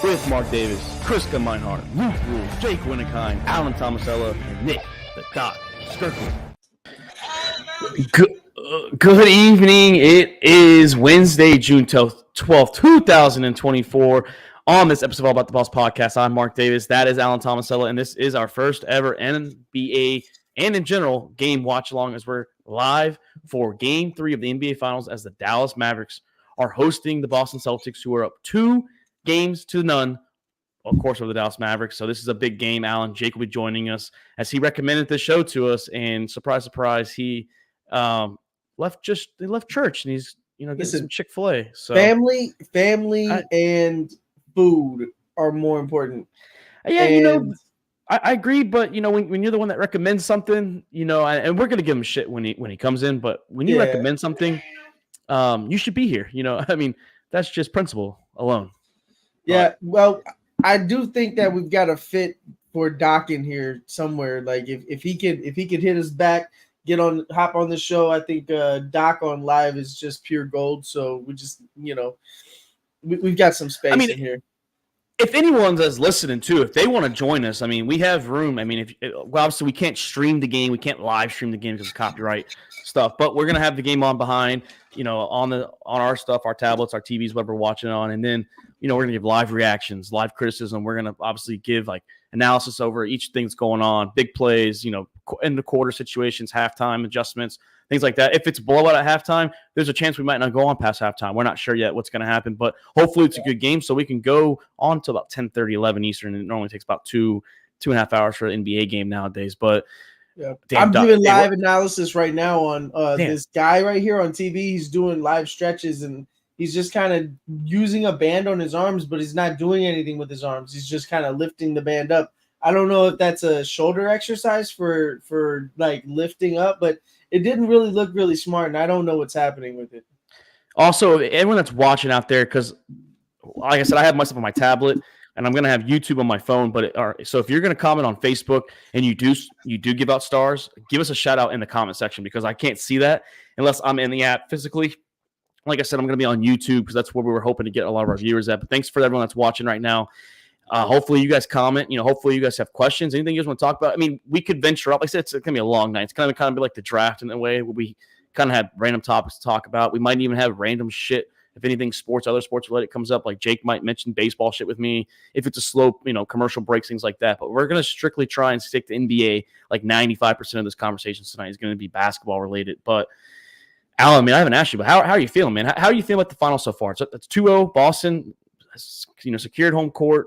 with Mark Davis, Kriska Meinhardt, Luke Rule, Jake Winnekind, Alan Tomasella, and Nick the Doc Skirkle. Good evening. It is Wednesday, June 12th, 2024. On this episode of All About the Boss podcast, I'm Mark Davis. That is Alan Tomasella, and this is our first ever NBA and in general game watch along as we're live for Game 3 of the NBA Finals as the Dallas Mavericks are hosting the Boston Celtics, who are up 2-0, of course, over the Dallas Mavericks. So this is a big game. Alan, Jake will be joining us as he recommended this show to us, and surprise, surprise, he left church and he's getting some Chick-fil-A. So family and food are more important. Yeah, I agree, but when you're the one that recommends something, and we're gonna give him shit when he comes in, but when you recommend something, you should be here. I mean, that's just principle alone. Yeah, well, I do think that we've got a fit for Doc in here somewhere. Like if he could hit us back, hop on the show. I think Doc on live is just pure gold. So we just we've got some space in here. If anyone that's listening too, if they want to join us, I mean, we have room. I mean, obviously we can't stream the game, we can't live stream the game because of copyright stuff. But we're gonna have the game on behind, on our stuff, our tablets, our TVs, whatever we're watching on, and then we're gonna give live reactions, live criticism. We're gonna obviously give like analysis over each thing that's going on, big plays, in the quarter situations, halftime adjustments, things like that. If it's blowout at halftime, there's a chance we might not go on past halftime. We're not sure yet what's going to happen, but hopefully it's a good game so we can go on to about 10:30, 11 Eastern. And it normally takes about two and a half hours for an NBA game nowadays. But I'm doing live analysis right now on this guy right here on TV. He's doing live stretches and he's just kind of using a band on his arms, but he's not doing anything with his arms. He's just kind of lifting the band up. I don't know if that's a shoulder exercise for like lifting up, but it didn't really look really smart, and I don't know what's happening with it. Also, everyone that's watching out there, because like I said, I have myself on my tablet, and I'm going to have YouTube on my phone. So if you're going to comment on Facebook and you do give out stars, give us a shout out in the comment section because I can't see that unless I'm in the app physically. Like I said, I'm going to be on YouTube because that's where we were hoping to get a lot of our viewers at. But thanks for everyone that's watching right now. Hopefully you guys comment. Hopefully you guys have questions. Anything you guys want to talk about? I mean, we could venture up. Like I said, it's going to be a long night. It's kind of be like the draft in a way where we kind of have random topics to talk about. We might even have random shit. If anything other sports related comes up, like Jake might mention baseball shit with me. If it's a slow, commercial breaks, things like that. But we're going to strictly try and stick to NBA. Like 95% of this conversation tonight is going to be basketball related. But Alan, I mean, I haven't asked you, but how are you feeling, man? How are you feeling about the final so far? It's 2-0. Boston, secured home court.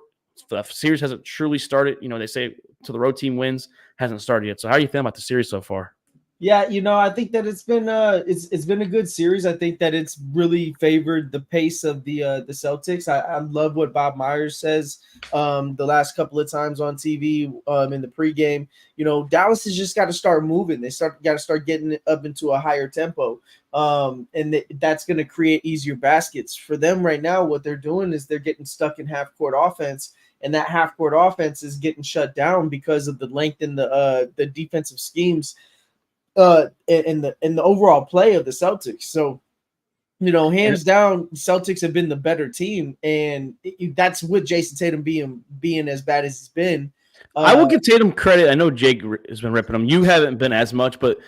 The series hasn't truly started. They say till the road team wins, hasn't started yet. So how are you feeling about the series so far? Yeah, I think that it's been a good series. I think that it's really favored the pace of the Celtics. I love what Bob Myers says the last couple of times on TV in the pregame. Dallas has just got to start moving. They got to start getting it up into a higher tempo, and that's going to create easier baskets for them. Right now, what they're doing is they're getting stuck in half court offense. And that half court offense is getting shut down because of the length in the defensive schemes and the overall play of the Celtics. So, hands down, Celtics have been the better team, and that's with Jason Tatum being as bad as he's been. I will give Tatum credit. I know Jake has been ripping him. You haven't been as much, but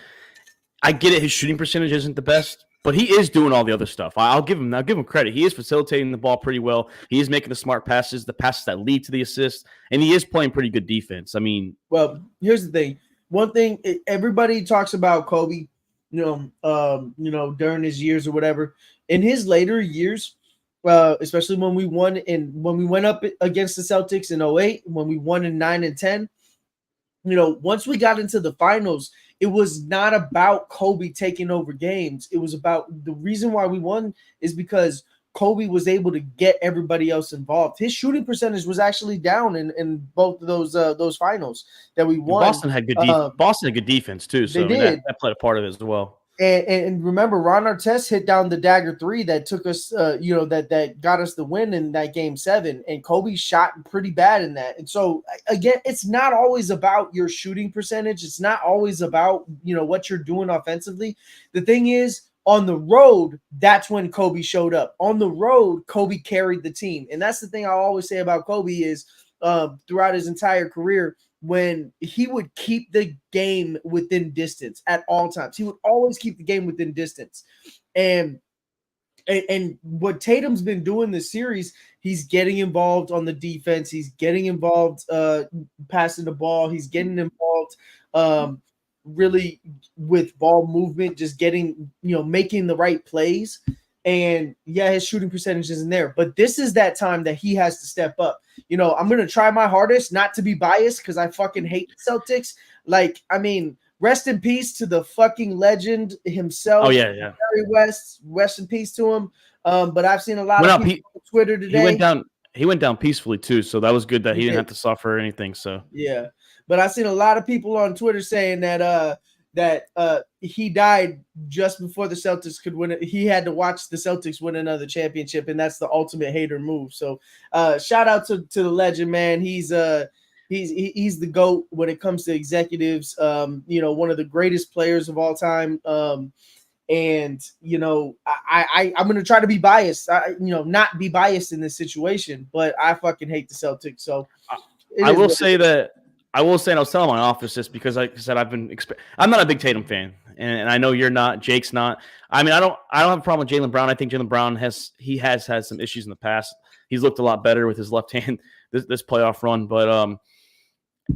I get it. His shooting percentage isn't the best. But he is doing all the other stuff. I'll give him credit. He is facilitating the ball pretty well. He is making the smart passes, the passes that lead to the assists, and he is playing pretty good defense. I mean, well, here's the thing. One thing everybody talks about Kobe, during his years or whatever. In his later years, especially when we went up against the Celtics in 2008, when we won in 9 and 10, once we got into the finals, it was not about Kobe taking over games. It was about the reason why we won is because Kobe was able to get everybody else involved. His shooting percentage was actually down in both of those finals that we won. Boston had good defense too, so that played a part of it as well. And remember, Ron Artest hit down the dagger three that took us, that got us the win in that game 7. And Kobe shot pretty bad in that. And so, again, it's not always about your shooting percentage. It's not always about, what you're doing offensively. The thing is, On the road, that's when Kobe showed up. On the road, Kobe carried the team. And that's the thing I always say about Kobe is throughout his entire career, when he would keep the game within distance at all times. He would always keep the game within distance. And what Tatum's been doing this series, he's getting involved on the defense. He's getting involved passing the ball. He's getting involved really with ball movement, just getting, making the right plays. And yeah, his shooting percentage isn't there. But this is that time that he has to step up. I'm going to try my hardest not to be biased because I fucking hate the Celtics. Rest in peace to the fucking legend himself. Oh, yeah. Barry West. Rest in peace to him. But I've seen a lot of people on Twitter today. He went down peacefully too, so that was good that he didn't have to suffer or anything. So yeah, but I've seen a lot of people on Twitter saying that he died just before the Celtics could win it. He had to watch the Celtics win another championship, and that's the ultimate hater move. So shout out to the legend, man. He's the GOAT when it comes to executives. One of the greatest players of all time. I'm going to try to be biased, not be biased in this situation, but I fucking hate the Celtics. So I will say, and I was telling my office this because, like I said, I'm not a big Tatum fan, and I know you're not. Jake's not. I don't have a problem with Jaylen Brown. I think Jaylen Brown has had some issues in the past. He's looked a lot better with his left hand this playoff run, but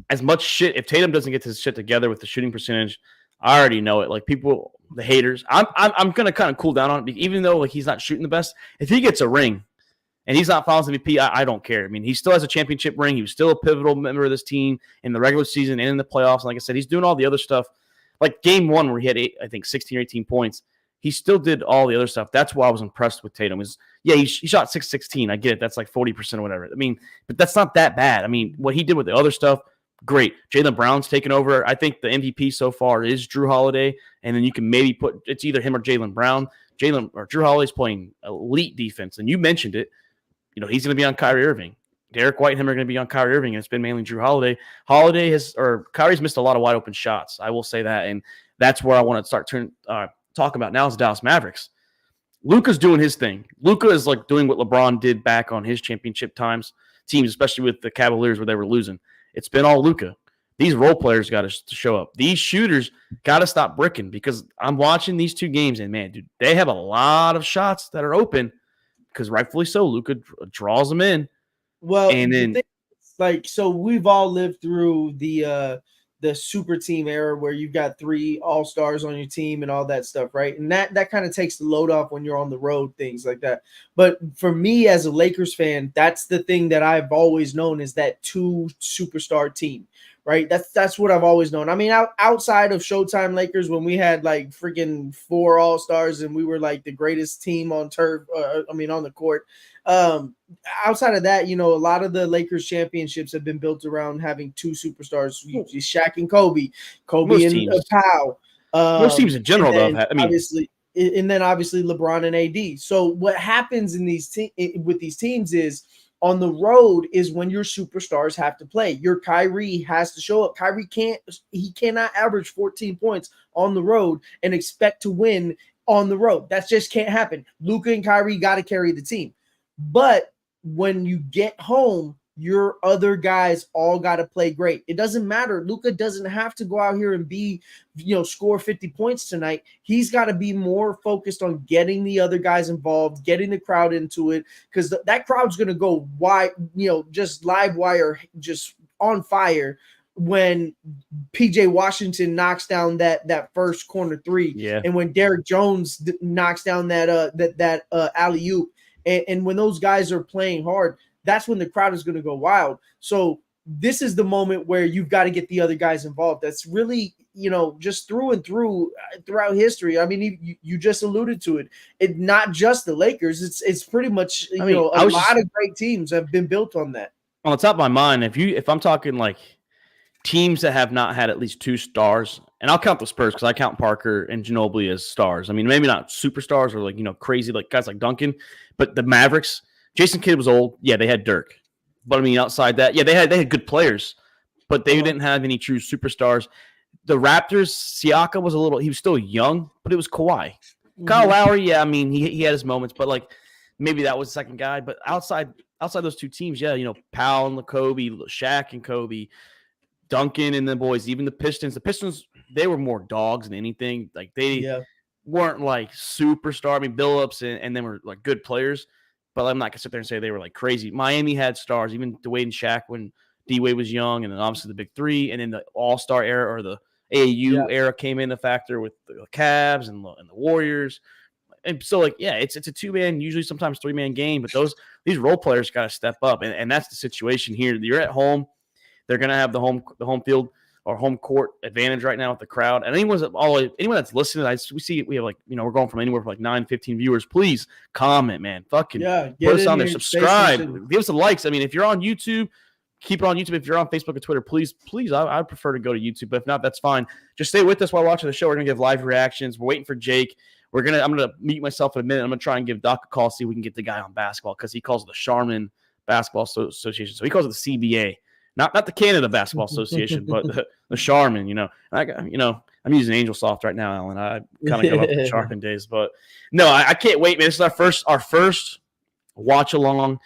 as much shit, if Tatum doesn't get his shit together with the shooting percentage, I already know it. Like people, the haters, I'm gonna kind of cool down on it, even though like he's not shooting the best. If he gets a ring and he's not Finals MVP, I don't care. I mean, he still has a championship ring. He was still a pivotal member of this team in the regular season and in the playoffs. And like I said, he's doing all the other stuff. Like game one where he had 16 or 18 points, he still did all the other stuff. That's why I was impressed with Tatum. He shot 6-16. I get it. That's like 40% or whatever. I mean, but that's not that bad. I mean, what he did with the other stuff, great. Jaylen Brown's taken over. I think the MVP so far is Drew Holiday, and then you can maybe put it's either him or Jaylen Brown. Drew Holiday's playing elite defense, and you mentioned it. He's going to be on Kyrie Irving. Derek White and him are going to be on Kyrie Irving, and it's been mainly Drew Holiday. Kyrie's missed a lot of wide open shots. I will say that, and that's where I want to start talking about now is Dallas Mavericks. Luka's doing his thing. Luka is like doing what LeBron did back on his championship teams, especially with the Cavaliers where they were losing. It's been all Luka. These role players got to show up. These shooters got to stop bricking because I'm watching these two games, and man, dude, they have a lot of shots that are open because rightfully so. Luka draws them in. Well, and then so we've all lived through the super team era where you've got 3 all-stars on your team and all that stuff, right? And that kind of takes the load off when you're on the road, things like that. But for me as a Lakers fan, that's the thing that I've always known is that 2 superstar team, right? That's what I've always known. I mean, outside of Showtime Lakers, when we had like freaking 4 all-stars and we were like the greatest team on turf, on the court. Outside of that, a lot of the Lakers championships have been built around having 2 superstars, Shaq and Kobe and Powell. Most teams in general, though. Obviously LeBron and AD. So what happens in with these teams is on the road is when your superstars have to play. Your Kyrie has to show up. Kyrie cannot average 14 points on the road and expect to win on the road. That just can't happen. Luka and Kyrie got to carry the team. But when you get home, your other guys all got to play great. It doesn't matter. Luka doesn't have to go out here and score 50 points tonight. He's got to be more focused on getting the other guys involved, getting the crowd into it, because that crowd's going to go wide, just live wire, just on fire when PJ Washington knocks down that first corner 3. Yeah. And when Derek Jones knocks down that alley-oop. And when those guys are playing hard, that's when the crowd is going to go wild. So this is the moment where you've got to get the other guys involved. That's really, just through and throughout history. I mean, you just alluded to it. It's not just the Lakers. It's pretty much, a lot of great teams have been built on that. On the top of my mind, if I'm talking like teams that have not had at least 2 stars, and I'll count the Spurs because I count Parker and Ginobili as stars. I mean, maybe not superstars or like, crazy like guys like Duncan, but the Mavericks, Jason Kidd was old. Yeah, they had Dirk. But I mean, outside that, yeah, they had good players, but they didn't have any true superstars. The Raptors, Siakam was he was still young, but it was Kawhi. Kyle Lowry, yeah, I mean, he had his moments, but like maybe that was the second guy. But outside those two teams, yeah, Powell and Kobe, Shaq and Kobe, Duncan and the boys, even the Pistons, they were more dogs than anything. Like they weren't like superstar. I mean, Billups and them were like good players, but I'm not gonna sit there and say they were like crazy. Miami had stars, even Dwayne and Shaq when D-Wade was young, and then obviously the big three, and then the All-Star era or the AAU era came into factor with the Cavs and the Warriors. And so, like, yeah, it's a 2-man, usually sometimes 3-man game, but these role players got to step up, and that's the situation here. You're at home. They're going to have the home field or home court advantage right now with the crowd. And anyone that's listening, we have like, we're going from anywhere from like 9-15 viewers. Please comment, man. Fucking put us on there. Subscribe. Give us the likes. I mean, if you're on YouTube, keep it on YouTube. If you're on Facebook and Twitter, please, I'd prefer to go to YouTube. But if not, that's fine. Just stay with us while watching the show. We're going to give live reactions. We're waiting for Jake. I'm gonna mute myself in a minute. I'm gonna try and give Doc a call, see if we can get the guy on basketball, because he calls it the Charmin Basketball Association. So he calls it the CBA, not the Canada Basketball Association, but the Charmin. I'm using AngelSoft right now, Alan. I kind of go up the Charmin days, but no, I can't wait, man. This is our first watch along.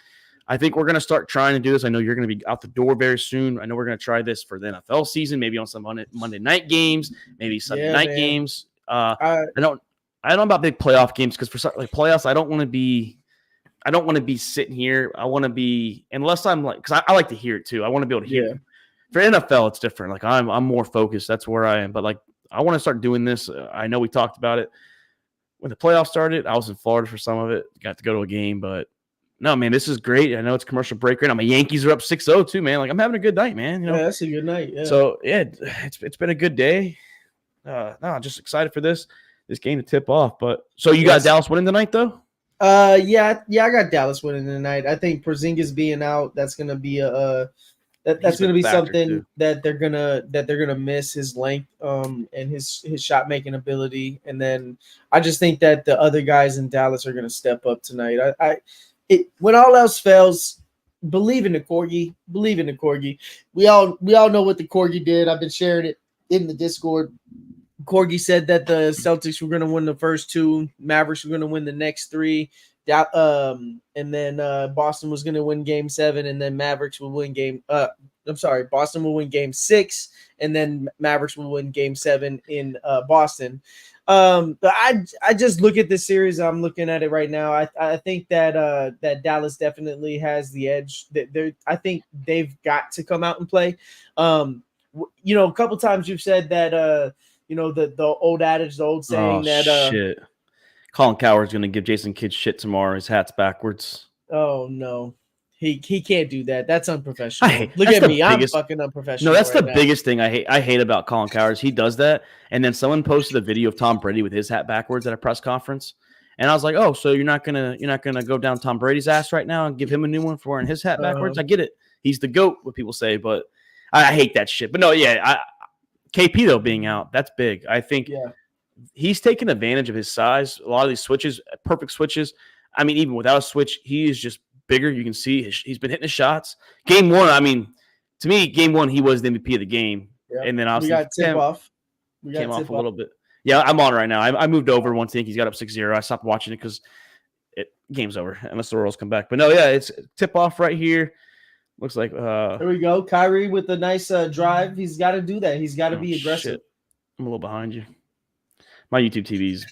I think we're gonna start trying to do this. I know you're gonna be out the door very soon. I know we're gonna try this for the NFL season, maybe on some Monday night games, maybe Sunday night games. I don't know about big playoff games, because for like playoffs, I don't want to be sitting here. I want to be, unless I'm like, because I like to hear it too. I want to be able to hear it. For NFL, it's different. Like I'm more focused. That's where I am. But like I want to start doing this. I know we talked about it when the playoffs started. I was in Florida for some of it. Got to go to a game, but no, man, this is great. I know it's commercial break right now. My Yankees are up 6-0 too, man. Like I'm having a good night, man. Yeah, that's a good night. Yeah. So yeah, it's been a good day. I'm just excited for this game to tip off. But so you got Dallas winning tonight, though? Yeah, I got Dallas winning tonight. I think Porzingis being out, that's gonna be that's gonna be something too, that they're gonna miss his length and his shot making ability. And then I just think that the other guys in Dallas are gonna step up tonight. When all else fails, believe in the Corgi. Believe in the Corgi. We all know what the Corgi did. I've been sharing it in the Discord. Corgi said that the Celtics were going to win the first two, Mavericks were going to win the next three, and then Boston was going to win Game 7, and then Mavericks will win Boston will win Game 6, and then Mavericks will win Game 7 in Boston. But I just look at this series. I'm looking at it right now. I think that that Dallas definitely has the edge. I think they've got to come out and play. A couple times you've said that. The old adage, the old saying shit. Colin Cowherd's gonna give Jason Kidd shit tomorrow. His hat's backwards. Oh no, he can't do that. That's unprofessional. Look at me, I'm fucking unprofessional. No, that's the biggest thing I hate about Colin Cowherd. He does that, and then someone posted a video of Tom Brady with his hat backwards at a press conference, and I was like, oh, so you're not gonna go down Tom Brady's ass right now and give him a new one for wearing his hat backwards? I get it. He's the GOAT, what people say, but I hate that shit. But no, yeah, KP, though, being out, that's big. I think he's taken advantage of his size. A lot of these switches, perfect switches. I mean, even without a switch, he is just bigger. You can see he's been hitting his shots. Game 1, I mean, to me, Game 1, he was the MVP of the game. Yeah. And then obviously we got tip off. Came off a little bit. Yeah, I'm on right now. I moved over once the Yankees got up 6-0. I stopped watching it because game's over unless the Royals come back. But no, yeah, it's tip off right here. Looks like there we go. Kyrie with a nice drive. He's got to do that. He's got to be aggressive. Shit. I'm a little behind you. My YouTube TV's.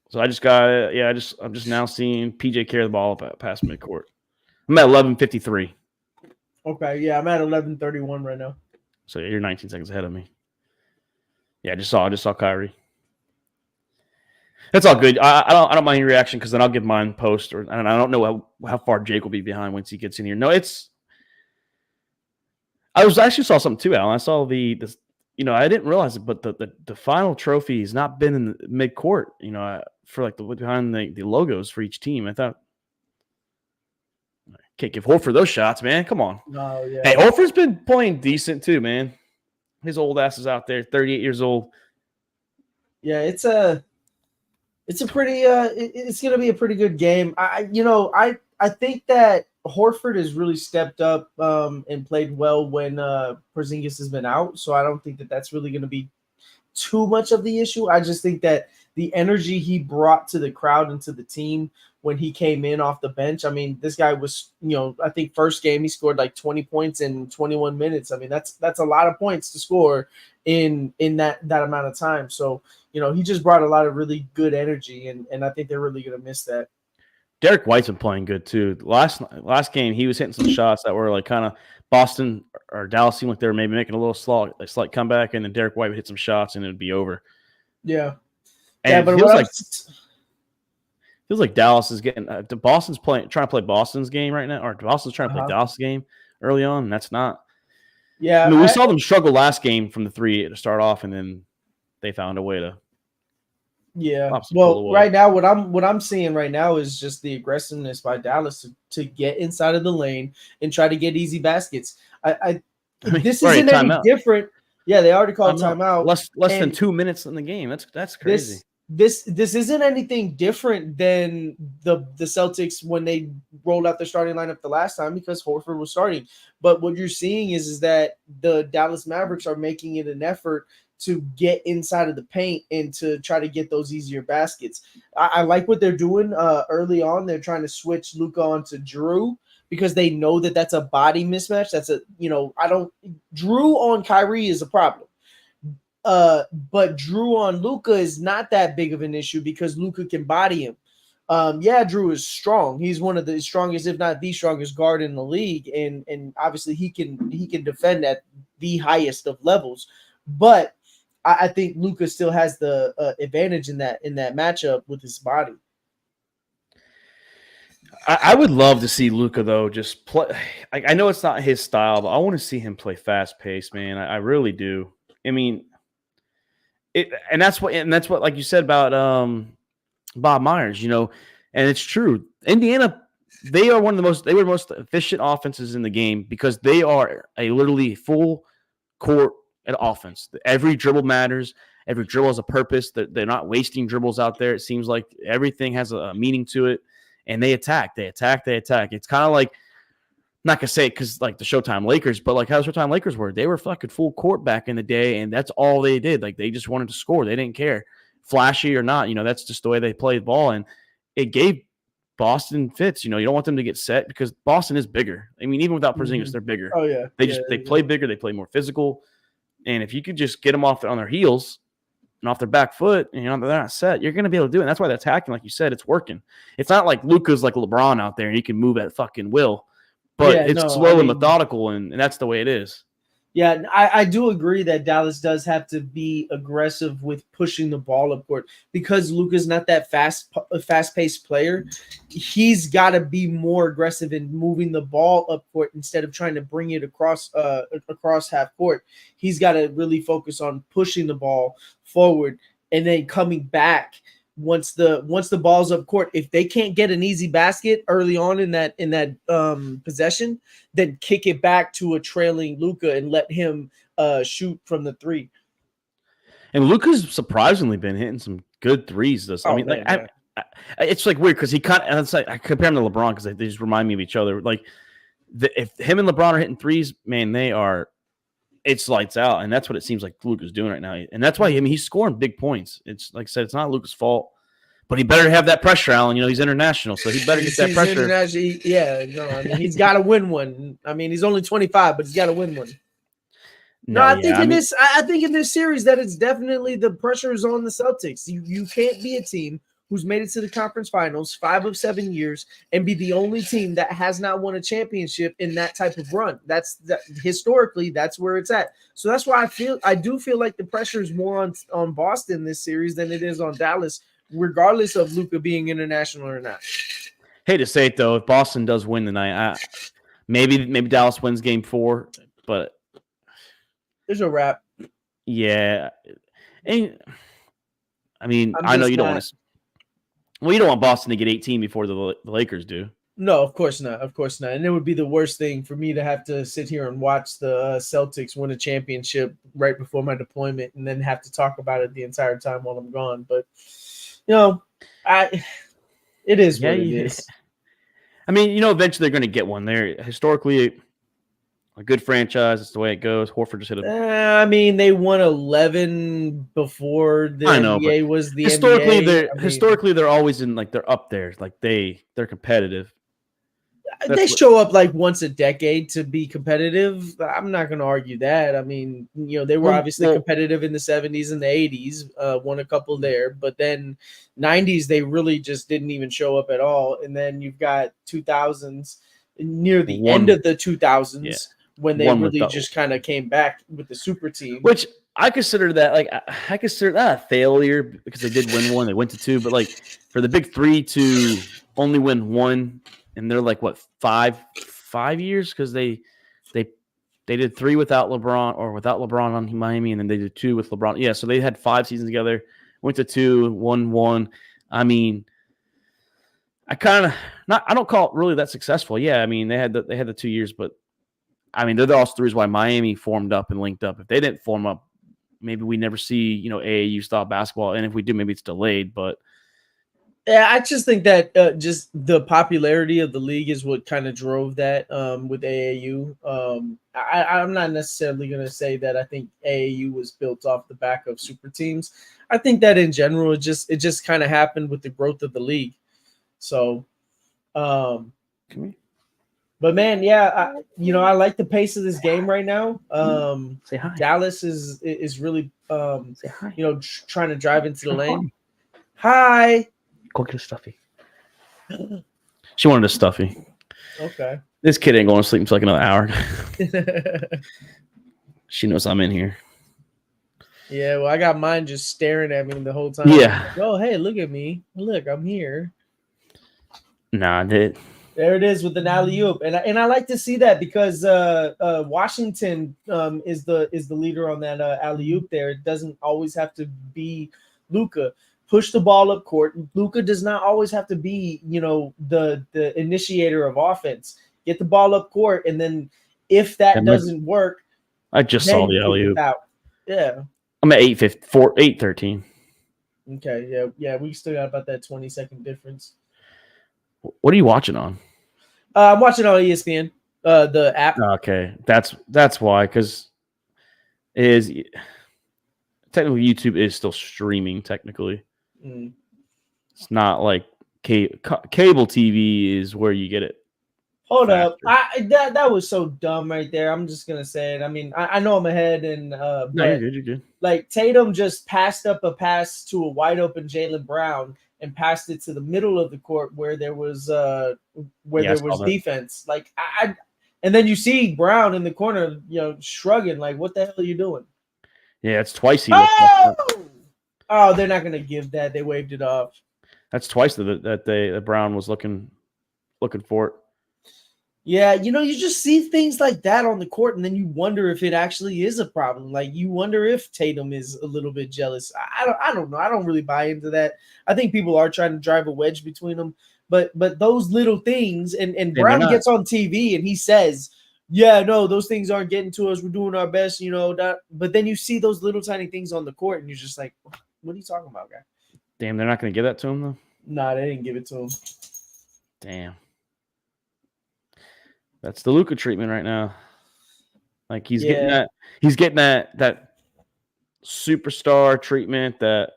So I just got I'm just now seeing PJ carry the ball up past midcourt. I'm at 11:53. Okay, yeah, I'm at 11:31 right now. So you're 19 seconds ahead of me. Yeah, I just saw Kyrie. That's all good. I don't mind your reaction, because then I'll give mine post, and I don't know how far Jake will be behind once he gets in here. No, I actually saw something too, Alan. I saw this. I didn't realize it, but the final trophy has not been in the midcourt. For like behind the logos for each team. I thought, can't give Horford those shots, man. Come on. Oh yeah. Hey, Horford's been playing decent too, man. His old ass is out there, 38 years old. Yeah, it's a pretty it's gonna be a pretty good game. I think that Horford has really stepped up and played well when Porzingis has been out. So I don't think that that's really going to be too much of the issue. I just think that the energy he brought to the crowd and to the team when he came in off the bench. I mean, this guy was, I think first game he scored like 20 points in 21 minutes. I mean, that's a lot of points to score in that amount of time. So, he just brought a lot of really good energy, and I think they're really going to miss that. Derek White's been playing good too. Last game, he was hitting some shots that were like kind of Boston or Dallas seemed like they were maybe making a little slight comeback, and then Derek White would hit some shots and it'd be over. Yeah, and it feels like Dallas is getting Boston's trying to play Boston's game right now, or Boston's trying to play Dallas' game early on, and that's not. Yeah, I mean, we saw them struggle last game from the three to start off, and then they found a way to. Yeah. Well, right now, what I'm seeing right now is just the aggressiveness by Dallas to get inside of the lane and try to get easy baskets. This isn't any different. Yeah, they already called timeout. Less than 2 minutes in the game. That's crazy. This isn't anything different than the Celtics when they rolled out their starting lineup the last time, because Horford was starting. But what you're seeing is that the Dallas Mavericks are making it an effort to get inside of the paint and to try to get those easier baskets. I like what they're doing early on. They're trying to switch Luka onto Drew because they know that that's a body mismatch. That's Drew on Kyrie is a problem. But Drew on Luka is not that big of an issue because Luka can body him. Drew is strong. He's one of the strongest, if not the strongest guard in the league. And obviously he can defend at the highest of levels. But I think Luka still has the advantage in that matchup with his body. I would love to see Luka though just play. I know it's not his style, but I want to see him play fast paced, man. I really do. I mean, and that's what like you said about Bob Myers, and it's true. Indiana, they were the most efficient offenses in the game because they are a literally full court at offense. Every dribble matters. Every dribble has a purpose. They're not wasting dribbles out there. It seems like everything has a meaning to it, and they attack. It's kind of like, I'm not gonna say it because like the Showtime Lakers, but like how the Showtime Lakers were. They were fucking full court back in the day, and that's all they did. Like they just wanted to score. They didn't care, flashy or not. That's just the way they played ball, and it gave Boston fits. You don't want them to get set because Boston is bigger. I mean, even without Porzingis, they're bigger. Oh yeah, they play bigger. They play more physical. And if you could just get them off on their heels and off their back foot, and they're not set, you're going to be able to do it. And that's why they're attacking, like you said, it's working. It's not like Luka's like LeBron out there and he can move at fucking will, but it's slow and methodical, and that's the way it is. Yeah, I do agree that Dallas does have to be aggressive with pushing the ball up court because Luka's not that fast-paced player. He's got to be more aggressive in moving the ball up court instead of trying to bring it across half court. He's got to really focus on pushing the ball forward and then coming back once the ball's up court. If they can't get an easy basket early on in that possession, then kick it back to a trailing Luka and let him shoot from the three. And Luka's surprisingly been hitting some good threes. It's like weird because he I compare him to LeBron because they just remind me of each other. Like if him and LeBron are hitting threes, man, it's lights out, and that's what it seems like Luka's doing right now. And that's why he's scoring big points. It's like I said, it's not Luka's fault, but he better have that pressure, Allen. He's international, so he better get that pressure. He's got to win one. I mean, he's only 25, but he's got to win one. I think in this series that it's definitely the pressure is on the Celtics. You can't be a team who's made it to the conference finals 5 of 7 years and be the only team that has not won a championship in that type of run. Historically, that's where it's at. So that's why I do feel like the pressure is more on Boston this series than it is on Dallas, regardless of Luka being international or not. Hate to say it though, if Boston does win tonight, maybe Dallas wins Game 4, but there's a wrap. Yeah, and I mean, I know you don't want to. Well, you don't want Boston to get 18 before the Lakers do. No, of course not. Of course not. And it would be the worst thing for me to have to sit here and watch the Celtics win a championship right before my deployment and then have to talk about it the entire time while I'm gone. But, it is what it is. I mean, eventually they're going to get one. They're historically a good franchise. It's the way it goes. Horford just hit a. I mean, they won 11 before the I know, but NBA was the historically, NBA. I mean, they're always in like they're up there. Like they're competitive. they That's what. show up like once a decade to be competitive. I'm not going to argue that. I mean, they were obviously Well, competitive in the 70s and the 80s, won a couple there, but then 90s, they really just didn't even show up at all. And then you've got 2000s, near the end one, of the 2000s, yeah, when they one with really the just kind of came back with the super team. which I consider that like I consider that a failure because they did win one, they went to two, but like for the big three to only win one, and they're like what 5 years because they did three without LeBron or without LeBron on Miami, and then they did two with LeBron. Yeah, so they had 5 seasons together, went to two, won one. I mean, I kind of not. I don't call it really that successful. Yeah, I mean they had the 2 years, but I mean they're also the reason why Miami formed up and linked up. If they didn't form up, maybe we never see AAU style basketball, and if we do, maybe it's delayed. But Yeah, I just think that just the popularity of the league is what kind of drove that with AAU. I'm not necessarily going to say that I think AAU was built off the back of super teams. I think that in general, it just kind of happened with the growth of the league. So, um, but man, yeah, I like the pace of this game right now. say hi. Dallas is really Say hi. trying to drive into the lane. Hi. Go get a stuffy. She wanted a stuffy. Okay. This kid ain't going to sleep until like another hour. She knows I'm in here. Yeah, well, I got mine just staring at me the whole time. Yeah. Like, oh, hey, look at me. Look, I'm here. Nah, there it is with an alley-oop. And I like to see that because Washington is the leader on that alley-oop there. It doesn't always have to be Luka. Push the ball up court. Luka does not always have to be, the initiator of offense. Get the ball up court, and then if that doesn't work, I just saw the alley-oop. Yeah. I'm at 8:13. Okay, yeah, we still got about that 20-second difference. What are you watching on? I'm watching on ESPN, the app. Okay, that's why, because technically YouTube is still streaming technically. It's not like cable TV is where you get it. Hold up, that was so dumb right there. I'm just gonna say it. I mean, I know I'm ahead, and no, but you're good. Like Tatum just passed up a pass to a wide open Jaylen Brown and passed it to the middle of the court where there was defense. Like and then you see Brown in the corner, shrugging like, "What the hell are you doing?" Yeah, it's twice he. Oh, they're not gonna give that. They waved it off. That's twice that Brown was looking for it. Yeah, you just see things like that on the court, and then you wonder if it actually is a problem. Like you wonder if Tatum is a little bit jealous. I don't know. I don't really buy into that. I think people are trying to drive a wedge between them, but those little things, and Brown gets on TV and he says, "Yeah, no, those things aren't getting to us. We're doing our best, But then you see those little tiny things on the court, and you're just like, "What are you talking about, guy?" Damn, they're not going to give that to him though. Nah, they didn't give it to him. Damn. That's the Luka treatment right now. Like he's getting that superstar treatment that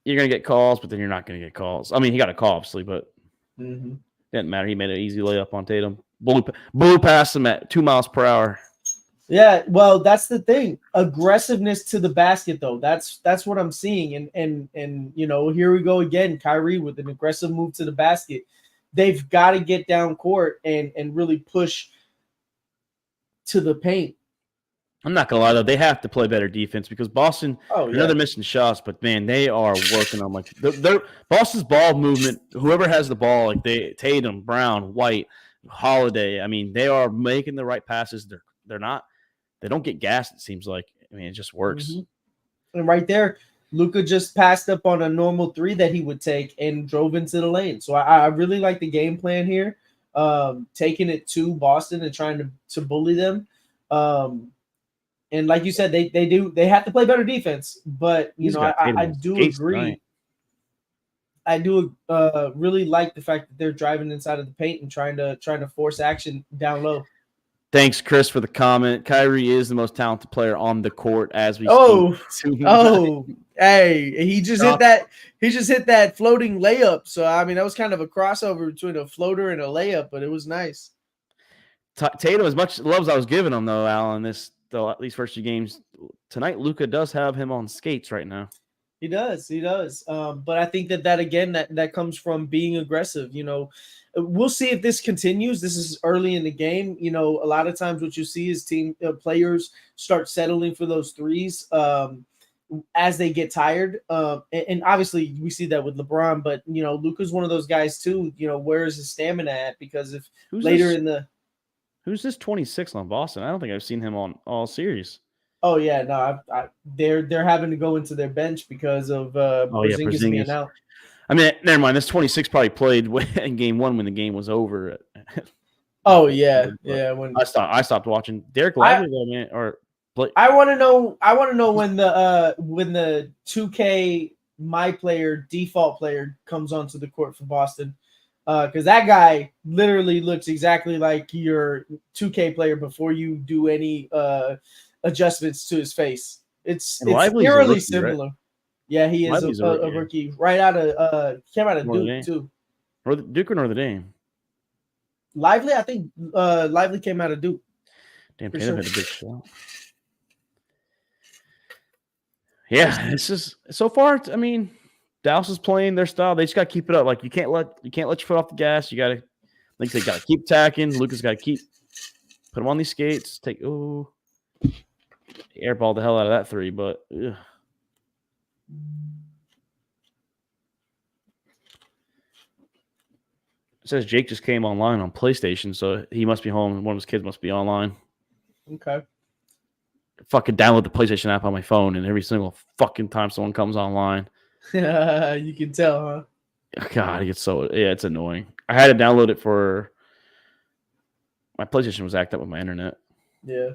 you're gonna get calls, but then you're not gonna get calls. I mean, he got a call obviously, but didn't matter. He made an easy layup on Tatum. Blew past him at 2 miles per hour. Yeah, well, that's the thing. Aggressiveness to the basket, though. That's what I'm seeing. And here we go again. Kyrie with an aggressive move to the basket. They've got to get down court and really push to the paint. I'm not gonna lie though, they have to play better defense because Boston. They're missing shots, but man, they are working on like their Boston's ball movement. Whoever has the ball, like Tatum, Brown, White, Holiday. I mean, they are making the right passes. They're not. They don't get gassed. It seems like. I mean, it just works. And right there, Luka just passed up on a normal three that he would take and drove into the lane. So I really like the game plan here, taking it to Boston and trying to bully them. And like you said, they have to play better defense. But I do agree. I do really like the fact that they're driving inside of the paint and trying to force action down low. Thanks, Chris, for the comment. Kyrie is the most talented player on the court as we Oh, speak. hey, he just hit that. He just hit that floating layup. So I mean, that was kind of a crossover between a floater and a layup, but it was nice. Tatum, as much love as I was giving him, though, Alan, these first 2 games tonight, Luka does have him on skates right now. He does. But I think that again, that comes from being aggressive. We'll see if this continues. This is early in the game. A lot of times what you see is team players start settling for those threes as they get tired. And obviously we see that with LeBron, but Luka's one of those guys too. Where is his stamina at? Because if who's this 26 on Boston? I don't think I've seen him on all series. Oh yeah, no, they're having to go into their bench because of Porzingis being out. I mean, never mind. This 26 probably played in game 1 when the game was over. Oh yeah, yeah. When I stopped watching. Derek Lively, man, or I want to know when the 2K my player default player comes onto the court for Boston, because that guy literally looks exactly like your 2K player before you do any adjustments to his face. It's eerily similar. Right? Yeah, he is a rookie. Right out of came out of Duke too. Duke or Notre Dame? Lively, I think Lively came out of Duke. Damn, Tatum had a big shot. Yeah, it's just so far. I mean, Dallas is playing their style. They just got to keep it up. Like you can't let your foot off the gas. You got to, like they got to keep tacking. Luka's got to put him on these skates. Airball the hell out of that 3, but ugh. It says Jake just came online on PlayStation, so he must be home. One of his kids must be online. Okay. Fucking download the PlayStation app on my phone, and every single fucking time someone comes online. You can tell, huh? God, it's annoying. I had to download it for my PlayStation was acting up with my internet. Yeah.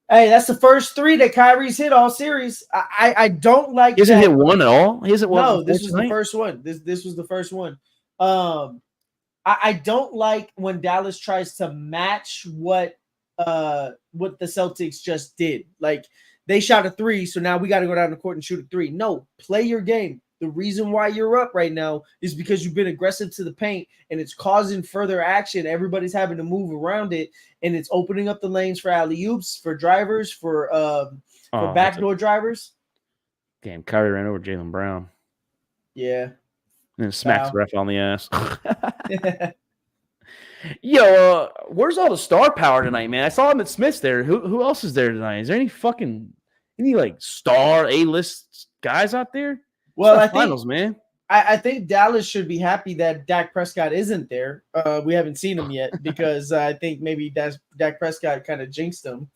Hey, that's the first 3 that Kyrie's hit all series. I don't like. He hasn't hit one at all. He hasn't won. No, this was the first one. This was the first one. I don't like when Dallas tries to match what the Celtics just did. Like they shot a 3, so now we got to go down the court and shoot a 3. No, play your game. The reason why you're up right now is because you've been aggressive to the paint and it's causing further action. Everybody's having to move around it and it's opening up the lanes for alley-oops, for drivers, for backdoor drivers. Damn, Kyrie ran over Jaylen Brown. Yeah. And then smacks the ref on the ass. Yo, where's all the star power tonight, man? I saw him at Smith's there. Who else is there tonight? Is there any like star A-list guys out there? Well, I think Dallas should be happy that Dak Prescott isn't there. We haven't seen him yet because I think maybe Dak Prescott kind of jinxed him.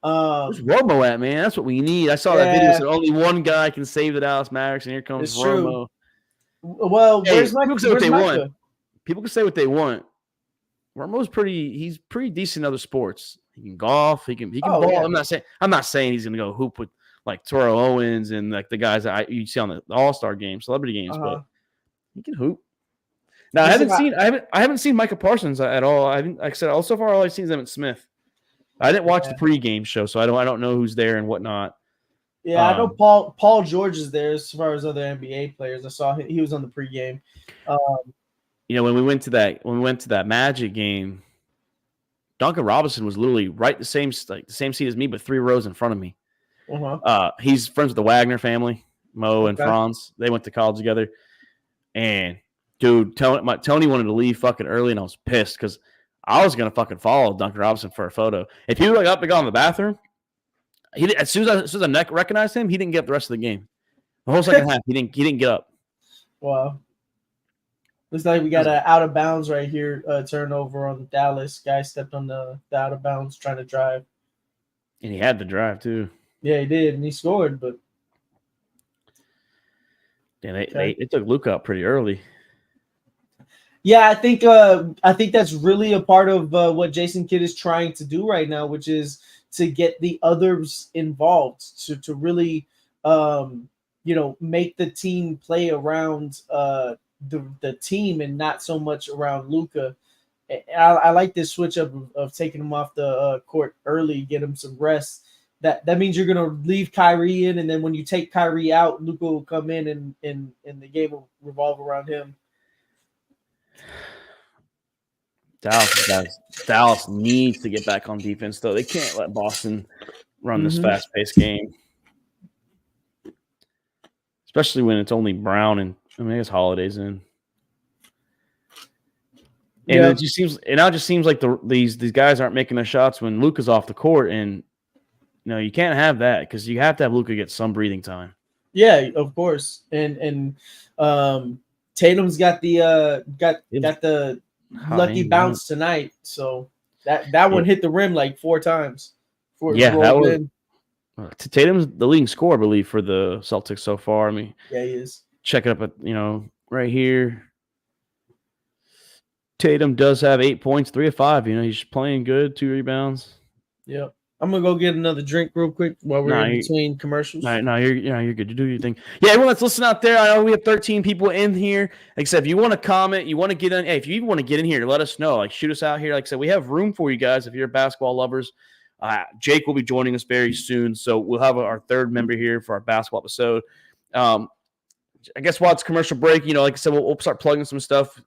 Where's Romo at, man? That's what we need. I saw that video. Said only one guy can save the Dallas Mavericks, and here comes Romo. Well, where's Micah? People can say what they want. Romo's he's pretty decent in other sports. He can golf. He can ball. Yeah. I'm not saying he's gonna go hoop with like Terrell Owens and like the guys that you see on the All-Star games, celebrity games, but he can hoop. Now I haven't seen Micah Parsons at all. Like I said, so far all I've seen is Emmitt Smith. I didn't watch the pregame show, so I don't know who's there and whatnot. Yeah, I know Paul George is there as far as other NBA players. I saw he was on the pregame. When we went to that Magic game, Duncan Robinson was literally right the same seat as me, but 3 rows in front of me. He's friends with the Wagner family, Mo and Franz. They went to college together. And dude, Tony wanted to leave fucking early, and I was pissed because I was gonna fucking follow Duncan Robinson for a photo. If he would up to go in the bathroom, as soon as I recognized him, he didn't get up the rest of the game. The whole second half, he didn't get up. Wow. Looks like we got an out of bounds right here. Turnover on Dallas. Guy stepped on the out of bounds trying to drive. And he had the drive too. Yeah, he did, and he scored. But they took Luka out pretty early. Yeah, I think that's really a part of what Jason Kidd is trying to do right now, which is to get the others involved, to really make the team play around the team and not so much around Luka. I like this switch up of taking him off the court early, get him some rest. That means you're gonna leave Kyrie in, and then when you take Kyrie out, Luka will come in, and the game will revolve around him. Dallas needs to get back on defense, though. They can't let Boston run this fast-paced game, especially when it's only Brown and I guess Holiday's in. And it now just seems like these guys aren't making their shots when Luka's off the court, and you can't have that because you have to have Luka get some breathing time. Yeah, of course. And Tatum's got the lucky bounce tonight, so that one hit the rim like 4 times. That was Tatum's the leading scorer, I believe, for the Celtics so far. I mean, yeah, he is. Check it up at right here. Tatum does have 8 points, 3 of 5. He's playing good, 2 rebounds. Yep. I'm gonna go get another drink real quick while we're in between commercials. No, you're good. You do your thing. Yeah, everyone that's listening out there, I know we have 13 people in here. Like I said, if you want to comment, you want to get in. Hey, if you even want to get in here, let us know. Like, shoot us out here. Like I said, we have room for you guys if you're basketball lovers. Jake will be joining us very soon, so we'll have our 3rd member here for our basketball episode. I guess while it's commercial break, like I said, we'll start plugging some stuff.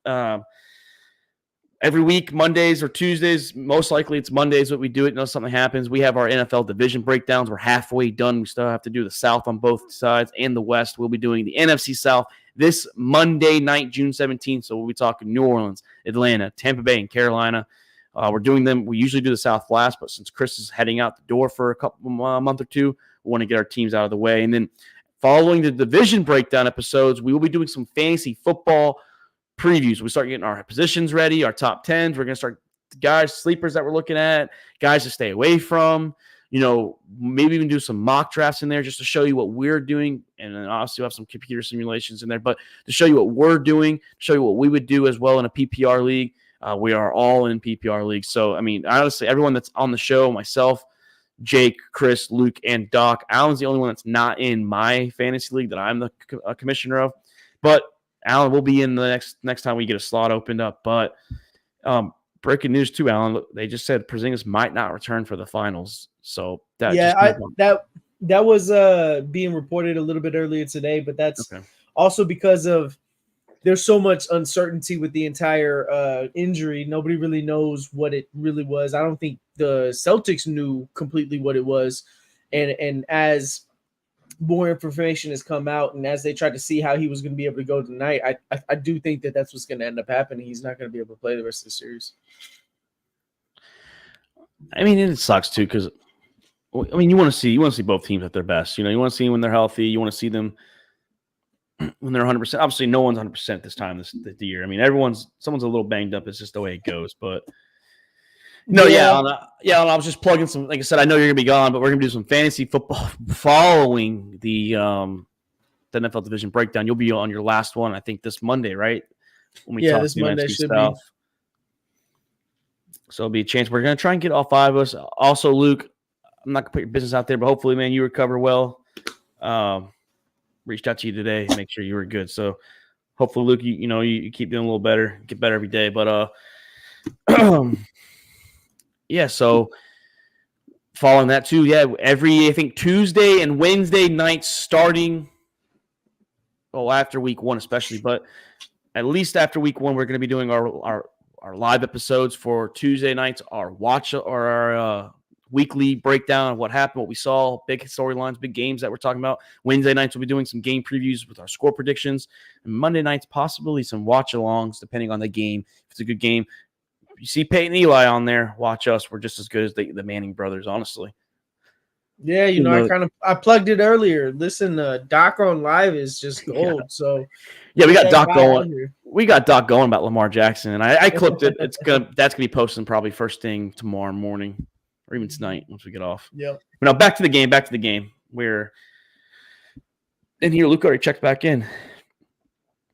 Every week, Mondays or Tuesdays, most likely it's Mondays that we do it unless something happens. We have our NFL division breakdowns. We're halfway done. We still have to do the South on both sides and the West. We'll be doing the NFC South this Monday night, June 17th. So we'll be talking New Orleans, Atlanta, Tampa Bay, and Carolina. We're doing them. We usually do the South last, but since Chris is heading out the door for a month or two, we want to get our teams out of the way. And then following the division breakdown episodes, we will be doing some fantasy football previews. We start getting our positions ready, our top 10s. We're going to start guys, sleepers that we're looking at, guys to stay away from, maybe even do some mock drafts in there just to show you what we're doing. And then obviously we'll have some computer simulations in there, but to show you what we're doing, show you what we would do as well in a PPR league. We are all in PPR leagues. So, I mean, honestly, everyone that's on the show, myself, Jake, Chris, Luke, and Doc, Alan's the only one that's not in my fantasy league that I'm the commissioner of. But Alan will be in the next time we get a slot opened up. But breaking news too, Alan. They just said Porzingis might not return for the finals. So that was being reported a little bit earlier today. But that's also because of there's so much uncertainty with the entire injury. Nobody really knows what it really was. I don't think the Celtics knew completely what it was. And as more information has come out, and as they tried to see how he was going to be able to go tonight, I do think that that's what's going to end up happening. He's not going to be able to play the rest of the series. I mean, it sucks too because, I mean, you want to see both teams at their best. You want to see them when they're healthy. You want to see them when they're 100%. Obviously, no one's 100% this time this year. I mean, someone's a little banged up. It's just the way it goes. But no, I was just plugging some. Like I said, I know you're gonna be gone, but we're gonna do some fantasy football following the NFL division breakdown. You'll be on your last one, I think, this Monday, right? When we talk this Monday should be. So it'll be a chance. We're gonna try and get all 5 of us. Also, Luke, I'm not gonna put your business out there, but hopefully, man, you recover well. Reached out to you today, make sure you were good. So hopefully, Luke, you keep doing a little better, get better every day. But yeah, so following that too, every I think Tuesday and Wednesday nights starting after week 1 especially, but at least after week 1 we're going to be doing our live episodes for Tuesday nights, our weekly breakdown of what happened, what we saw, big storylines, big games that we're talking about. Wednesday nights we'll be doing some game previews with our score predictions, and Monday nights possibly some watch-alongs depending on the game. If it's a good game, you see Peyton and Eli on there, watch us. We're just as good as the Manning brothers, honestly. Yeah, I plugged it earlier. Listen, Doc on live is just gold. Yeah. So yeah, we got Doc going. We got Doc going about Lamar Jackson, and I clipped it. That's gonna be posting probably first thing tomorrow morning, or even tonight once we get off. Yep. But now back to the game. We're in here. Luke already checked back in.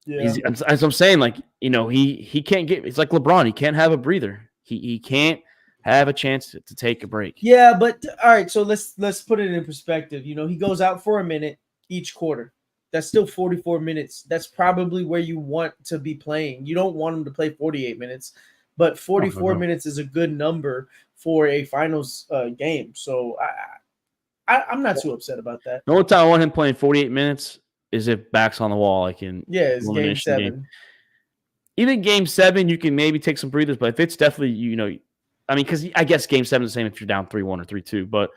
Yeah. As I'm saying, he can't get. It's like LeBron. He can't have a breather. He can't have a chance to take a break. Yeah, but all right. So let's put it in perspective. He goes out for a minute each quarter. That's still 44 minutes. That's probably where you want to be playing. You don't want him to play 48 minutes, but 44 minutes is a good number for a finals game. So I'm not too upset about that. The only time I want him playing 48 minutes is if back's on the wall, like in it's game 7. Game. Even game 7, you can maybe take some breathers, but if it's definitely, I mean, because I guess game 7 is the same if you're down 3-1 or 3-2, but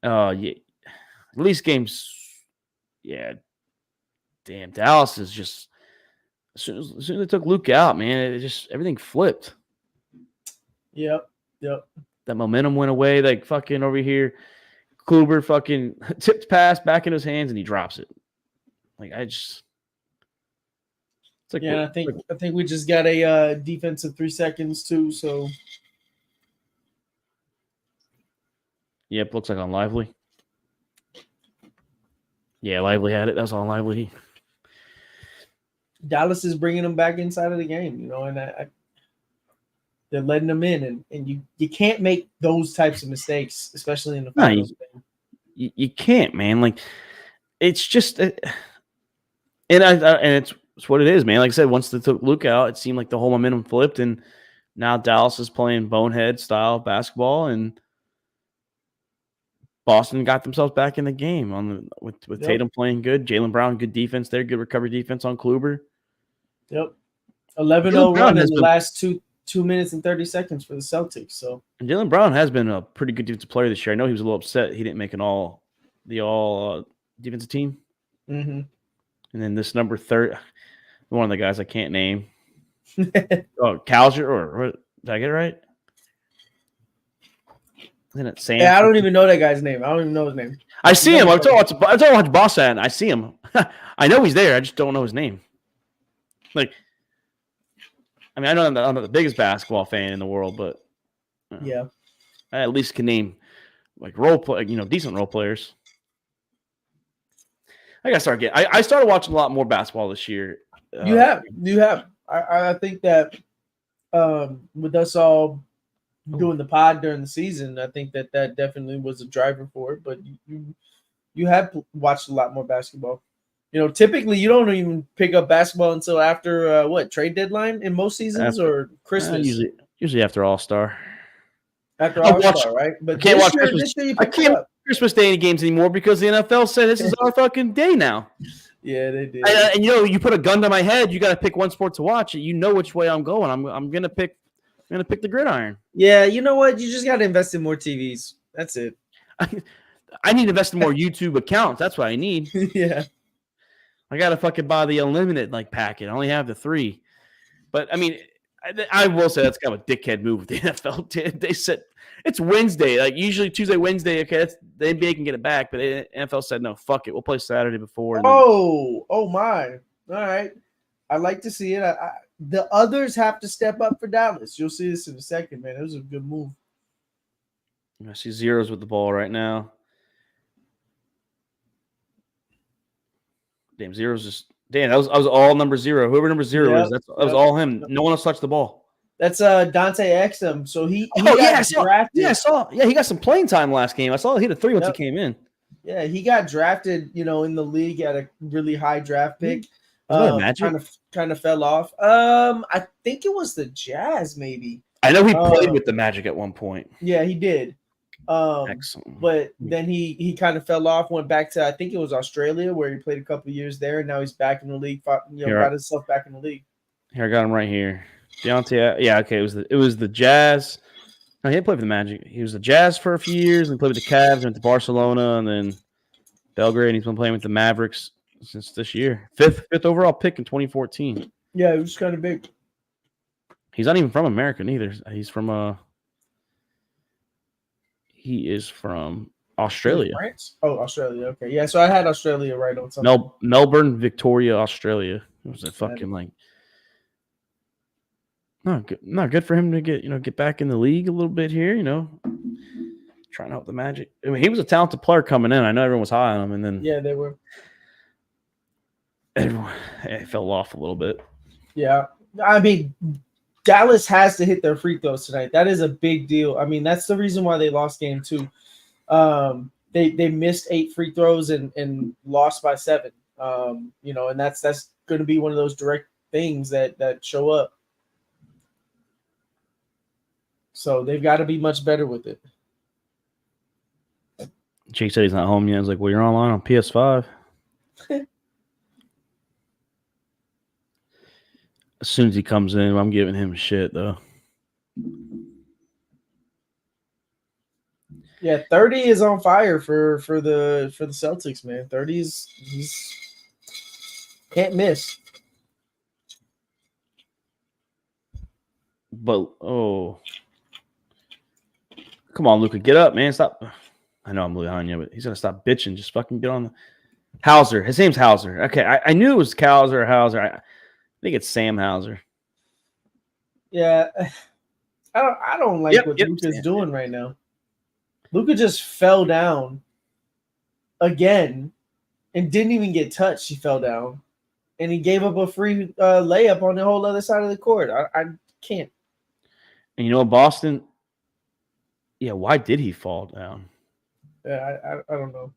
yeah, at least games, yeah. Damn, Dallas is just as soon as they took Luke out, man, it just everything flipped. Yep. That momentum went away. Like fucking over here, Kluber fucking tipped pass back in his hands and he drops it. Like it's like I think we just got a defensive 3 seconds too. So yep, looks like on Lively. Yeah, Lively had it. That was on Lively. Dallas is bringing them back inside of the game, and they're letting them in, and you can't make those types of mistakes, especially in the finals. You can't, man. Like it's just, and it's what it is, man. Like I said, once they took Luke out, it seemed like the whole momentum flipped, and now Dallas is playing bonehead style basketball, and Boston got themselves back in the game with Tatum playing good, Jaylen Brown good defense there, good recovery defense on Kluber. Yep, 11-0 run in the last 2 minutes and 30 seconds for the Celtics. So and Jaylen Brown has been a pretty good defensive player this year. I know he was a little upset he didn't make the all defensive team. Mm-hmm. And then this number 30, one of the guys I can't name. Calger or did I get it right? Isn't it Sam? Yeah, I don't even know that guy's name. I don't even know his name. I see him. I told watch Boston. I see him. I know he's there. I just don't know his name. Like, I mean, I know I'm not the biggest basketball fan in the world, but yeah, I at least can name like role play, decent role players. I gotta start getting. I started watching a lot more basketball this year. You have. I think that with us all doing the pod during the season, I think that definitely was a driver for it. But you have watched a lot more basketball. Typically you don't even pick up basketball until after trade deadline in most seasons or Christmas. Usually after All-Star. After All-Star, right? But I can't watch Christmas. I can't watch Christmas Day games anymore because the NFL said this is our fucking day now. Yeah, they did. And you put a gun to my head. You got to pick one sport to watch. You know which way I'm going. I'm gonna pick the gridiron. Yeah, you know what? You just got to invest in more TVs. That's it. I need to invest in more YouTube accounts. That's what I need. Yeah. I got to fucking buy the unlimited packet. I only have the 3. But I mean, I will say that's kind of a dickhead move. The NFL they said it's Wednesday. Like usually Tuesday, Wednesday. Okay, the NBA can get it back, but the NFL said no. Fuck it. We'll play Saturday before. Oh my! All right, I'd like to see it. The others have to step up for Dallas. You'll see this in a second, man. It was a good move. I see Zeros with the ball right now. Damn, Zeros just. Damn, I was all number 0. Whoever number 0 is, that was all him. No one else touched the ball. That's Dante Exum. So he got drafted. I saw. Yeah, he got some playing time last game. I saw he hit a 3 once he came in. Yeah, he got drafted. In the league at a really high draft pick. Kind of fell off. I think it was the Jazz, maybe. I know he played with the Magic at one point. Yeah, he did. Excellent. But then he kind of fell off, went back to I think it was Australia where he played a couple of years there, and now he's back in the league. Got himself back in the league. Here, I got him right here. Deontay, yeah, okay. It was the Jazz. No, he didn't play for the Magic. He was the Jazz for a few years, and played with the Cavs, went to Barcelona, and then Belgrade. And he's been playing with the Mavericks since this year. Fifth overall pick in 2014. Yeah, it was kind of big. He's not even from America neither. He's from He is from Australia. France? Oh, Australia. Okay. Yeah, so I had Australia right on something. Melbourne, Victoria, Australia. It was a fucking not good for him to get back in the league a little bit here, trying out the Magic. I mean, he was a talented player coming in. I know everyone was high on him, and then yeah, they were. It fell off a little bit. Yeah, I mean, Dallas has to hit their free throws tonight. That is a big deal. I mean, that's the reason why they lost game 2. They missed 8 free throws and lost by 7. And that's going to be one of those direct things that show up. So they've got to be much better with it. Jake said he's not home yet. I was like, well, you're online on PS5. As soon as he comes in, I'm giving him shit, though. Yeah, 30 is on fire for the Celtics, man. 30 is he's can't miss. But come on, Luka, get up, man. Stop. I know I'm behind you, but he's gonna stop bitching. Just fucking get on the Hauser. His name's Hauser. Okay, I knew it was Hauser or Hauser. I think it's Sam Hauser. Yeah, I don't like what Luka's doing right now. Luka just fell down again and didn't even get touched. He fell down, and he gave up a free layup on the whole other side of the court. I can't. And you know, Boston. Yeah, why did he fall down? Yeah, I don't know.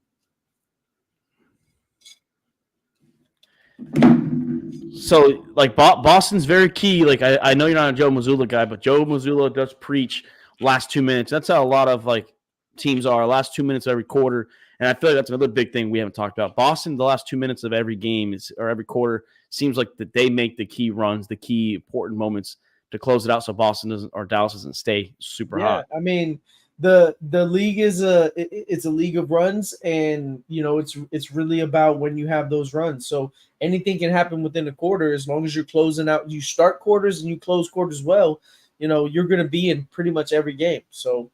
So, like, Boston's very key. Like, I know you're not a Joe Mazzulla guy, but Joe Mazzulla does preach last 2 minutes. That's how a lot of, like, teams are, last 2 minutes of every quarter. And I feel like that's another big thing we haven't talked about. Boston, the last 2 minutes of every game or every quarter seems like that they make the key runs, the key important moments to close it out so Boston doesn't or Dallas doesn't stay super hot. I mean, the league is it's a league of runs, and you know it's really about when you have those runs. So anything can happen within a quarter as long as you're closing out. You start quarters and you close quarters well. You know you're going to be in pretty much every game. So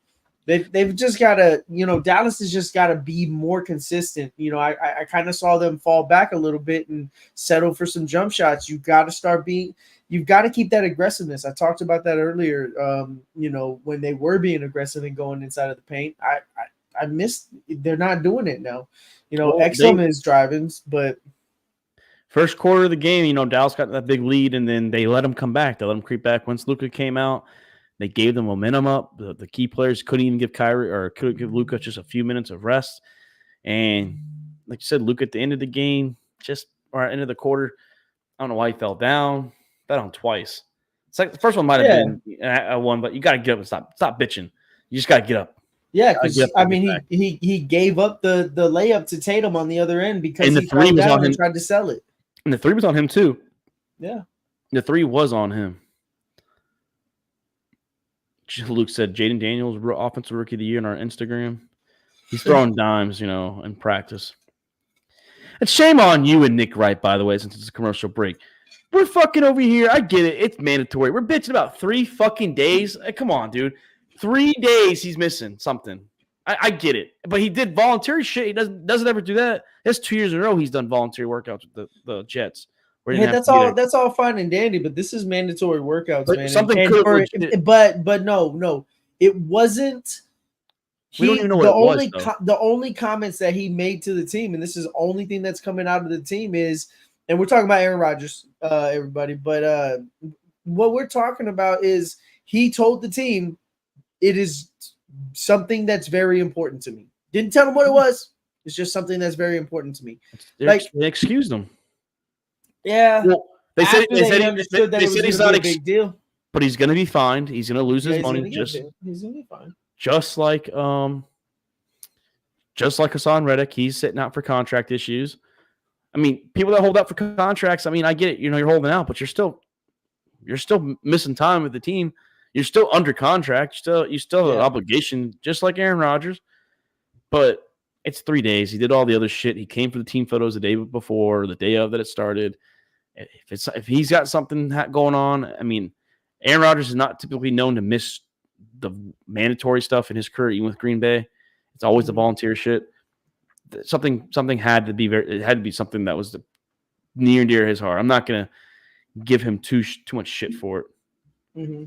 they've just got to, you know, Dallas has just got to be more consistent. You know, I kind of saw them fall back a little bit and settle for some jump shots. You've got to start being. You've got to keep that aggressiveness. I talked about that earlier. You know, when they were being aggressive and going inside of the paint, I missed. They're not doing it now. You know, Well, Exum is driving, but first quarter of the game, you know, Dallas got that big lead, and then they let them come back. They let them creep back. Once Luka came out, they gave them momentum up. The key players couldn't even give Kyrie or couldn't give Luka just a few minutes of rest. And like you said, Luka at the end of the game, end of the quarter, I don't know why he fell down. Fell down twice. It's like the first one might have been a one, but you got to get up and stop bitching. You just got to get up. Yeah, because I mean, he gave up the layup to Tatum on the other end because he fell down and tried to sell it. And the three was on him too. Yeah, the three was on him. Luke said Jaden Daniels, offensive rookie of the year on our Instagram. He's throwing dimes, you know, in practice. It's shame on you and Nick Wright, by the way, since it's a commercial break. We're fucking over here. I get it. It's mandatory. We're bitching about 3 fucking days. Come on, dude. 3 days he's missing something. I get it. But he did voluntary shit. He doesn't ever do that. That's 2 years in a row he's done voluntary workouts with the Jets. Hey, that's all fine and dandy, but this is mandatory workouts, but man. Something but no. It wasn't. We don't even know what the only comments that he made to the team, and this is the only thing that's coming out of the team is, and we're talking about Aaron Rodgers, everybody, but what we're talking about is he told the team it is something that's very important to me. Didn't tell him what it was. It's just something that's very important to me. They excused him. Yeah. Well, they said understood that it was not a big deal. But he's going to be fined. He's going to lose his money. He's going to be fined. Just like Hassan Reddick, he's sitting out for contract issues. I mean, people that hold out for contracts, I mean, I get it. You know, you're holding out, but you're still missing time with the team. You're still under contract. You still have an obligation, just like Aaron Rodgers. But it's 3 days. He did all the other shit. He came for the team photos the day before, the day of that it started. If he's got something going on, I mean, Aaron Rodgers is not typically known to miss the mandatory stuff in his career, even with Green Bay. It's always the volunteer shit. Something had to be it had to be something that was near and dear to his heart. I'm not gonna give him too much shit for it. Mm-hmm.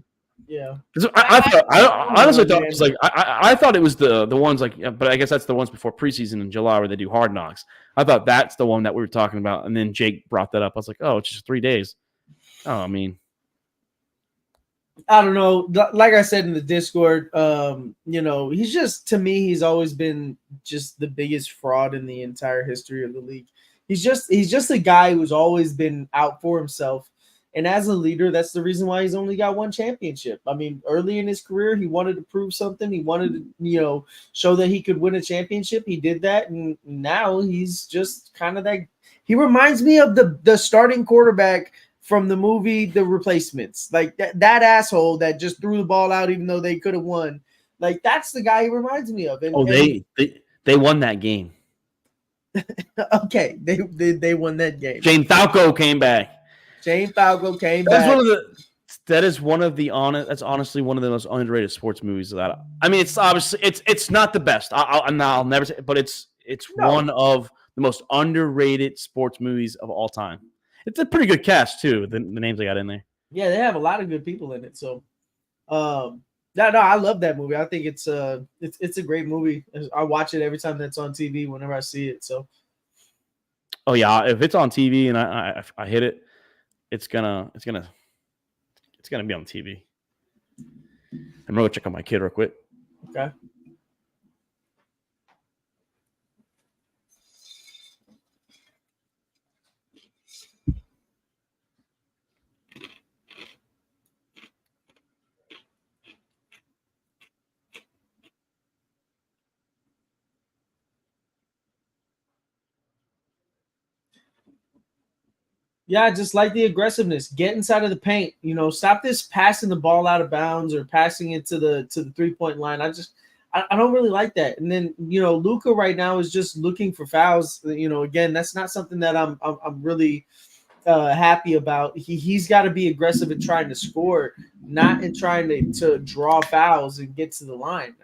Yeah, I honestly thought it was like I thought it was the ones like, but I guess that's the ones before preseason in July where they do Hard Knocks. I thought that's the one that we were talking about, and then Jake brought that up. I was like, oh, it's just 3 days. Oh, I mean, I don't know. Like I said in the Discord, you know, he's just, to me, he's always been just the biggest fraud in the entire history of the league. He's just a guy who's always been out for himself. And as a leader, that's the reason why he's only got one championship. I mean, early in his career, he wanted to prove something. He wanted to, show that he could win a championship. He did that, and now he's just kind of that. He reminds me of the starting quarterback from the movie The Replacements, like that asshole that just threw the ball out even though they could have won. Like that's the guy he reminds me of. And they won that game. Okay, they won that game. Shane Falco came back. That is one of the That's honestly one of the most underrated sports movies. I mean, it's obviously it's not the best. I'll never say, but it's one of the most underrated sports movies of all time. It's a pretty good cast too. The names they got in there. Yeah, they have a lot of good people in it. So, no, I love that movie. I think it's a great movie. I watch it every time that's on TV whenever I see it. So, oh yeah, if it's on TV and I hit it, it's gonna be on TV. I'm gonna go check on my kid real quick. Okay. Yeah, just like the aggressiveness. Get inside of the paint. Stop this passing the ball out of bounds or passing it to the 3-point line. I don't really like that. And then Luka right now is just looking for fouls. Again, that's not something that I'm really happy about. He's got to be aggressive in trying to score, not in trying to draw fouls and get to the line.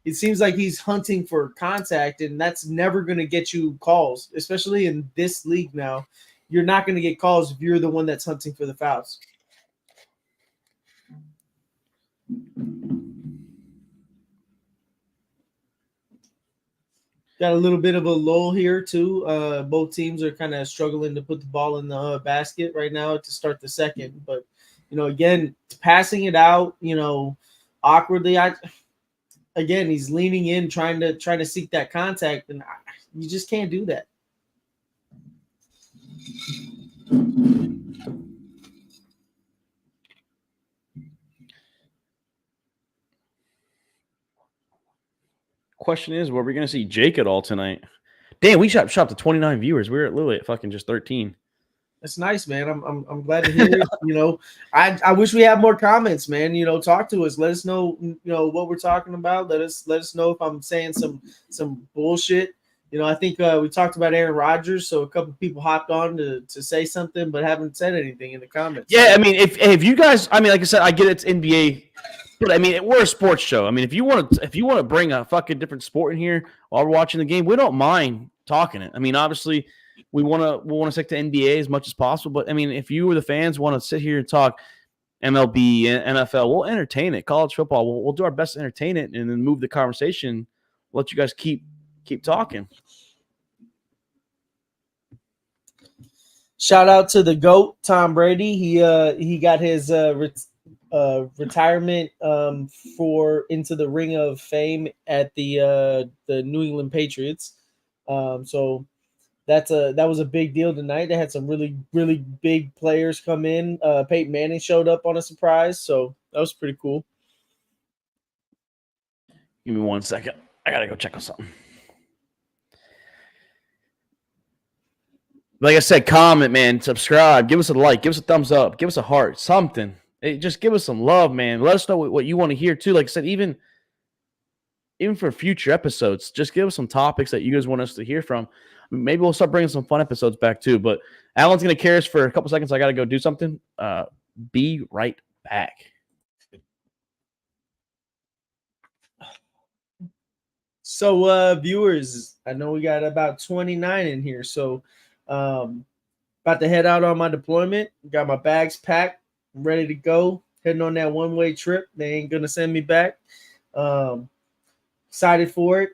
It seems like he's hunting for contact, and that's never going to get you calls, especially in this league now. You're not going to get calls if you're the one that's hunting for the fouls. Got a little bit of a lull here too. Both teams are kind of struggling to put the ball in the basket right now to start the second. But again, passing it out, awkwardly. Again, he's leaning in, trying to seek that contact, and you just can't do that. Question is, were we going to see Jake at all tonight? Damn, we shot to 29 viewers. We were literally at fucking just 13. That's nice, man. I'm glad to hear it. I wish we had more comments, man. Talk to us. Let us know, what we're talking about. Let us know if I'm saying some bullshit. I think we talked about Aaron Rodgers, so a couple of people hopped on to say something, but haven't said anything in the comments. Yeah, I mean, if you guys, I mean, like I said, I get it's NBA, but I mean, we're a sports show. I mean, if you want to bring a fucking different sport in here while we're watching the game, we don't mind talking it. I mean, obviously, we want to stick to NBA as much as possible, but I mean, if you or the fans want to sit here and talk MLB, NFL, we'll entertain it. College football, we'll do our best to entertain it and then move the conversation. We'll let you guys keep talking. Shout out to the GOAT, Tom Brady. He got his retirement for Into the Ring of Fame at the New England Patriots. So that was a big deal tonight. They had some really, really big players come in. Peyton Manning showed up on a surprise, so that was pretty cool. Give me 1 second. I gotta go check on something. Like I said, comment, man, subscribe, give us a like, give us a thumbs up, give us a heart, something. Just give us some love, man. Let us know what you want to hear too. Like I said, even for future episodes, just give us some topics that you guys want us to hear from. Maybe we'll start bringing some fun episodes back too. But Alan's gonna carry us for a couple seconds. I gotta go do something. Be right back. So viewers, I know we got about 29 in here. So about to head out on my deployment. Got my bags packed, I'm ready to go. Heading on that one-way trip. They ain't gonna send me back. Excited for it.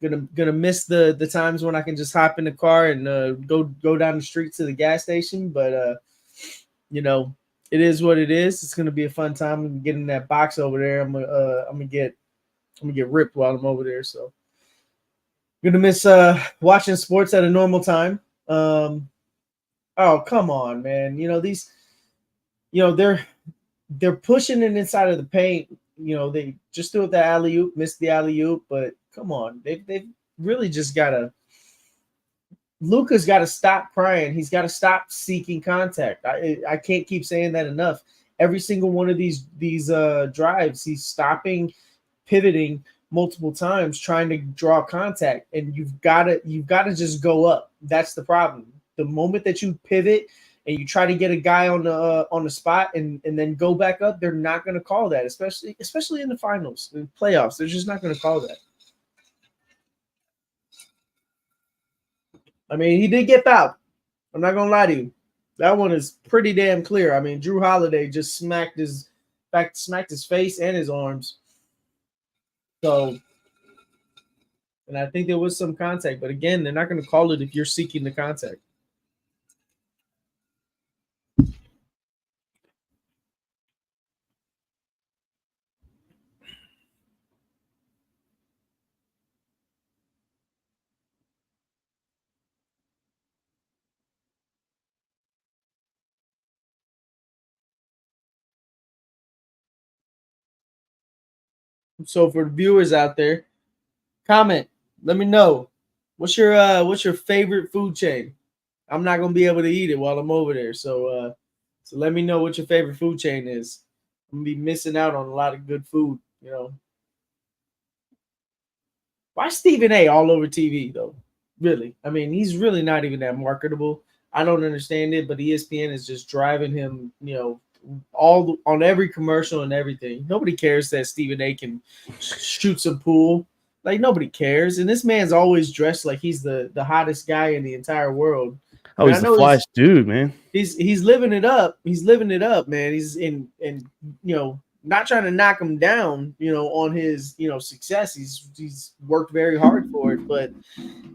Gonna miss the times when I can just hop in the car and go down the street to the gas station. But it is what it is. It's gonna be a fun time. I'm getting that box over there. I'm gonna get ripped while I'm over there. So gonna miss watching sports at a normal time. Oh, come on, man. They're pushing it inside of the paint. They just threw it the alley oop, missed the alley oop, but come on, they've really just gotta. Luka's got to stop crying. He's got to stop seeking contact. I can't keep saying that enough. Every single one of these drives, he's stopping, pivoting multiple times, trying to draw contact, and you've got to just go up. That's the problem. The moment that you pivot and you try to get a guy on the spot and then go back up, they're not going to call that, especially in the finals, in playoffs. They're just not going to call that. I mean, he did get fouled. I'm not gonna lie to you. That one is pretty damn clear. I mean, Drew Holiday just smacked his face and his arms. So, and I think there was some contact, but again, they're not going to call it if you're seeking the contact. So for the viewers out there, comment. Let me know what's your favorite food chain. I'm not gonna be able to eat it while I'm over there, so let me know what your favorite food chain is. I'm gonna be missing out on a lot of good food. Why Stephen A. all over TV though? Really? I mean, he's really not even that marketable. I don't understand it, but ESPN is just driving him. All on every commercial and everything. Nobody cares that Stephen A. can shoot some pool. Like nobody cares, and this man's always dressed like he's the hottest guy in the entire world. Oh, he's the flyest dude, man. He's living it up. He's living it up, man. He's in not trying to knock him down, on his success. He's worked very hard for it, but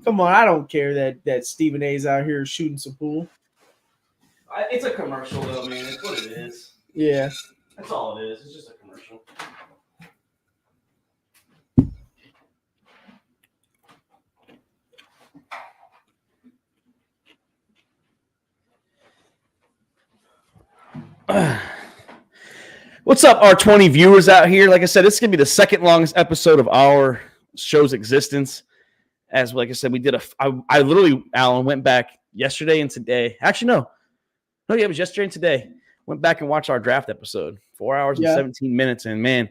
come on, I don't care that Stephen A. is out here shooting some pool. It's a commercial, though, man. It's what it is. Yeah, that's all it is. It's just a commercial. What's up, our 20 viewers out here? Like I said, this is gonna be the second longest episode of our show's existence. As like I said, we did I literally, Alan, went back yesterday and today. Actually, no, yeah, it was yesterday and today. Went back and watched our draft episode, 4 hours and 17 minutes, and man,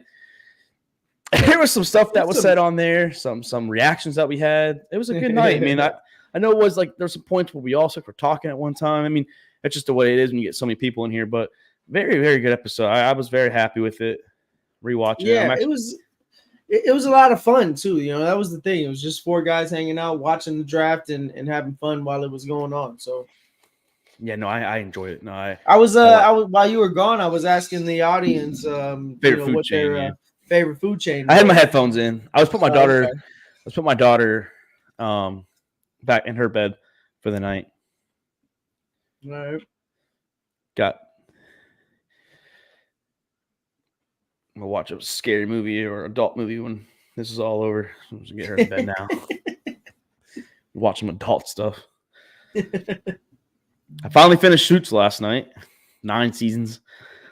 there was some stuff that was said on there, some reactions that we had. It was a good night. I mean, I know it was like there's some points where we also were talking at one time. I mean, that's just the way it is when you get so many people in here, but. Very, very good episode. I was very happy with it. Rewatching it. Yeah, it was a lot of fun too. That was the thing. It was just four guys hanging out, watching the draft and having fun while it was going on. So yeah, no, I enjoyed it. No, I was while you were gone, I was asking the audience favorite food chain, their favorite food chain. I had my headphones in. I was put my daughter okay. Let's put my daughter back in her bed for the night. All right. I'm gonna watch a scary movie or adult movie when this is all over. I'm just gonna get her in bed now. Watch some adult stuff. I finally finished Suits last night. 9 seasons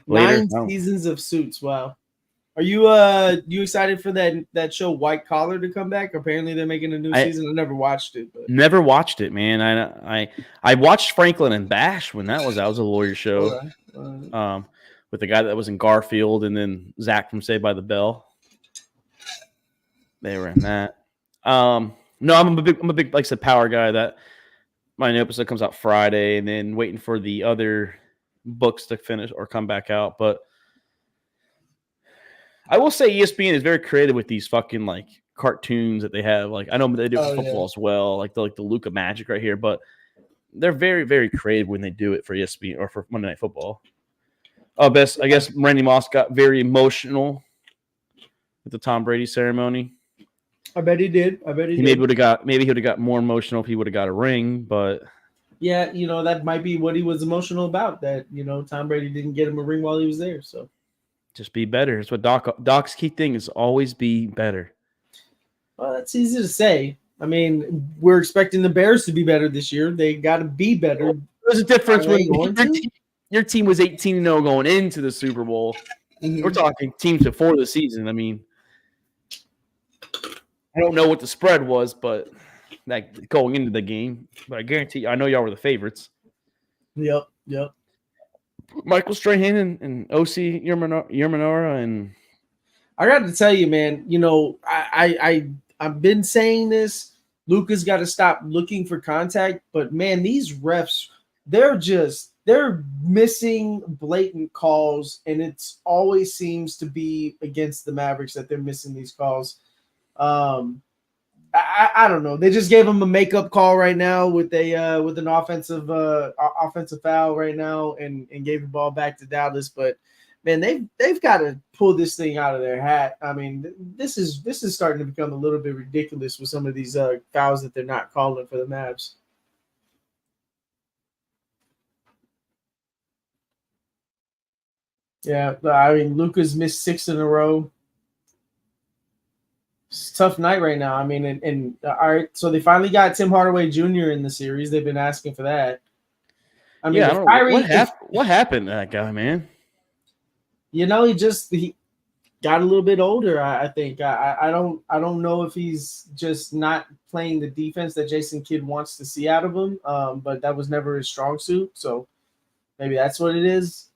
later. 9 seasons of Suits. Wow. Are you excited for that show White Collar to come back? Apparently they're making a new season. I never watched it. But. Never watched it, man. I watched Franklin and Bash when that was a lawyer show. With the guy that was in Garfield and then Zach from Saved by the Bell. They were in that. No, I'm a big, like I said, Power guy. That my new episode comes out Friday, and then waiting for the other books to finish or come back out. But I will say ESPN is very creative with these fucking like cartoons that they have. Like I know they do football as well, like the Luka Magic right here, but they're very, very creative when they do it for ESPN or for Monday Night Football. I guess Randy Moss got very emotional with the Tom Brady ceremony. I bet he did. Maybe he would have got more emotional if he would have got a ring, but yeah, that might be what he was emotional about. That Tom Brady didn't get him a ring while he was there. So just be better. It's what Doc's key thing is: always be better. Well, that's easy to say. I mean, we're expecting the Bears to be better this year. They got to be better There's a difference Are they when going to? your team was 18-0 going into the Super Bowl. We're talking teams before the season. I mean, I don't know what the spread was, but like going into the game, but I guarantee you, I know y'all were the favorites. Yep. Michael Strahan and OC Yermanora and I got to tell you, man. You know, I've been saying this. Luka's got to stop looking for contact, but man, these refs, they're missing blatant calls, and it's always seems to be against the Mavericks that they're missing these calls. I don't know. They just gave him a makeup call right now with an offensive foul right now, and gave the ball back to Dallas. But man, they've got to pull this thing out of their hat. I mean, this is starting to become a little bit ridiculous with some of these fouls that they're not calling for the Mavs. Yeah, I mean, Luka's missed 6 in a row. It's a tough night right now. I mean, and all right, so they finally got Tim Hardaway Jr. in the series. They've been asking for that. I mean, I don't know what happened to that guy, man. You know, he got a little bit older. I think I don't know if he's just not playing the defense that Jason Kidd wants to see out of him. But that was never his strong suit. So maybe that's what it is.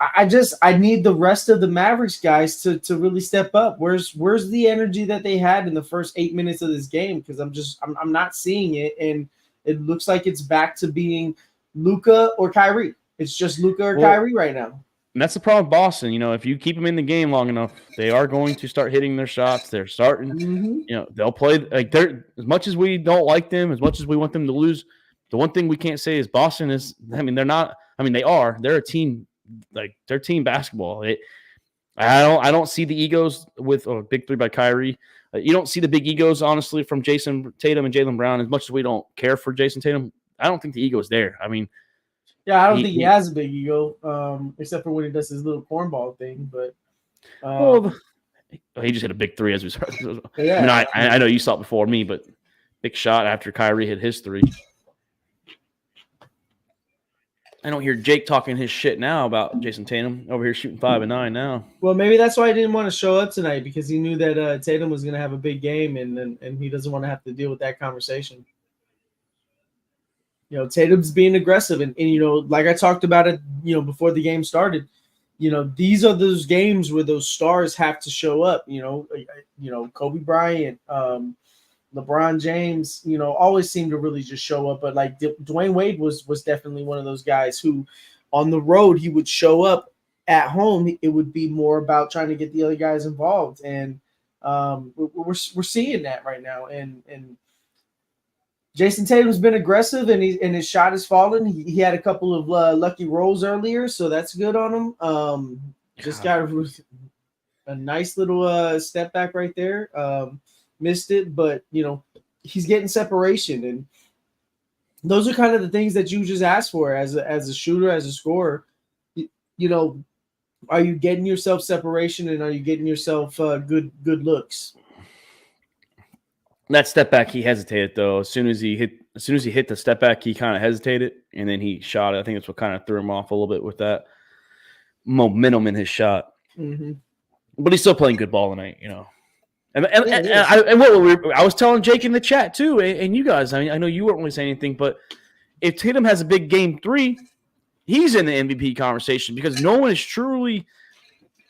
I need the rest of the Mavericks guys to really step up. Where's the energy that they had in the first 8 minutes of this game? Because I'm not seeing it, and it looks like it's back to being Luka or Kyrie. It's just Luka or Kyrie right now. And that's the problem with Boston. You know, if you keep them in the game long enough, they are going to start hitting their shots. They're starting. Mm-hmm. You know, they'll play like they're as much as we don't like them, as much as we want them to lose. The one thing we can't say is Boston is. I mean, they're not. I mean, they are. They're a team. Like they're team basketball. I don't see the egos with big three by Kyrie. You don't see the big egos, honestly, from Jason Tatum and Jaylen Brown. As much as we don't care for Jason Tatum, I don't think the ego is there. I mean, yeah, I don't think he has a big ego, except for when he does his little cornball thing. But he just hit a big three as we started. Yeah. I mean, I know you saw it before me, but big shot after Kyrie hit his three. I don't hear Jake talking his shit now about Jason Tatum over here shooting 5 and 9 now. Well, maybe that's why he didn't want to show up tonight, because he knew that Tatum was going to have a big game, and he doesn't want to have to deal with that conversation. You know, Tatum's being aggressive, and you know, like I talked about it, you know, before the game started. You know, these are those games where those stars have to show up. You know, Kobe Bryant, LeBron James, you know, always seem to really just show up. But like Dwayne Wade was definitely one of those guys who, on the road, he would show up. At home, it would be more about trying to get the other guys involved, and we're seeing that right now. And Jason Tatum's been aggressive, and his shot has fallen. He had a couple of lucky rolls earlier, so that's good on him. Just got a nice little step back right there. Missed it, but you know, he's getting separation, and those are kind of the things that you just ask for as a shooter, as a scorer. You know, are you getting yourself separation, and are you getting yourself good looks? That step back, he hesitated though. As soon as he hit the step back, he kind of hesitated, and then he shot it. I think that's what kind of threw him off a little bit with that momentum in his shot. Mm-hmm. But he's still playing good ball tonight, you know. I was telling Jake in the chat too, and you guys. I mean, I know you weren't really saying anything, but if Tatum has a big game 3, he's in the MVP conversation, because no one has truly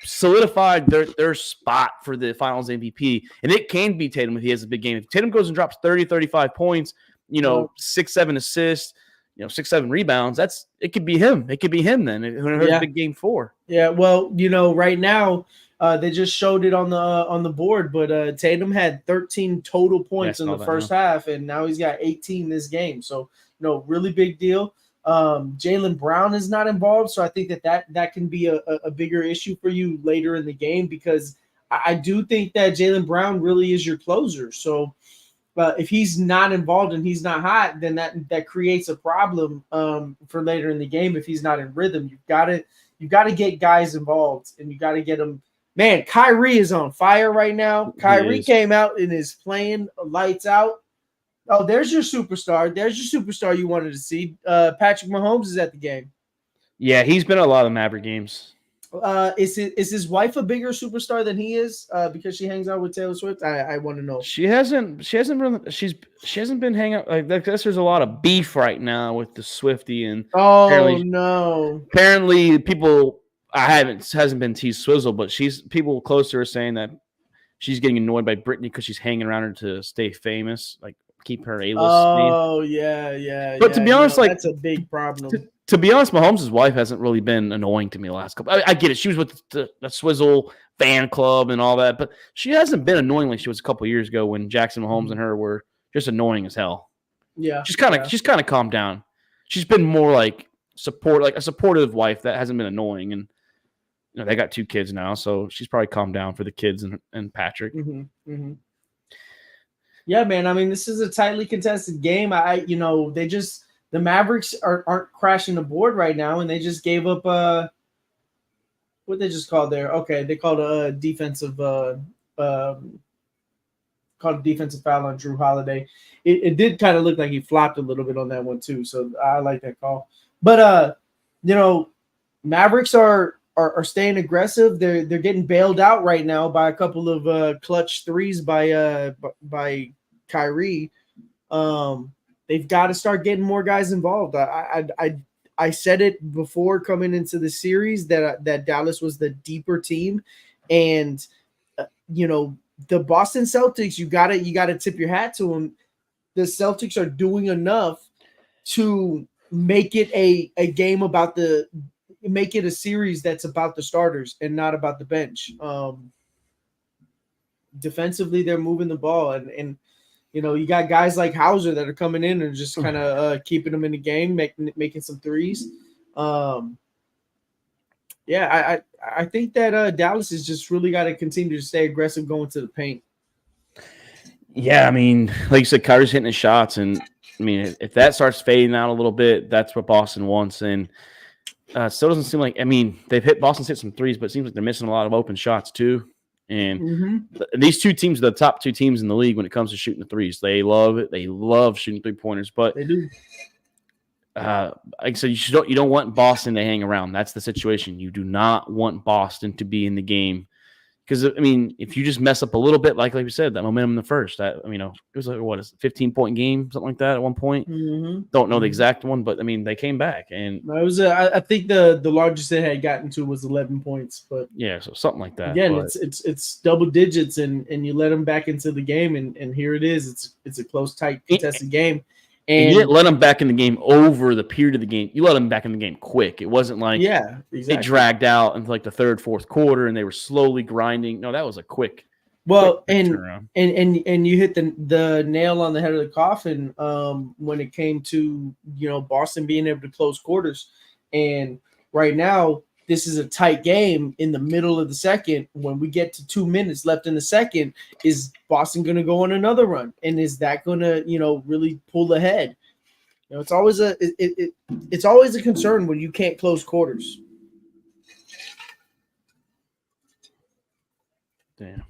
solidified their spot for the Finals MVP, and it can be Tatum if he has a big game. If Tatum goes and drops 30, 35 points, you know, 6, 7 assists, you know, 6, 7 rebounds, it could be him. It could be him then. When a big game 4. Yeah, well, you know, right now. They just showed it on the board, but Tatum had 13 total points in the first half, and now he's got 18 this game. So, you know, really big deal. Jaylen Brown is not involved, so I think that can be a bigger issue for you later in the game, because I do think that Jaylen Brown really is your closer. So, if he's not involved and he's not hot, then that creates a problem for later in the game if he's not in rhythm. You've got to get guys involved, and you got to get them. Man, Kyrie is on fire right now. Kyrie came out and is playing lights out. Oh, there's your superstar. There's your superstar you wanted to see. Patrick Mahomes is at the game. Yeah, he's been at a lot of Maverick games. Is his wife a bigger superstar than he is? Because she hangs out with Taylor Swift. I want to know. She hasn't been hanging out. Like, I guess there's a lot of beef right now with the Swifty, and Oh no. apparently people hasn't been T Swizzle, but people close to her saying that she's getting annoyed by Britney because she's hanging around her to stay famous, like keep her A-list name. Oh yeah. But to be honest, like that's a big problem. To be honest, Mahomes' wife hasn't really been annoying to me the last couple. I get it; she was with the Swizzle fan club and all that, but she hasn't been annoying like she was a couple years ago when Jackson Mahomes and her were just annoying as hell. Yeah, she's kind of calmed down. She's been more like a supportive wife that hasn't been annoying, and they got 2 kids now, so she's probably calmed down for the kids and Patrick. Mm-hmm, mm-hmm. Yeah, man. I mean, this is a tightly contested game. The Mavericks aren't crashing the board right now, and they just gave up what they just called there. Okay, they called a defensive foul on Drew Holiday. It did kind of look like he flopped a little bit on that one too, so I like that call. But Mavericks are staying aggressive. They're getting bailed out right now by a couple of clutch threes by Kyrie. They've got to start getting more guys involved. I said it before coming into the series that Dallas was the deeper team, and the Boston Celtics, you gotta tip your hat to them. The Celtics are doing enough to make it a game make it a series that's about the starters and not about the bench. Defensively, they're moving the ball, and you got guys like Hauser that are coming in and just kind of keeping them in the game, making some threes. I think that Dallas has just really got to continue to stay aggressive going to the paint. Yeah, I mean, like you said, Kyrie's hitting his shots, and I mean, if that starts fading out a little bit, that's what Boston wants. And it still doesn't seem like. I mean, Boston's hit some threes, but it seems like they're missing a lot of open shots too. And these 2 teams are the top 2 teams in the league when it comes to shooting the threes. They love it. They love shooting 3-pointers. But they do. Like I said, you don't want Boston to hang around. That's the situation. You do not want Boston to be in the game. Because, I mean, if you just mess up a little bit, like we said, that momentum in the first, it was like, what is it, 15-point game, something like that at one point. Don't know the exact one, but, I mean, they came back. And it was, I think the largest they had gotten to was 11 points. But yeah, so something like that. Again, it's double digits, and you let them back into the game, and here it is. It's a close, tight, contested game. And you didn't let them back in the game over the period of the game. You let them back in the game quick. It wasn't like it dragged out into like the 3rd, 4th quarter, and they were slowly grinding. No, that was a quick. And you hit the nail on the head of the coffin when it came to Boston being able to close quarters. And right now, this is a tight game in the middle of the second. When we get to 2 minutes left in the second, is Boston going to go on another run? And is that going to, really pull ahead? It's always it's always a concern when you can't close quarters. Damn.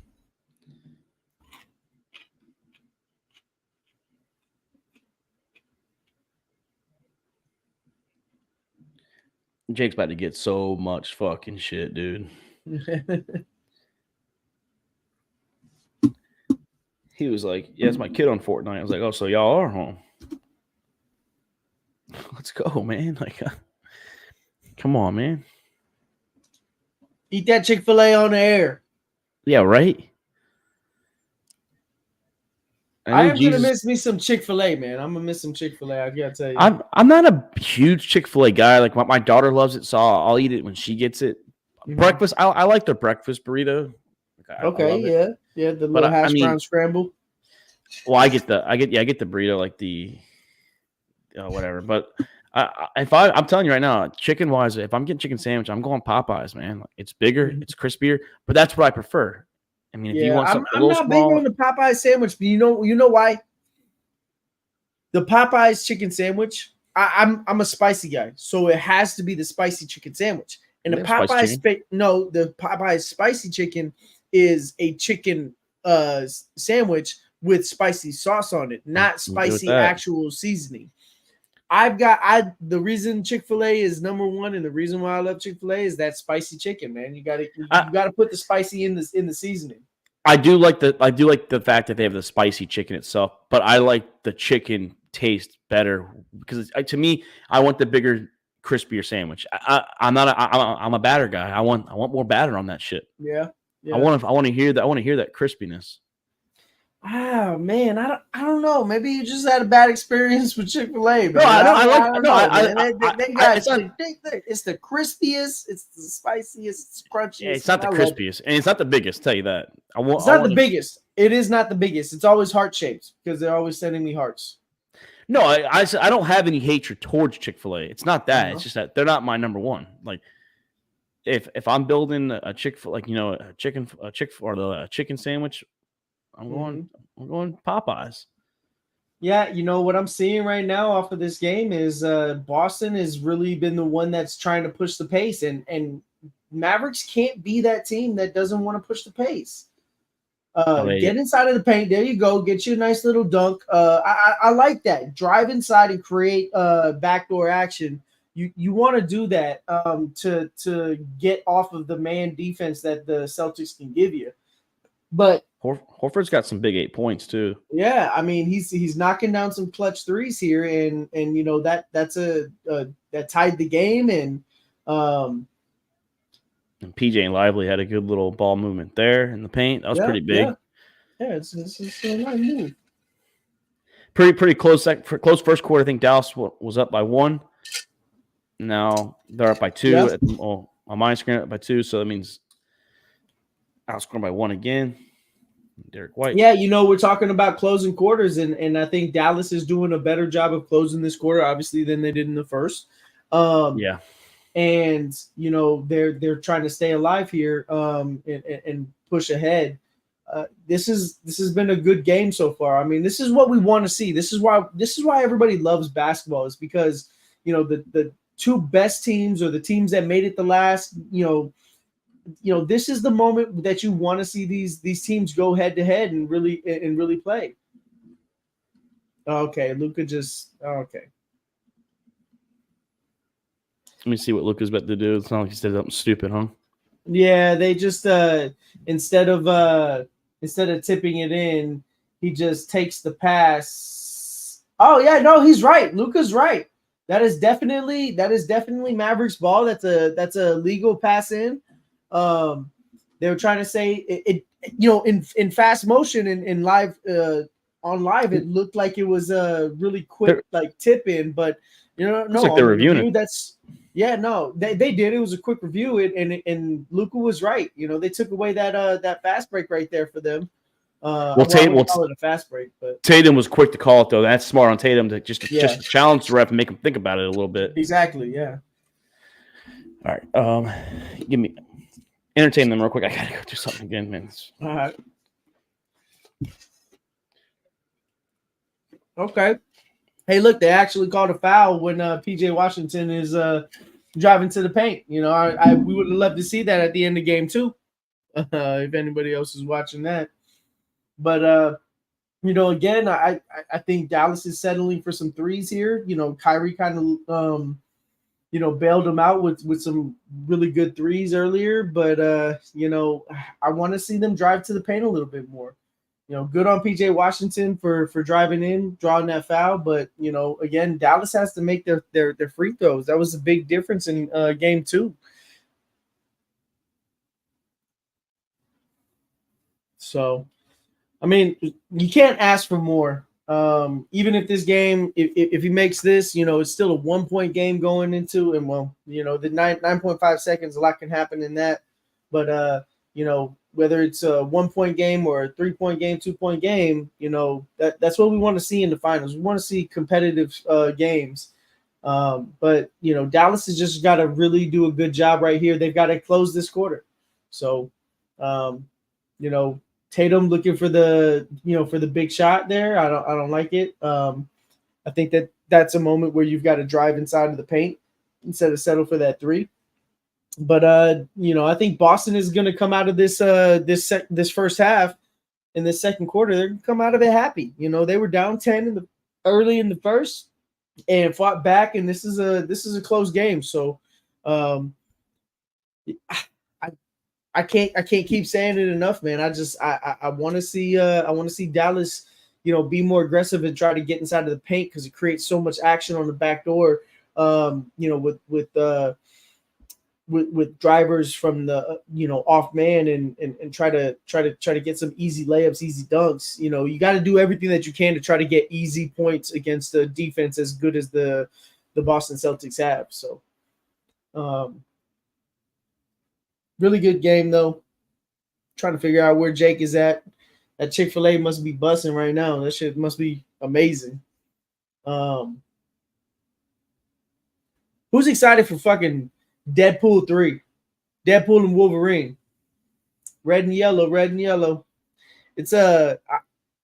Jake's about to get so much fucking shit, dude. He was like, yeah, it's my kid on Fortnite. I was like, oh, so y'all are home. Let's go, man. Like, come on, man. Eat that Chick-fil-A on the air. Yeah, right? I am going to miss me some Chick-fil-A, man. I'm going to miss some Chick-fil-A. I got to tell you. I'm not a huge Chick-fil-A guy. Like, my daughter loves it, so I'll eat it when she gets it. Breakfast, I like their breakfast burrito. Okay, yeah, the little hash brown scramble. Well, I get the burrito, like the whatever. But I'm telling you right now, chicken wise, if I'm getting chicken sandwich, I'm going Popeyes, man. It's bigger, it's crispier, but that's what I prefer. I mean, if you want something a little small, I'm not big on the Popeyes sandwich, but you know why? The Popeyes chicken sandwich, I'm a spicy guy, so it has to be the spicy chicken sandwich. And the Popeyes, the Popeyes spicy chicken is a chicken sandwich, with spicy sauce on it, not I'm good with spicy that. actual seasoning. The reason Chick-fil-A is number one, and the reason why I love Chick-fil-A is that spicy chicken, man. You gotta put the spicy in the seasoning. I do like the fact that they have the spicy chicken itself, but I like the chicken taste better because to me, I want the bigger, crispier sandwich. I'm a batter guy. I want more batter on that shit. Yeah. I want to hear that. I want to hear that crispiness. Ah, man, I don't know. Maybe you just had a bad experience with Chick-fil-A, man. No, I don't know. They got it's not, it's the crispiest, it's the spiciest, it's crunchiest. it's not the crispiest, and it's not the biggest. Tell you that. It's not the biggest. It is not the biggest. It's always heart shaped because they're always sending me hearts. No, I don't have any hatred towards Chick-fil-A. It's not that. Uh-huh. It's just that they're not my number one. Like if I'm building a Chick-fil, like a chicken sandwich, I'm going Popeyes. Yeah, you know what I'm seeing right now off of this game is Boston has really been the one that's trying to push the pace, and Mavericks can't be that team that doesn't want to push the pace. Get inside of the paint. There you go. Get you a nice little dunk. I like that. Drive inside and create backdoor action. You want to do that to get off of the man defense that the Celtics can give you. But Horford's got some big 8 points too. Yeah, I mean he's knocking down some clutch threes here, and you know that tied the game, and PJ and Lively had a good little ball movement there in the paint. That was pretty big. Yeah, it's a nice move. Pretty close. Close first quarter. I think Dallas was up by 1. Now they're up by 2. Yeah. On my screen up by 2, so that means outscored by 1 again. Derek White. Yeah, you know, we're talking about closing quarters, and I think Dallas is doing a better job of closing this quarter, obviously, than they did in the first. Yeah. And you know, they're trying to stay alive here and push ahead. This has been a good game so far. I mean, this is what we want to see. This is why everybody loves basketball, is because, you know, the two best teams, or the teams that made it the last, you know, this is the moment that you want to see these teams go head to head and really play. Okay, Luka just okay. Let me see what Luka's about to do. It's not like he said something stupid, huh? Yeah, they just instead of tipping it in, he just takes the pass. Oh yeah, no, he's right. Luka's right. That is definitely Mavericks ball. That's a legal pass in. They were trying to say it you know, in fast motion and in live on live, it looked like it was a really quick like tip in, but you know, no, like they're reviewing it. They did. It was a quick review, and Luka was right. You know, they took away that fast break right there for them. Tatum call it a fast break, but Tatum was quick to call it though. That's smart on Tatum to just challenge the ref and make him think about it a little bit. Exactly. Yeah. All right. Entertain them real quick. I gotta go do something again, man. All right. Okay. Hey, look, they actually called a foul when PJ Washington is driving to the paint. You know, we would have loved to see that at the end of game 2, if anybody else is watching that. But you know, again, I think Dallas is settling for some threes here. You know, Kyrie kind of you know, bailed him out with some really good threes earlier, but you know, I want to see them drive to the paint a little bit more. You know, good on PJ Washington for driving in, drawing that foul. But, you know, again, Dallas has to make their free throws. That was a big difference in game 2. So, I mean, you can't ask for more. Even if this game, if he makes this, you know, it's still a 1-point game going into, and well, you know, the 9.5 seconds, a lot can happen in that. But, you know, whether it's a 1-point game or a 3-point game, 2-point game, you know, that's what we want to see in the finals. We want to see competitive games. But, you know, Dallas has just got to really do a good job right here. They've got to close this quarter. So, you know, Tatum looking for the big shot there. I don't like it. I think that's a moment where you've got to drive inside of the paint instead of settle for that 3. But you know, I think Boston is going to come out of this first half in the second quarter, they're gonna come out of it happy. You know, they were down 10 early in the first and fought back, and this is a close game. So um I I can't keep saying it enough, man. I want to see Dallas, be more aggressive and try to get inside of the paint because it creates so much action on the back door. With drivers from the off man and try to get some easy layups, easy dunks. You got to do everything that you can to try to get easy points against the defense as good as the Boston Celtics have. So, really good game though. Trying to figure out where Jake is at. That Chick-fil-A must be busting right now. That shit must be amazing. Who's excited for fucking Deadpool 3? Deadpool and Wolverine. Red and yellow, red and yellow. It's gonna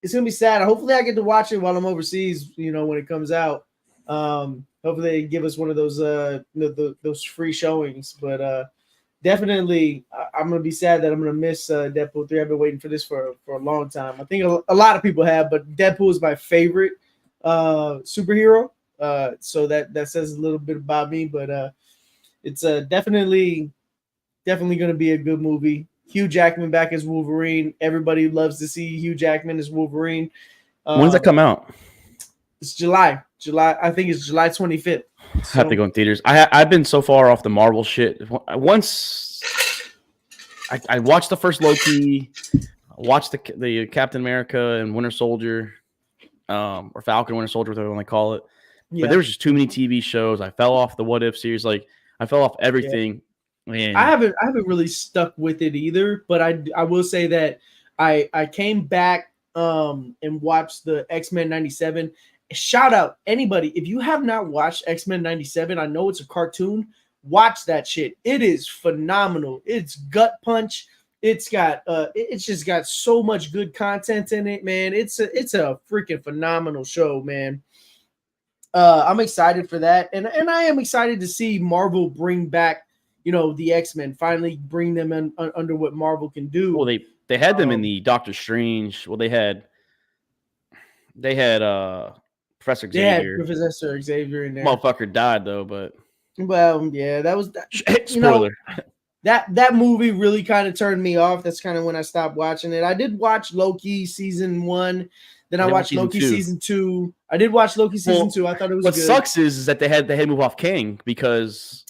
be sad. Hopefully I get to watch it while I'm overseas, when it comes out. Hopefully they give us one of those free showings. But definitely I'm gonna be sad that I'm gonna miss Deadpool 3. I've been waiting for this for a long time. I think a lot of people have, but Deadpool is my favorite superhero. So that says a little bit about me, but it's definitely going to be a good movie. Hugh Jackman back as Wolverine. Everybody loves to see Hugh Jackman as Wolverine. When does that come out? It's July. I think it's July 25th. I have to go in theaters. I've been so far off the Marvel shit. Once I watched the first Loki, watched the Captain America and Winter Soldier, or Falcon Winter Soldier, whatever they call it. But there was just too many TV shows. I fell off the What If series. Like I fell off everything. And I haven't really stuck with it either. But I will say that I came back and watched the X-Men 97. Shout out anybody if you have not watched X-Men 97. I know it's a cartoon. Watch that shit. It is phenomenal. It's gut punch. It's just got so much good content in it, man. It's a freaking phenomenal show, man. I'm excited for that, and I am excited to see Marvel bring back, the X-Men. Finally, bring them in under what Marvel can do. Well, they had them in the Doctor Strange. Well, they had Professor Xavier. They had Professor Xavier in there. Motherfucker died though, but well, yeah, that was spoiler. That movie really kind of turned me off. That's kind of when I stopped watching it. I did watch Loki season 1. Then I watched Loki season 2. I did watch Loki season 2. I thought it was what good. What sucks is that they had to move off King because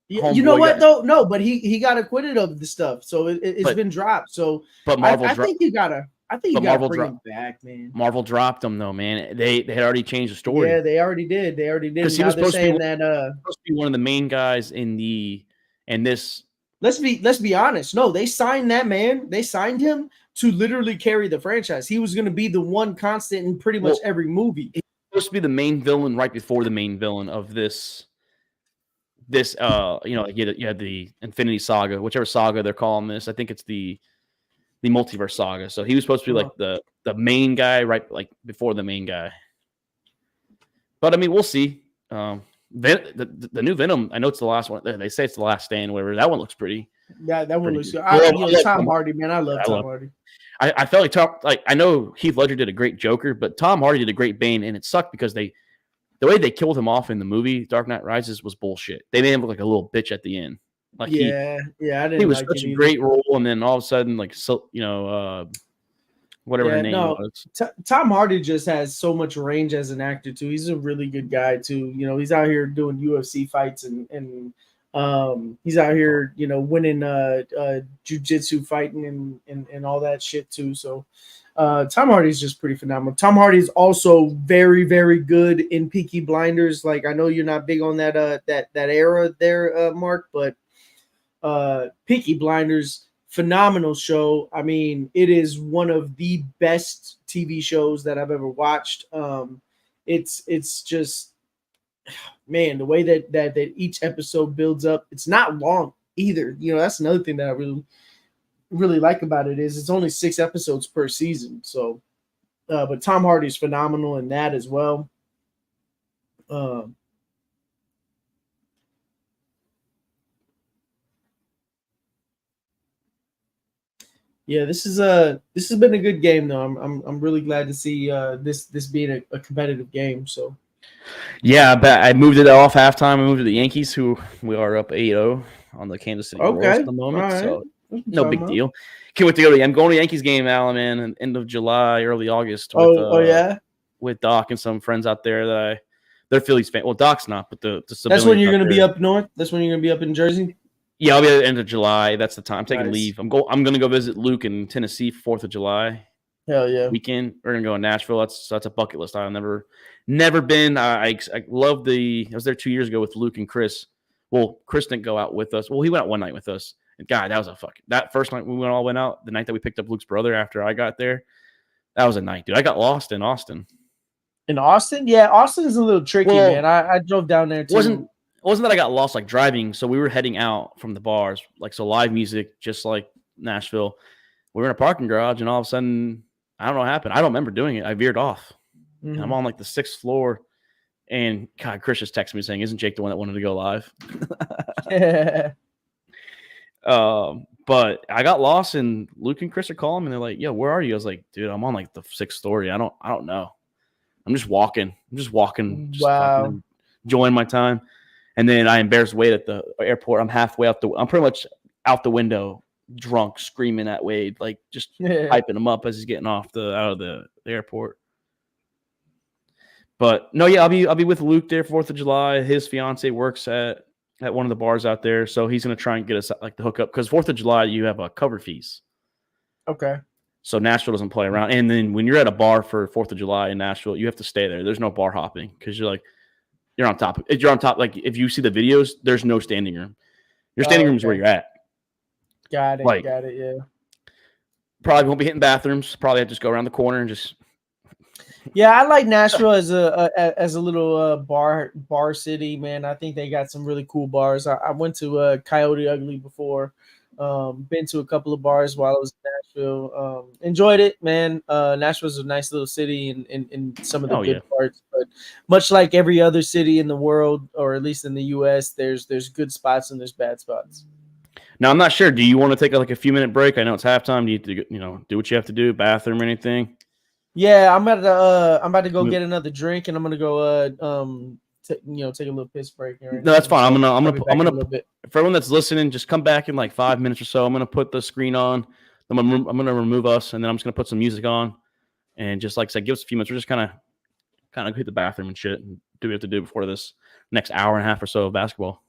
you know what though? No, but he got acquitted of the stuff, so it's been dropped. So, but Marvel, I think you gotta bring him back, man. Marvel dropped him though, man. They had already changed the story. Yeah, they already did. Because he was supposed to be one of the main guys in this. Let's be honest. No, they signed that man. They signed him to literally carry the franchise. He was going to be the one constant in pretty much every movie. He's supposed to be the main villain right before the main villain of this. You had the Infinity Saga, whichever saga they're calling this. I think it's the multiverse saga. So he was supposed to be like the main guy right like before the main guy. But I mean, we'll see. The new Venom, I know it's the last one. They say it's the last stand, whatever. That one looks pretty. Yeah, that one looks good. Tom Hardy, man. I love Tom Hardy. I felt like I know Heath Ledger did a great Joker, but Tom Hardy did a great Bane, and it sucked because the way they killed him off in the movie Dark Knight Rises was bullshit. They made him look like a little bitch at the end. Like I didn't. He was such a great role, and then all of a sudden, whatever her name was. Tom Hardy just has so much range as an actor too. He's a really good guy too. He's out here doing UFC fights and he's out here, winning jiu-jitsu fighting and all that shit too. So Tom Hardy's just pretty phenomenal. Tom Hardy's also very, very good in Peaky Blinders. Like I know you're not big on that era there, Mark, but Peaky Blinders, phenomenal show. I mean, it is one of the best TV shows that I've ever watched. It's just, man, the way that each episode builds up. It's not long either. That's another thing that I really, really like about it is it's only 6 episodes per season. So, but Tom Hardy's phenomenal in that as well. Yeah, this has been a good game though. I'm really glad to see this being a competitive game. So Yeah, but I moved it off halftime. I moved to the Yankees, who we are up 8-0 on the Kansas City Royals at okay, the all moment. right. So That's what I'm no talking big about. deal. Can't wait to go to. I'm going to Yankees game, Alan, man, in end of July, early August Oh yeah. with Doc and some friends out there they're Phillies fan. Well, Doc's not, but the That's when civilians you're out gonna be there. up north. That's when you're gonna be up in Jersey. Yeah, I'll be at the end of July. That's the time. I'm taking Nice. leave. I'm gonna go visit Luke in Tennessee for 4th of July Hell yeah. weekend. We're gonna go to Nashville. That's a bucket list. I've never been. I love the. I was there 2 years ago with Luke and Chris. Well, Chris didn't go out with us. Well, he went out one night with us. And God, that was that first night we all went out. The night that we picked up Luke's brother after I got there. That was a night, dude. I got lost in Austin. In Austin? Yeah, Austin is a little tricky, man. Well, I drove down there too. It wasn't that I got lost like driving. So we were heading out from the bars, like so live music, just like Nashville. We were in a parking garage, and all of a sudden, I don't know what happened. I don't remember doing it. I veered off. And I'm on like the 6th floor. And God, Chris just texted me saying, "Isn't Jake the one that wanted to go live?" But I got lost, and Luke and Chris are calling me, and they're like, "Yo, where are you?" I was like, "Dude, I'm on like the 6th story. I don't know. I'm just walking. just Wow. fucking enjoying my time." And then I embarrassed Wade at the airport. I'm halfway out I'm pretty much out the window, drunk, screaming at Wade, like just hyping him up as he's getting out of the airport. But no, yeah, I'll be with Luke there 4th of July. His fiance works at one of the bars out there, so he's gonna try and get us like the hookup because 4th of July you have cover fees. Okay. So Nashville doesn't play around. And then when you're at a bar for 4th of July in Nashville, you have to stay there. There's no bar hopping because you're on top. You're on top. Like if you see the videos, there's no standing room. Your standing room is where you're at. Got it. Like, Got it. Yeah. Probably won't be hitting bathrooms. Probably have to just go around the corner and just. Yeah, I like Nashville as a little bar city, man. I think they got some really cool bars. I went to Coyote Ugly before. Been to a couple of bars while I was in Nashville. Enjoyed it, man. Nashville's a nice little city in some of the good parts, but much like every other city in the world, or at least in the U.S., there's good spots and there's bad spots. Now I'm not sure. Do you want to take like a few minute break? I know it's halftime. Do you need to do what you have to do? Bathroom or anything? Yeah, I'm about to go get another drink, and I'm gonna go take a little piss break. No, that's fine. So I'm gonna for everyone that's listening, just come back in like 5 minutes or so. I'm gonna put the screen on. I'm gonna remove us, and then I'm just gonna put some music on, and just like I said, give us a few minutes. We're just kind of hit the bathroom and shit, and do what we have to do before this next hour and a half or so of basketball.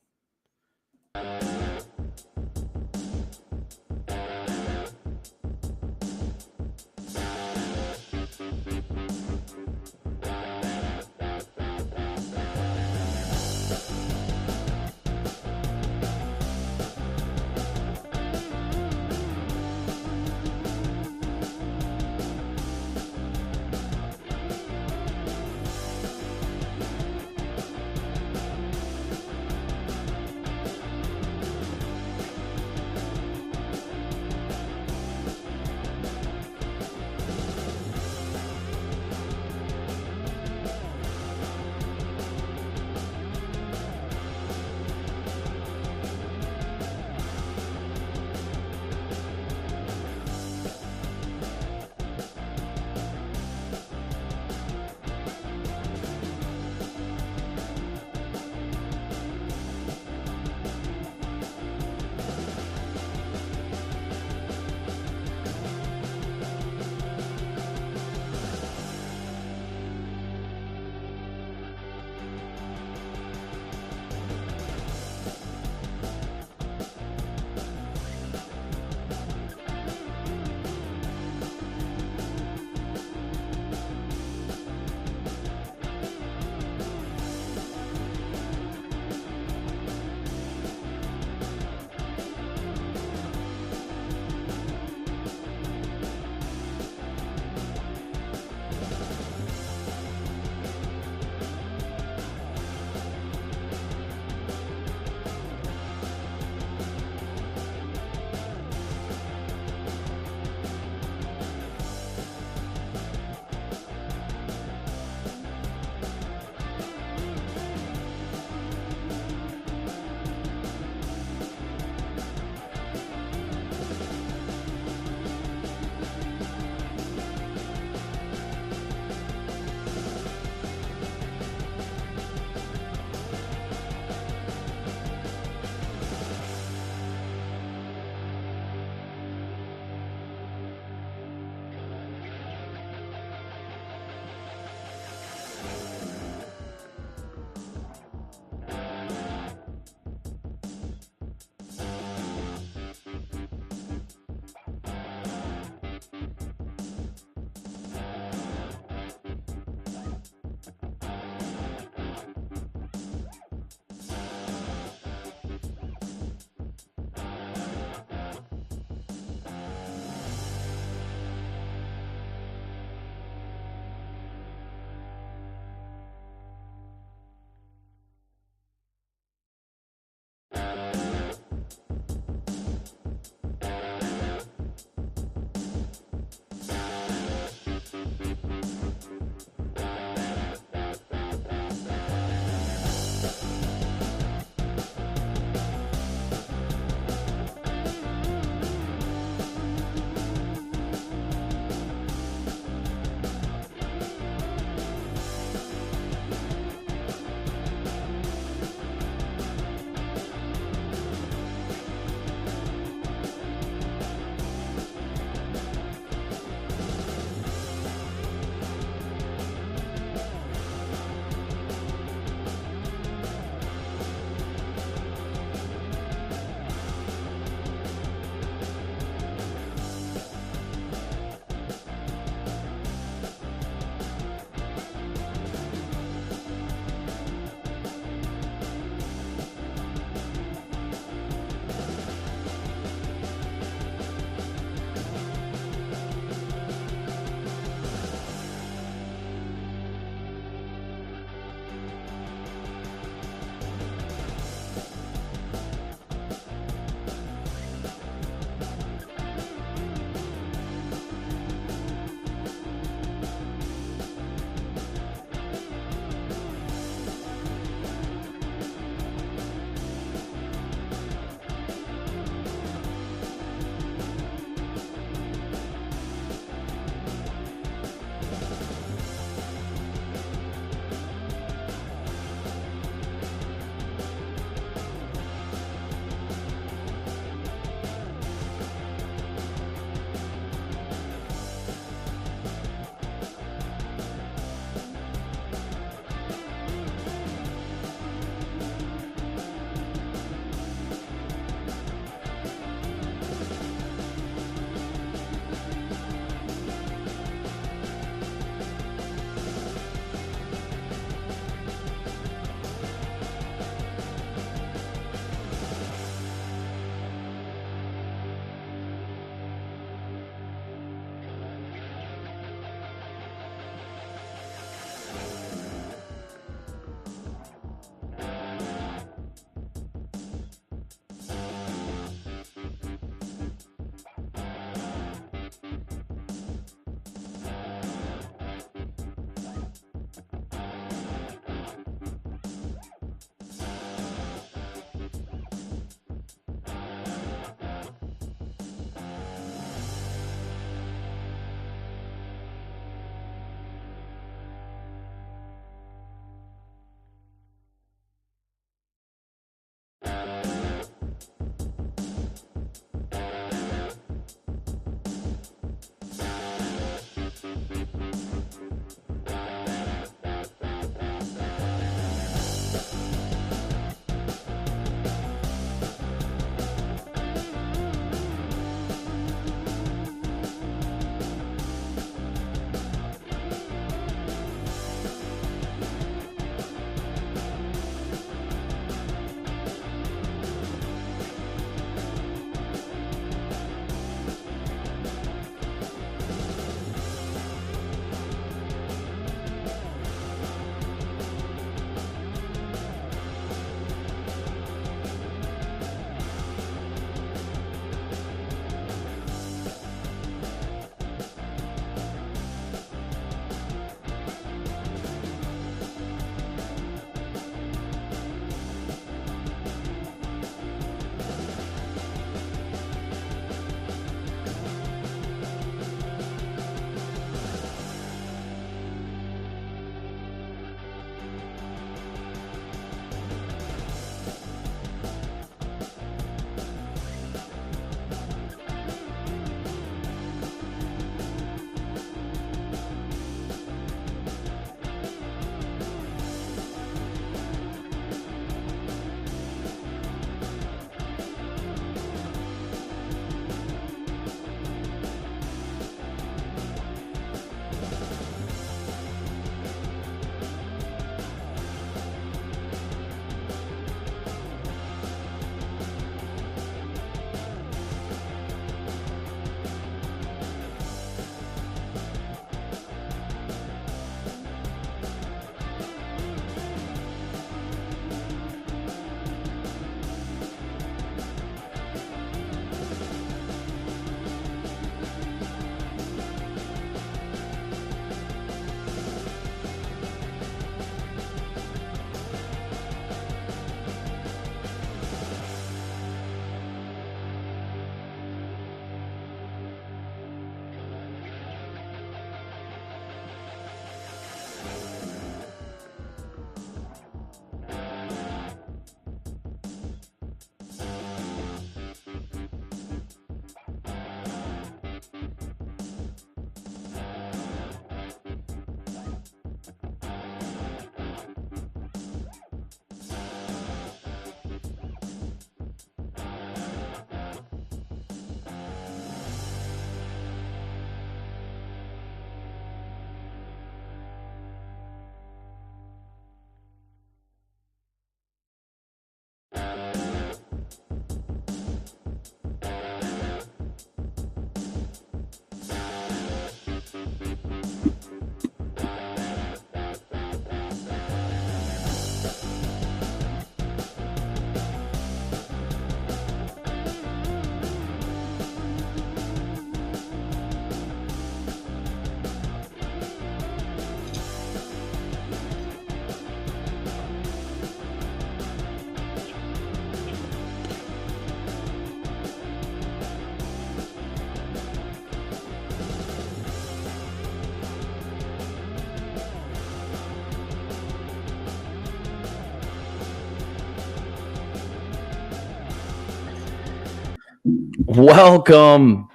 Welcome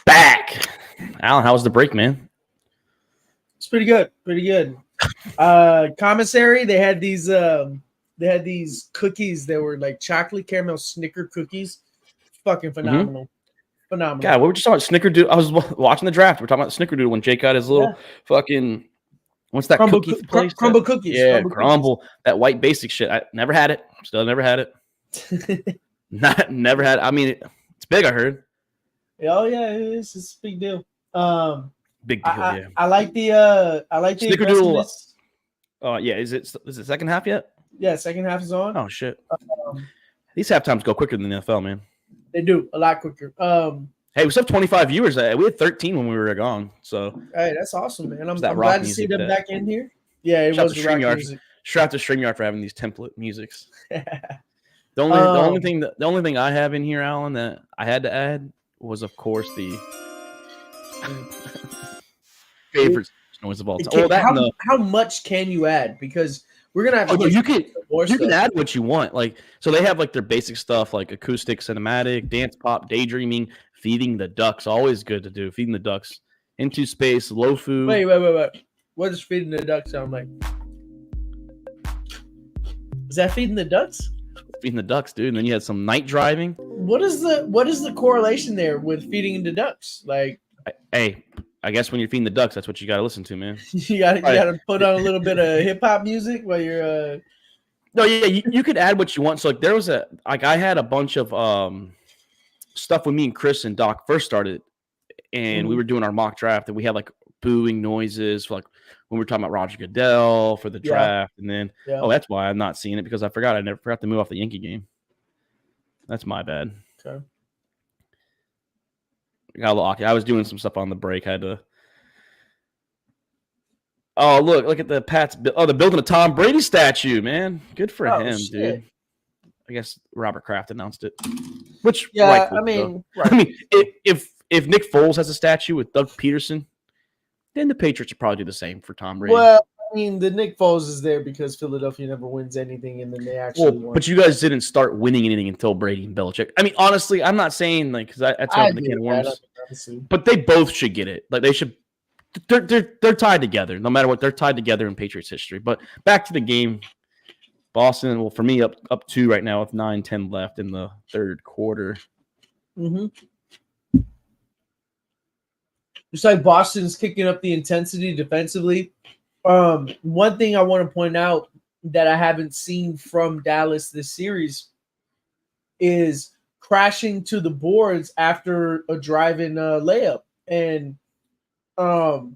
back. Alan, how was the break, man? It's pretty good. Pretty good. Commissary, they had these cookies that were like chocolate caramel Snicker cookies. Fucking phenomenal. Phenomenal. God, we were just talking about Snickerdoodle. I was watching the draft. We're talking about Snickerdoodle when Jake got his little fucking what's that cookie place? Crumble cookies. Yeah, crumble. That white basic shit. I never had it. Still never had it. Never had it. I mean, it's big, I heard. Oh yeah, it's a big deal. Big deal, yeah. I like the Snickerdoodle. Oh yeah, is it second half yet? Yeah, second half is on. Oh shit. These halftimes go quicker than the NFL, man. They do a lot quicker. Hey, we still have 25 viewers. We had 13 when we were gone. So hey, that's awesome, man. I'm glad to see them back in here. Yeah, it was the rock music. Shout out to StreamYard for having these template musics. The only thing I have in here, Alan, that I had to add was, of course, the favorite noise of all time. How much can you add? Because we're gonna have you can add what you want. Like, so they have like their basic stuff like acoustic, cinematic, dance pop, daydreaming, feeding the ducks. Always good to do. Feeding the ducks into space, low food. Wait. What does feeding the ducks sound like? Is that feeding the ducks? Feeding the ducks, dude. And then you had some night driving. What is the correlation there with feeding the ducks? Like, hey, I guess when you're feeding the ducks, that's what you got to listen to, man. you gotta put on a little bit of hip hop music while you're. No, yeah, you could add what you want. So like, there was I had a bunch of stuff with me and Chris and Doc first started, and we were doing our mock draft, and we had like booing noises for, like when we were talking about Roger Goodell for the draft, and then that's why I'm not seeing it, because I forgot to move off the Yankee game. That's my bad. Okay. I was doing some stuff on the break. I had to. Oh, look at the Pats. Oh, they're building a Tom Brady statue, man. Good for him, shit. Dude. I guess Robert Kraft announced it. Which, yeah, I mean, if Nick Foles has a statue with Doug Peterson, then the Patriots would probably do the same for Tom Brady. Well, I mean, the Nick Foles is there because Philadelphia never wins anything, and then they actually won. But you guys didn't start winning anything until Brady and Belichick. I mean, honestly, I'm not saying like, because that's open the can of worms. But they both should get it. Like, they should. They're tied together. No matter what, they're tied together in Patriots history. But back to the game, Boston. Well, for me, up 2 right now with 9-10 left in the third quarter. Mm-hmm. It's like Boston's kicking up the intensity defensively. One thing I want to point out that I haven't seen from Dallas this series is crashing to the boards after a drive-in layup. And, Daniel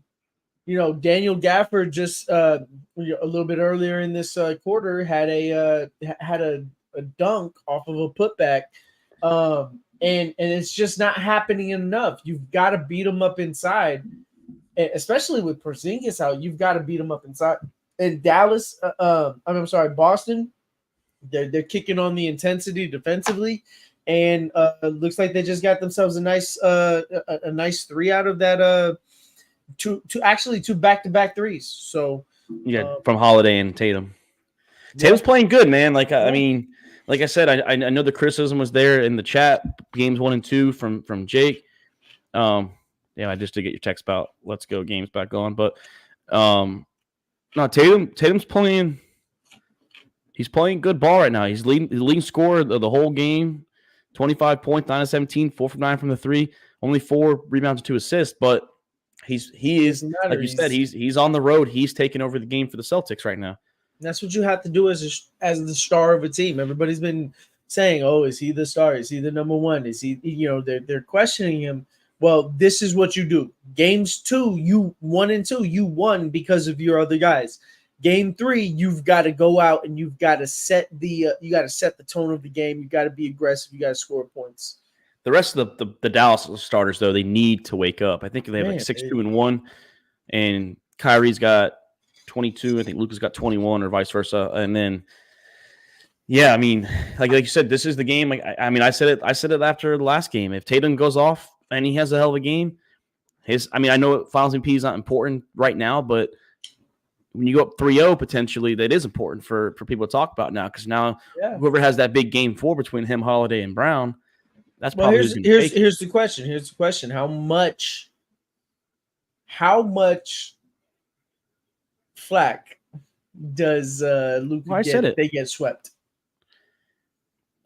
Gafford just a little bit earlier in this quarter had a dunk off of a putback. And it's just not happening enough. You've got to beat them up inside, especially with Porzingis out. You've got to beat them up inside. And Dallas, Boston, they're kicking on the intensity defensively, and looks like they just got themselves a nice 3 out of that. Two back-to-back threes. So from Holiday and Tatum. Tatum's playing good, man. Like I mean. Like I said, I know the criticism was there in the chat. Games 1 and 2 from Jake. I just did get your text about let's go games back on. But no, Tatum's playing. He's playing good ball right now. He's leading scorer of the whole game. 25 points, 9 of 17, 4 from 9 from the 3, only 4 rebounds and 2 assists. But he is, like you said, he's on the road. He's taking over the game for the Celtics right now. That's what you have to do as the star of a team. Everybody's been saying, "Oh, is he the star? Is he the number one? Is he?" They're questioning him. Well, this is what you do. Games 2, 1 and 2, you won because of your other guys. Game 3, you've got to go out and you've got to set the tone of the game. You got to be aggressive. You got to score points. The rest of the Dallas starters, though, they need to wake up. I think they have like 6-2-1, and Kyrie's got 22. I think Luka's got 21, or vice versa. And then, I mean, like you said, this is the game. Like I said it after the last game. If Tatum goes off and he has a hell of a game, I know Finals MVP is not important right now, but when you go up 3-0, potentially that is important for people to talk about now, because now whoever has that big game 4 between him, Holiday, and Brown, That's Well, probably who's going to take it. here's the question. Here's the question. How much flack does Luca Well, I get said if it. they get swept?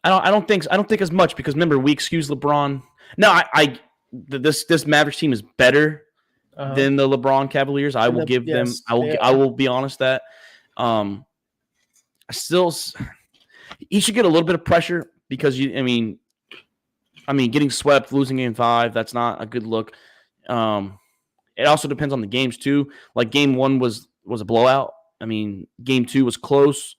I don't think as much because remember we excuse LeBron. No, this Mavericks team is better Uh-huh. than the LeBron Cavaliers. I will give them. Yes, they I are. will be honest that I still he should get a little bit of pressure because getting swept, losing game 5, that's not a good look. It also depends on the games too. Like game 1 was a blowout. Game 2 was close,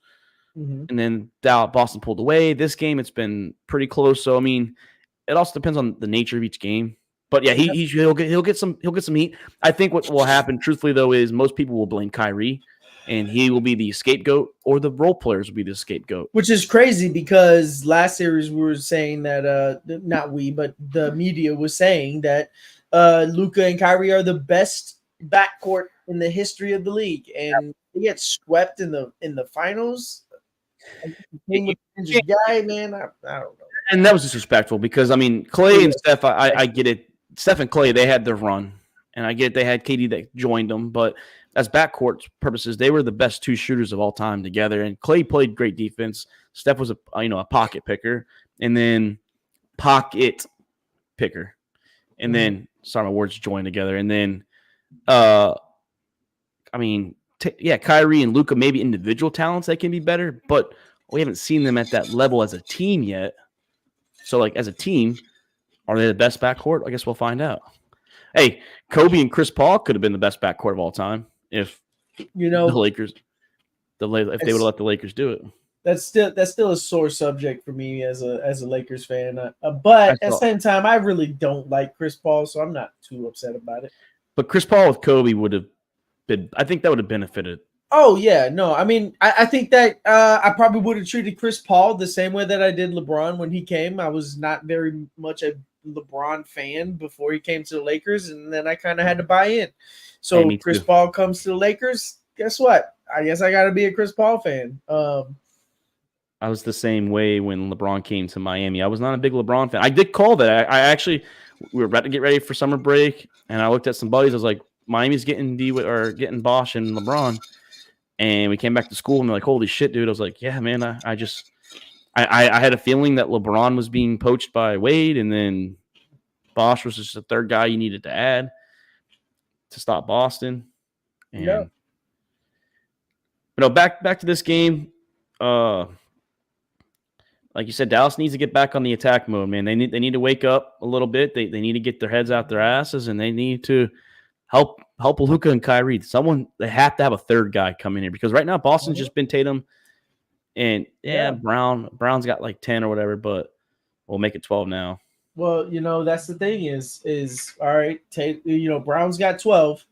and then Boston pulled away. This game, it's been pretty close. So it also depends on the nature of each game. But yeah, he'll get some heat. I think what will happen, truthfully though, is most people will blame Kyrie, and he will be the scapegoat, or the role players will be the scapegoat. Which is crazy because last series we were saying that not we, but the media was saying that Luca and Kyrie are the best backcourt in the history of the league, and they get swept in the finals. With the injured guy, man, I don't know. And that was disrespectful because Clay and Steph, I get it. Steph and Clay, they had their run, and I get it, they had KD that joined them, but as backcourt purposes, they were the best 2 shooters of all time together. And Clay played great defense. Steph was a pocket picker, and then pocket picker, and then sorry, my words joined together, and then Kyrie and Luka, maybe individual talents that can be better, but we haven't seen them at that level as a team yet. So, like, as a team, are they the best backcourt? I guess we'll find out. Hey, Kobe and Chris Paul could have been the best backcourt of all time if the Lakers, if they would have let the Lakers do it. That's still a sore subject for me as a Lakers fan. But at the same time, I really don't like Chris Paul, so I'm not too upset about it. But Chris Paul with Kobe would have been. I think that would have benefited. Oh yeah, no, I think that I probably would have treated Chris Paul the same way that I did LeBron when he came. I was not very much a LeBron fan before he came to the Lakers, and then I kind of had to buy in. So Chris Paul comes to the Lakers. Guess what? I guess I got to be a Chris Paul fan. I was the same way when LeBron came to Miami. I was not a big LeBron fan. I did call that. I actually, we were about to get ready for summer break, and I looked at some buddies. I was like, Miami's getting getting Bosh and LeBron. And we came back to school, and they're like, holy shit, dude. I was like, yeah, man, I had a feeling that LeBron was being poached by Wade, and then Bosh was just the third guy you needed to add to stop Boston. And back to this game. Like you said, Dallas needs to get back on the attack mode, man. They need to wake up a little bit. They need to get their heads out their asses, and they need to help Luka and Kyrie. They have to have a third guy come in here because right now Boston's just been Tatum and Brown's got like 10 or whatever, but we'll make it 12 now. Well, that's the thing is all right. Brown's got 12.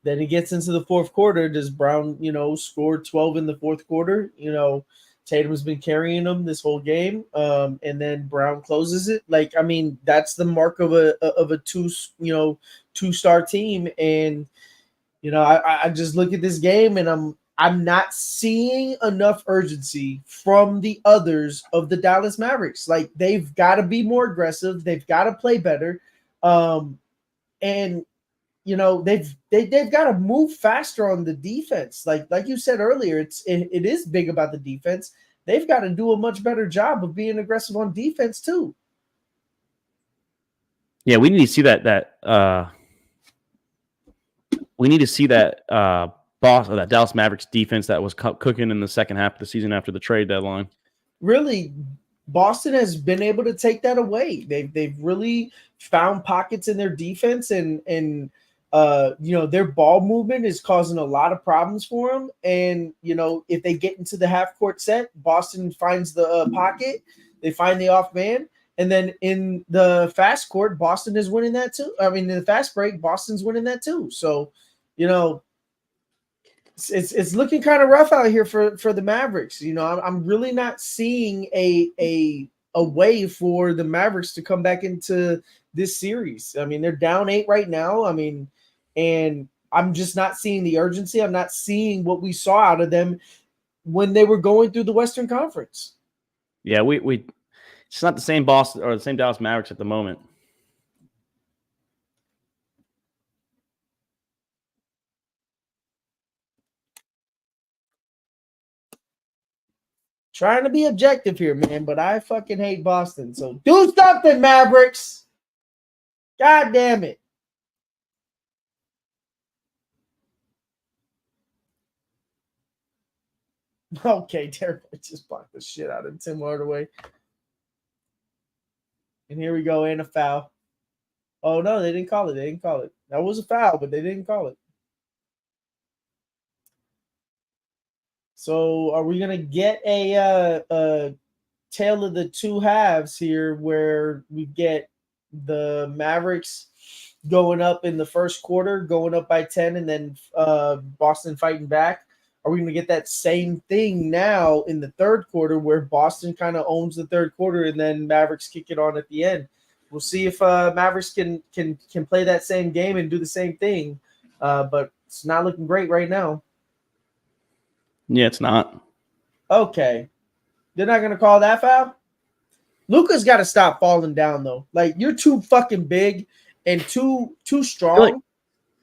Then he gets into the fourth quarter. Does Brown, score 12 in the fourth quarter? Tatum's been carrying them this whole game, and then Brown closes it. That's the mark of a two-star team. And I just look at this game, and I'm not seeing enough urgency from the others of the Dallas Mavericks. Like, they've got to be more aggressive. They've got to play better, and they've got to move faster on the defense. Like you said earlier, it is big about the defense. They've got to do a much better job of being aggressive on defense too. Yeah, we need to see that. We need to see that that Dallas Mavericks defense that was cooking in the second half of the season after the trade deadline. Really, Boston has been able to take that away. They've really found pockets in their defense, and their ball movement is causing a lot of problems for them. And if they get into the half court set, Boston finds the pocket, they find the off man, and then in the fast court, Boston is winning that too. In the fast break, Boston's winning that too. So, it's looking kind of rough out here for the Mavericks. I'm really not seeing a way for the Mavericks to come back into this series. They're down 8 right now. And I'm just not seeing the urgency. I'm not seeing what we saw out of them when they were going through the Western Conference. Yeah, It's not the same Boston or the same Dallas Mavericks at the moment. Trying to be objective here, man, but I fucking hate Boston. So do something, Mavericks. God damn it. Okay, Derek just blocked the shit out of Tim Hardaway. And here we go, and a foul. Oh, no, they didn't call it. They didn't call it. That was a foul, but they didn't call it. So are we going to get a tale of the two halves here where we get the Mavericks going up in the first quarter, going up by 10, and then Boston fighting back? Are we going to get that same thing now in the third quarter where Boston kind of owns the third quarter and then Mavericks kick it on at the end? We'll see if Mavericks can play that same game and do the same thing, but it's not looking great right now. Yeah, it's not. Okay. They're not going to call that foul? Luka's got to stop falling down, though. Like, you're too fucking big and too strong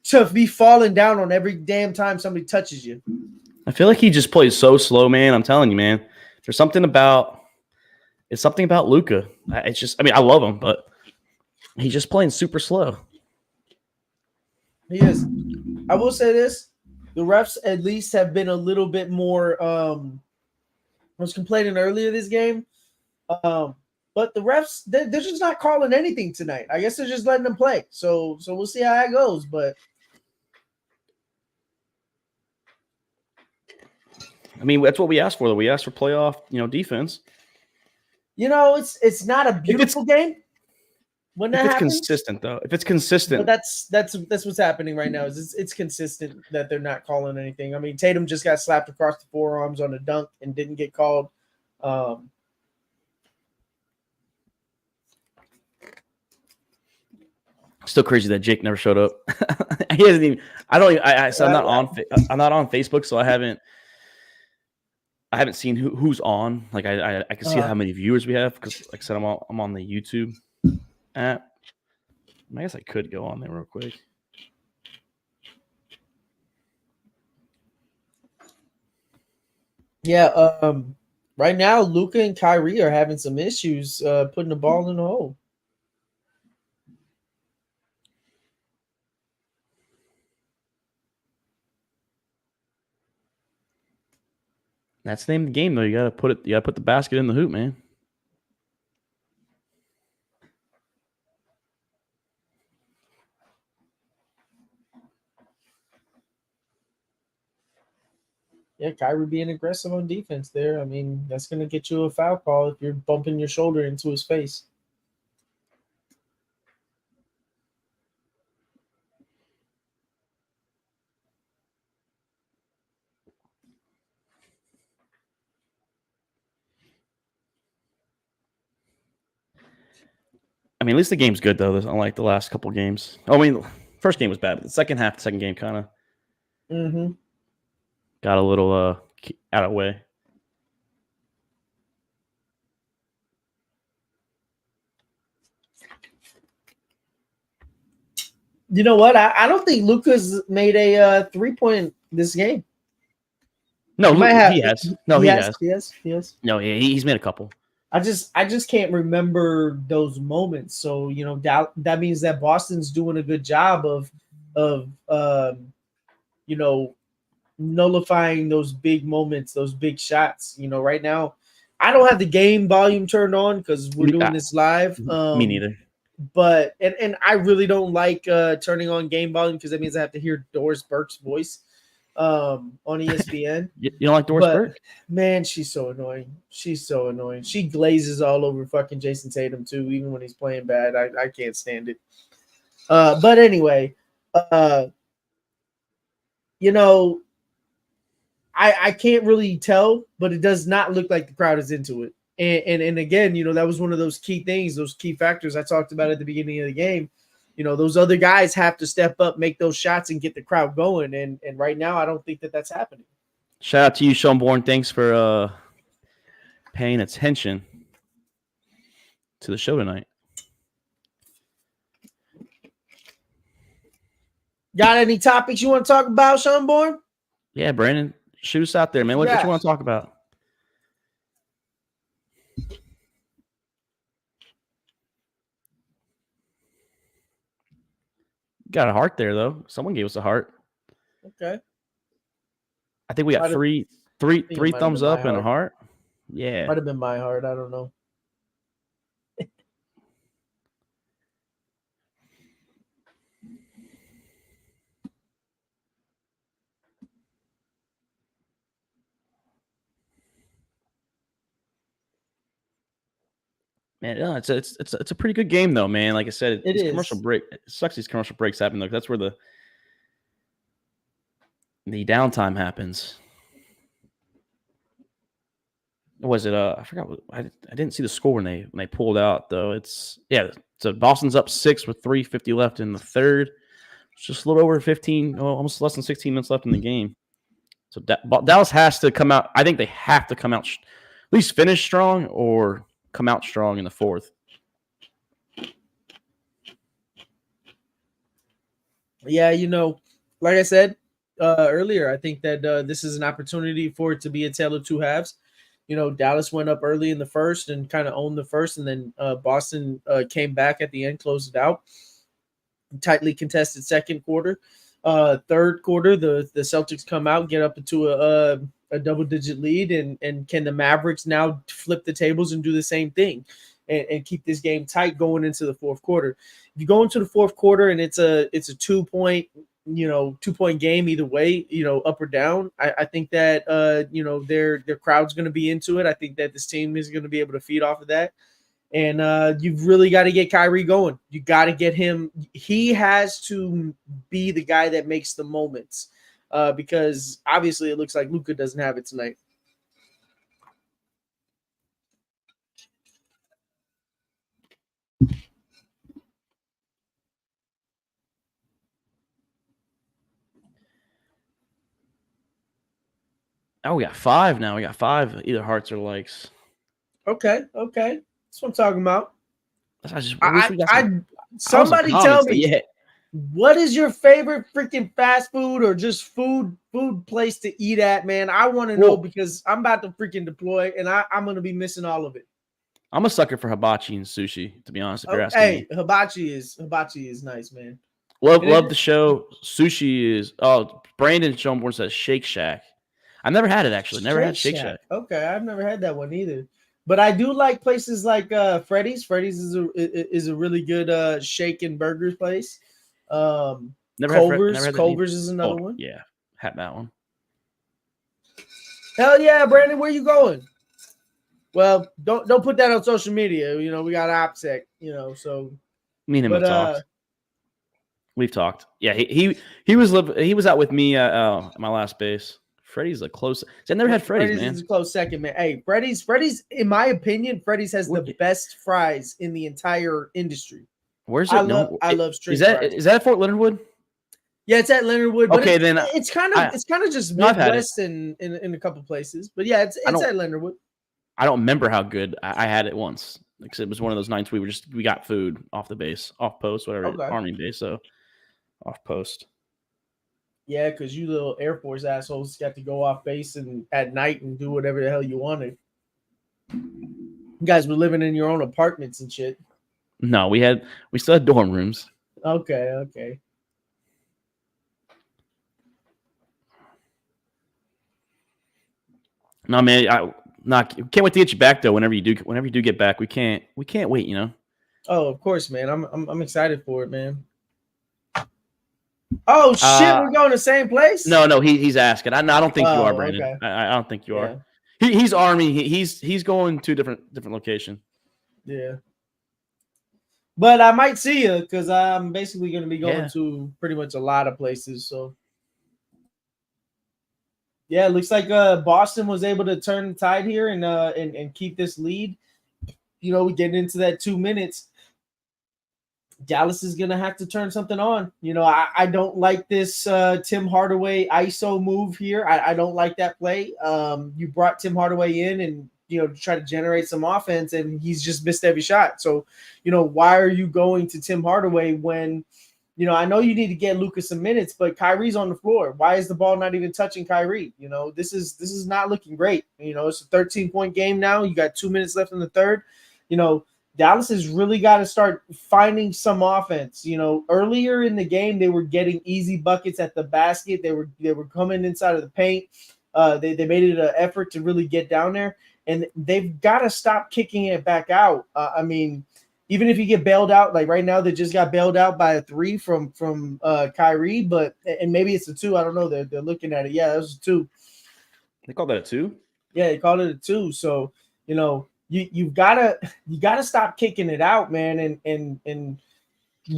to be falling down on every damn time somebody touches you. I feel like he just plays so slow, man. I'm telling you, man. There's something about Luka. It's just, I mean, I love him, but he's just playing super slow. He is. I will say this. The refs at least have been a little bit more I was complaining earlier this game. But the refs, they're just not calling anything tonight. I guess they're just letting them play. So we'll see how that goes. But I mean, that's what we asked for, though. We asked for playoff, defense. It's not a beautiful game when that happens. It's consistent, though. If it's consistent. But that's what's happening right now. Is it's consistent that they're not calling anything. I mean, Tatum just got slapped across the forearms on a dunk and didn't get called. Still crazy that Jake never showed up. He hasn't even. I don't. Even, I I'm not on. I'm not on Facebook, so I haven't seen who's on. Like I can see how many viewers we have because, like I said, I'm on the YouTube app. I guess I could go on there real quick. Yeah. Right now, Luka and Kyrie are having some issues putting the ball in the hole. That's the name of the game, though. You gotta put the basket in the hoop, man. Yeah, Kyrie being aggressive on defense there. I mean, that's gonna get you a foul call if you're bumping your shoulder into his face. I mean, at least the game's good, though. Unlike the last couple games. I mean, first game was bad, but the second game kind of got a little out of the way. You know what? I don't think Luka's made a 3-point this game. No, he has. No, he has. He has. No, he's made a couple. I just can't remember those moments. So that means that Boston's doing a good job of nullifying those big moments, those big shots. Right now, I don't have the game volume turned on because we're doing this live. Me neither. But and I really don't like turning on game volume because that means I have to hear Doris Burke's voice on ESPN. You don't like Doris Burke? Man, she's so annoying. She glazes all over fucking Jason Tatum too, even when he's playing bad. I can't stand it. But anyway, I can't really tell, but it does not look like the crowd is into it. And again, that was one of those key things, those key factors I talked about at the beginning of the game. Those other guys have to step up, make those shots, and get the crowd going. And right now, I don't think that's happening. Shout out to you, Sean Bourne. Thanks for paying attention. to the show tonight. Got any topics you want to talk about, Sean Bourne? Yeah, Brandon, shoot us out there, man. What you want to talk about? Got a heart there though. Someone gave us a heart. Okay. I think we got three thumbs up and a heart. Yeah. Might have been my heart. I don't know. Man, no, it's a pretty good game though, man. Like I said, it is. Commercial break. It sucks these commercial breaks happen though. That's where the downtime happens. Was it? I forgot. I didn't see the score when they pulled out though. So Boston's up 6 with 3:50 left in the third. It's just a little over 15, almost less than 16 minutes left in the game. So Dallas has to come out. I think they have to come out, at least finish strong or come out strong in the fourth. Yeah, like I said earlier, I think that this is an opportunity for it to be a tale of two halves. Dallas went up early in the first and kind of owned the first, and then Boston came back at the end, closed it out. Tightly contested second quarter. Third quarter, the Celtics come out, get up into a double-digit lead, and can the Mavericks now flip the tables and do the same thing and keep this game tight going into the fourth quarter? If you go into the fourth quarter and it's a 2-point, 2-point game either way, up or down, I think that their crowd's going to be into it. I think that this team is going to be able to feed off of that. And you've really got to get Kyrie going. You got to get him. He has to be the guy that makes the moments because obviously it looks like Luka doesn't have it tonight. Oh, we got 5 now. We got 5 either hearts or likes. Okay. That's what I'm talking about. Somebody tell me, what is your favorite freaking fast food or just food place to eat at, man? I want to know because I'm about to freaking deploy and I'm going to be missing all of it. I'm a sucker for hibachi and sushi, to be honest. If you're asking me. Hibachi is nice, man. Love the show. Sushi is. Oh, Brandon Schoenborn says Shake Shack. I've never had it actually. Never had Shake Shack. Okay, I've never had that one either. But I do like places like Freddy's. Freddy's is a really good shake and burgers place. Culver's is another one. Yeah, had that one. Hell yeah, Brandon, where you going? Well, don't put that on social media. We got OPSEC. So me and him have talked. We've talked. Yeah, he was out with me at my last base. Freddy's a close. I never had Freddy's, man. Is a close second, man. Hey, Freddy's. In my opinion, Freddy's has the best fries in the entire industry. Where's it? I love straight fries. Is that at Fort Leonard Wood? Yeah, it's at Leonard Wood. But okay, then it's kind of just Midwest in a couple places. But yeah, it's at Leonard Wood. I don't remember how good I had it once. Because it was one of those nights we got food off the base, off post, whatever, Army base, so off post. Yeah, because you little Air Force assholes got to go off base and at night and do whatever the hell you wanted. You guys were living in your own apartments and shit. No, we still had dorm rooms. Okay. No, man, can't wait to get you back though. Whenever you do get back, we can't wait. Oh, of course, man. I'm excited for it, man. Oh shit, we're going to the same place? No, he's asking. I don't think you are, Brandon. Okay. I don't think you are. He's Army. He's going to a different location. Yeah. But I might see you because I'm basically going to be going to pretty much a lot of places. So yeah, it looks like Boston was able to turn the tide here and keep this lead. We get into that 2 minutes. Dallas is going to have to turn something on. I don't like this Tim Hardaway ISO move here. I don't like that play. You brought Tim Hardaway in and to try to generate some offense, and he's just missed every shot. So, why are you going to Tim Hardaway when, I know you need to get Luka some minutes, but Kyrie's on the floor. Why is the ball not even touching Kyrie? This is not looking great. It's a 13-point game now. You got 2 minutes left in the third. Dallas has really got to start finding some offense. Earlier in the game, they were getting easy buckets at the basket. They were coming inside of the paint. They made it an effort to really get down there, and they've got to stop kicking it back out. Even if you get bailed out, like right now, they just got bailed out by a 3 from Kyrie, and maybe it's a 2. I don't know. They're looking at it. Yeah, it was a 2. They call that a 2? Yeah, they called it a 2. So you gotta stop kicking it out, man, and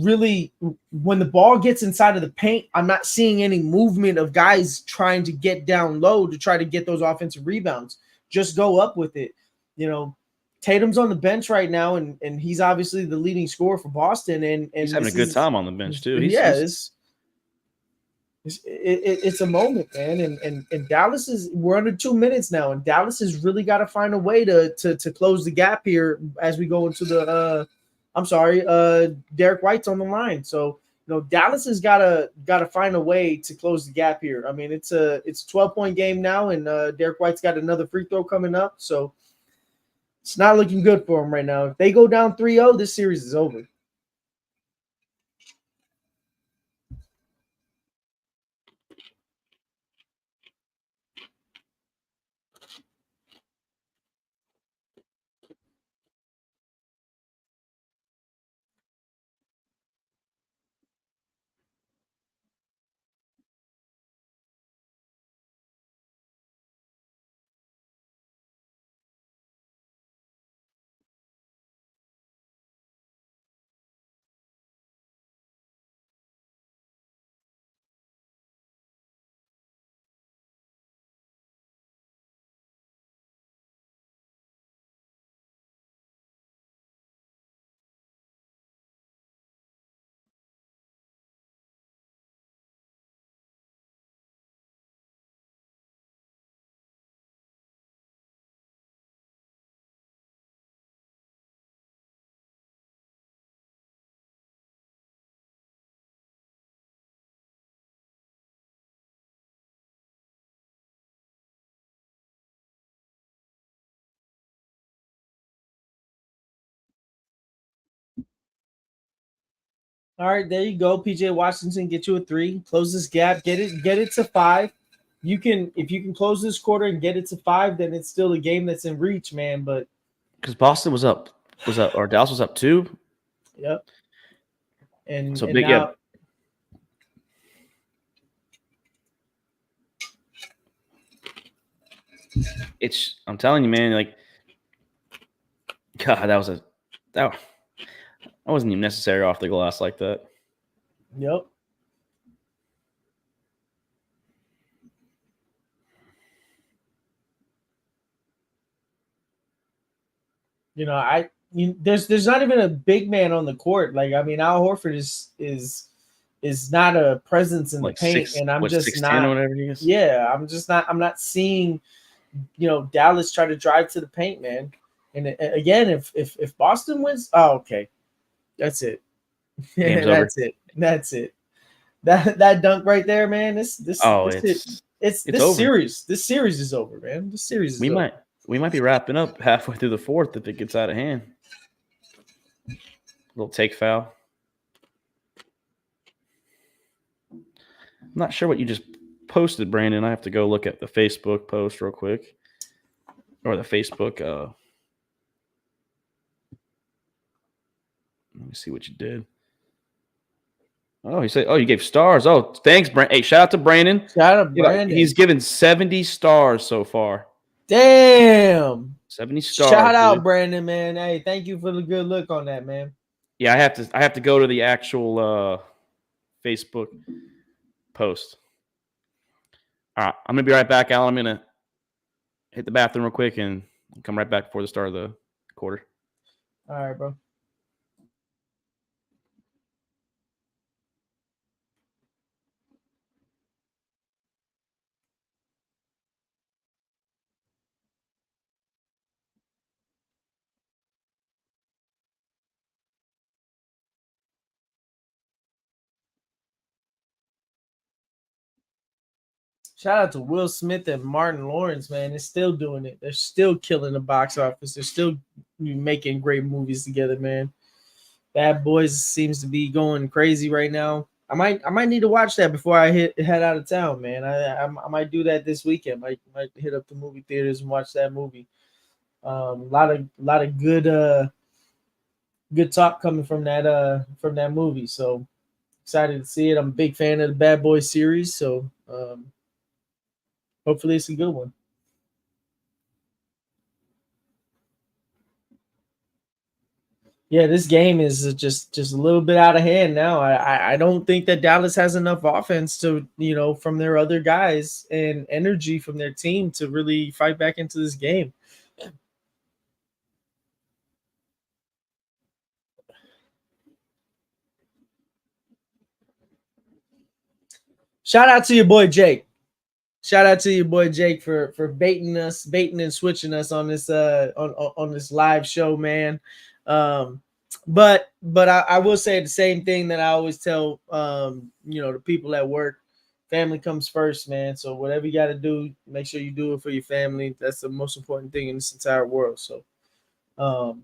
really, when the ball gets inside of the paint, I'm not seeing any movement of guys trying to get down low to try to get those offensive rebounds. Just go up with it. Tatum's on the bench right now, and he's obviously the leading scorer for Boston, and he's having a good time on the bench too. It's a moment, man, and Dallas we're under 2 minutes now, and Dallas has really got to find a way to close the gap here as we go into the Derek White's on the line, so Dallas has got to find a way to close the gap here. I mean, it's a 12-point game now, and Derek White's got another free throw coming up, so it's not looking good for him right now. If they go down 3-0, this series is over. All right, there you go. PJ Washington, get you a 3. Close this gap. Get it to 5. If you can close this quarter and get it to 5, then it's still a game that's in reach, man. But because Boston or Dallas was up 2. Yep. And so and big, now, yeah. I'm telling you, man, like, God, that wasn't even necessary off the glass like that. Yep. There's not even a big man on the court. Like, I mean, Al Horford is not a presence in the paint, and I'm just 6'10" not. or whatever he is. Yeah, I'm not seeing, Dallas try to drive to the paint, man. And again, if Boston wins, okay, that's it. Game's That's over. it. That's it. That dunk right there, man. This over. series. This series is over, man. This series is over. We might be wrapping up halfway through the fourth if it gets out of hand. Little take foul. I'm not sure what you just posted, Brandon. I have to go look at the Facebook post real quick. Or the Facebook. Let me see what you did. Oh, he said, you gave stars. Oh, thanks, Brandon. Hey, shout out to Brandon. Shout out Brandon. He's given 70 stars so far. Damn. 70 stars. Shout out, Brandon, man. Hey, thank you for the good look on that, man. Yeah, I have to go to the actual Facebook post. All right, I'm gonna be right back, Alan. I'm gonna hit the bathroom real quick and come right back before the start of the quarter. All right, bro. Shout out to Will Smith and Martin Lawrence, man. They're still doing it. They're still killing the box office. They're still making great movies together, man. Bad Boys seems to be going crazy right now. I might need to watch that before I head out of town, man. I might do that this weekend. Might hit up the movie theaters and watch that movie. A lot of good talk coming from that movie. So excited to see it. I'm a big fan of the Bad Boys series, so hopefully it's a good one. Yeah, this game is just a little bit out of hand now. I don't think that Dallas has enough offense to, from their other guys and energy from their team to really fight back into this game. Shout out to your boy Jake. Shout out to your boy Jake for baiting and switching us on this on this live show, man. Um, but I will say the same thing that I always tell the people at work. Family comes first, man. So whatever you got to do, make sure you do it for your family. That's the most important thing in this entire world. So um,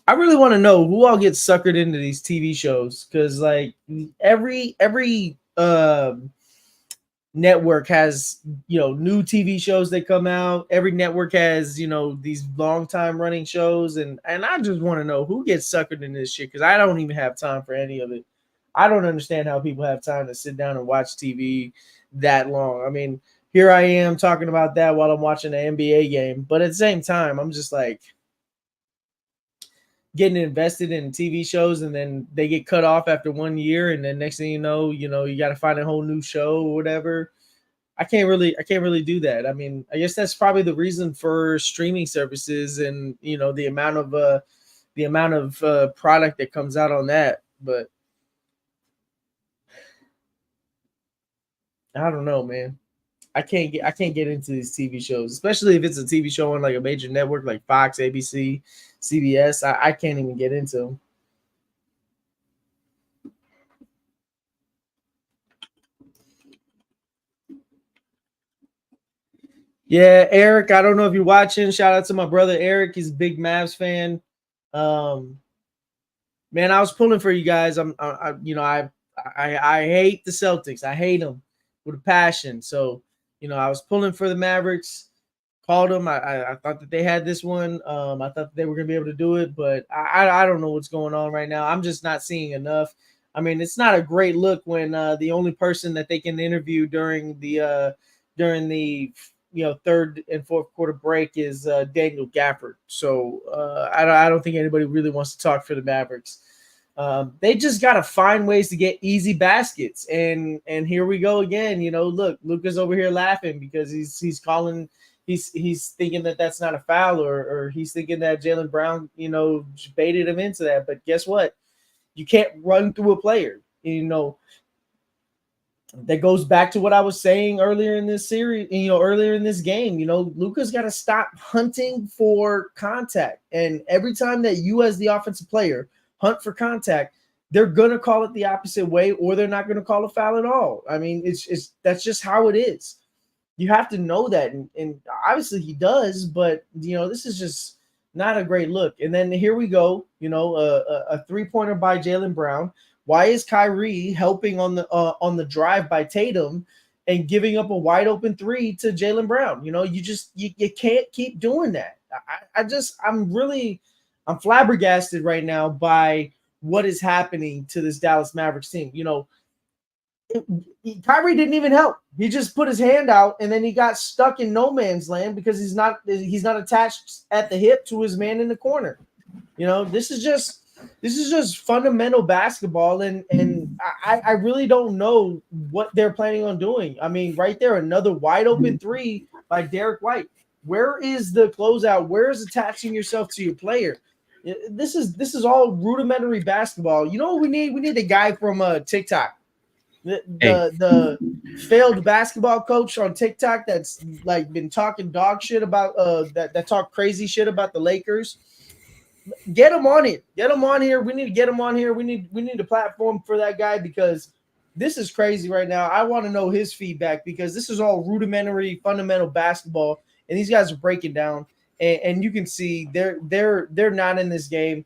I really want to know who all gets suckered into these TV shows, because like every network has new TV shows that come out. Every network has these long time running shows, and I just want to know who gets suckered in this shit, because I don't even have time for any of it. I don't understand how people have time to sit down and watch TV that long. I mean, here I am talking about that while I'm watching an NBA game, but at the same time, I'm just like getting invested in TV shows, and then they get cut off after 1 year, and then next thing you got to find a whole new show or whatever. I can't really do that. I mean, I guess that's probably the reason for streaming services and the amount of product that comes out on that. But I don't know, man. I can't get into these TV shows, especially if it's a TV show on like a major network like Fox, ABC, CBS. I can't even get into them. Yeah, Eric. I don't know if you're watching. Shout out to my brother Eric. He's a big Mavs fan. Um, man, I was pulling for you guys. I hate the Celtics. I hate them with a passion. So, I was pulling for the Mavericks. Called them. I thought that they had this one. I thought that they were gonna be able to do it, but I don't know what's going on right now. I'm just not seeing enough. I mean, it's not a great look when the only person that they can interview during the third and fourth quarter break is Daniel Gafford. So I don't think anybody really wants to talk for the Mavericks. They just got to find ways to get easy baskets, and here we go again. Look, Luka's over here laughing because he's calling. He's thinking that that's not a foul, or he's thinking that Jaylen Brown, baited him into that. But guess what? You can't run through a player. That goes back to what I was saying earlier in this series, earlier in this game. Luka's got to stop hunting for contact. And every time that you, as the offensive player, hunt for contact, they're gonna call it the opposite way, or they're not gonna call a foul at all. I mean, it's that's just how it is. You have to know that, and obviously he does, but this is just not a great look. And then here we go, a 3-pointer by Jaylen Brown. Why is Kyrie helping on the drive by Tatum and giving up a wide open three to Jaylen Brown? You can't keep doing that. I'm flabbergasted right now by what is happening to this Dallas Mavericks team. Kyrie didn't even help. He just put his hand out, and then he got stuck in no man's land because he's not attached at the hip to his man in the corner. This is just fundamental basketball, and I really don't know what they're planning on doing. I mean, right there, another wide open three by Derek White. Where is the closeout? Where is attaching yourself to your player? This is all rudimentary basketball. You know what we need? We need a guy from TikTok. Hey, The failed basketball coach on TikTok that's like been talking dog shit about that talk crazy shit about the Lakers. Get him on it. Get him on here. We need to get him on here. We need a platform for that guy because this is crazy right now. I want to know his feedback because this is all rudimentary, fundamental basketball, and these guys are breaking down. And you can see they're not in this game.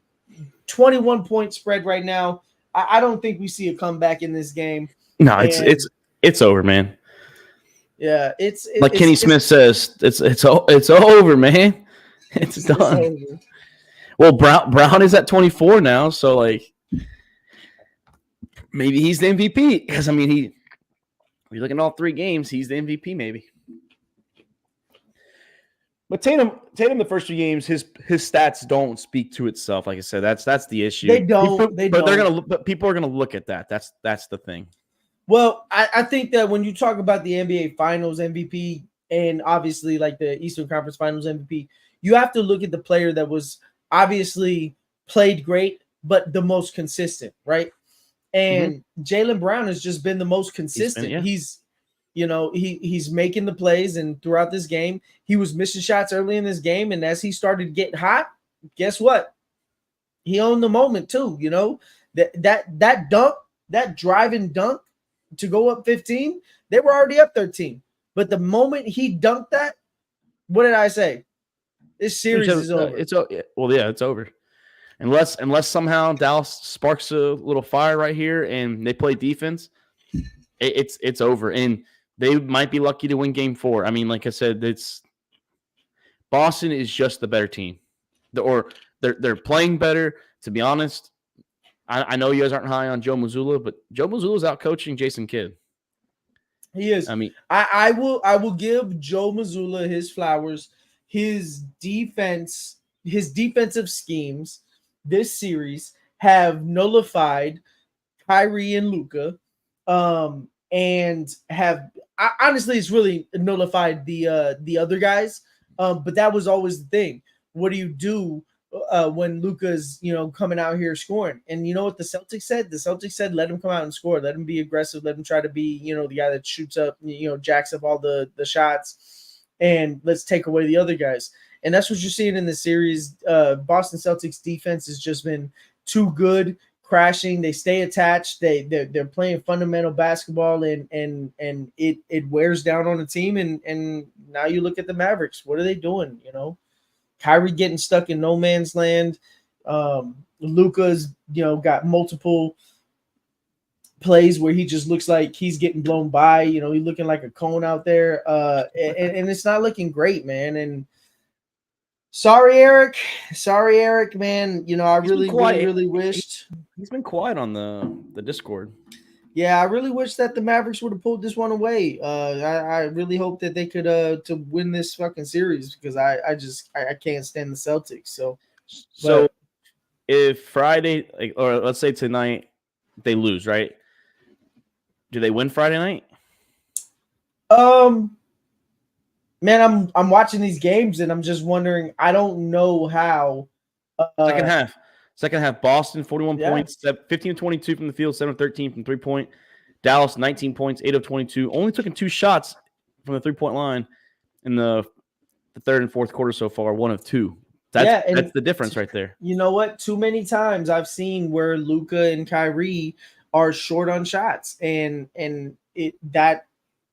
21-point spread right now. I don't think we see a comeback in this game. no, And it's over, man. yeah, Like Kenny Smith says, it's over, man. It's done. over. Well, Brown is at 24 now, so like maybe he's the MVP because I mean you're looking at all 3 games, he's the MVP maybe. But Tatum the first 2 games, his stats don't speak to itself. Like I said, that's the issue. They don't. But people are gonna look at that. That's the thing. Well, I think that when you talk about the NBA Finals MVP and obviously like the Eastern Conference Finals MVP, you have to look at the player that was obviously played great, but the most consistent, right? And Jaylen Brown has just been the most consistent. He's making the plays, and throughout this game, he was missing shots early in this game, and as he started getting hot, guess what? He owned the moment too. That dunk, that driving dunk to go up 15, they were already up 13. But the moment he dunked that, what did I say? This series is over. It's over. Unless somehow Dallas sparks a little fire right here and they play defense, it's over. And they might be lucky to win game 4. I mean, like I said, Boston is just the better team. They're playing better, to be honest. I know you guys aren't high on Joe Mazzulla, but Joe Mazzulla's out coaching Jason Kidd. He is. I mean, I will give Joe Mazzulla his flowers. His defensive schemes this series have nullified Kyrie and Luka, and honestly, it's really nullified the other guys. But that was always the thing. What do you do when Luka's coming out here scoring? And you know what the Celtics said? The Celtics said, let him come out and score. Let him be aggressive. Let him try to be the guy that shoots up, jacks up all the shots, and let's take away the other guys. And that's what you're seeing in the series. Boston Celtics defense has just been too good, crashing. They stay attached. They're playing fundamental basketball, and it wears down on the team. And now you look at the Mavericks. What are they doing? Kyrie getting stuck in no man's land. Luka's got multiple plays where he just looks like he's getting blown by. He's looking like a cone out there. And it's not looking great, man. And sorry, Eric, man. I really wished he's been quiet on the Discord. Yeah, I really wish that the Mavericks would have pulled this one away. I really hope that they could to win this fucking series because I can't stand the Celtics. So if Friday, or let's say tonight, they lose, right? Do they win Friday night? Man, I'm watching these games and I'm just wondering. I don't know how. Second half, Boston 41 points, 15 of 22 from the field, 7 of 13 from 3-point. Dallas 19 points, 8 of 22. Only took in 2 shots from the 3-point line in the third and fourth quarter so far. 1 of 2. That's the difference right there. You know what? Too many times I've seen where Luka and Kyrie are short on shots, and even on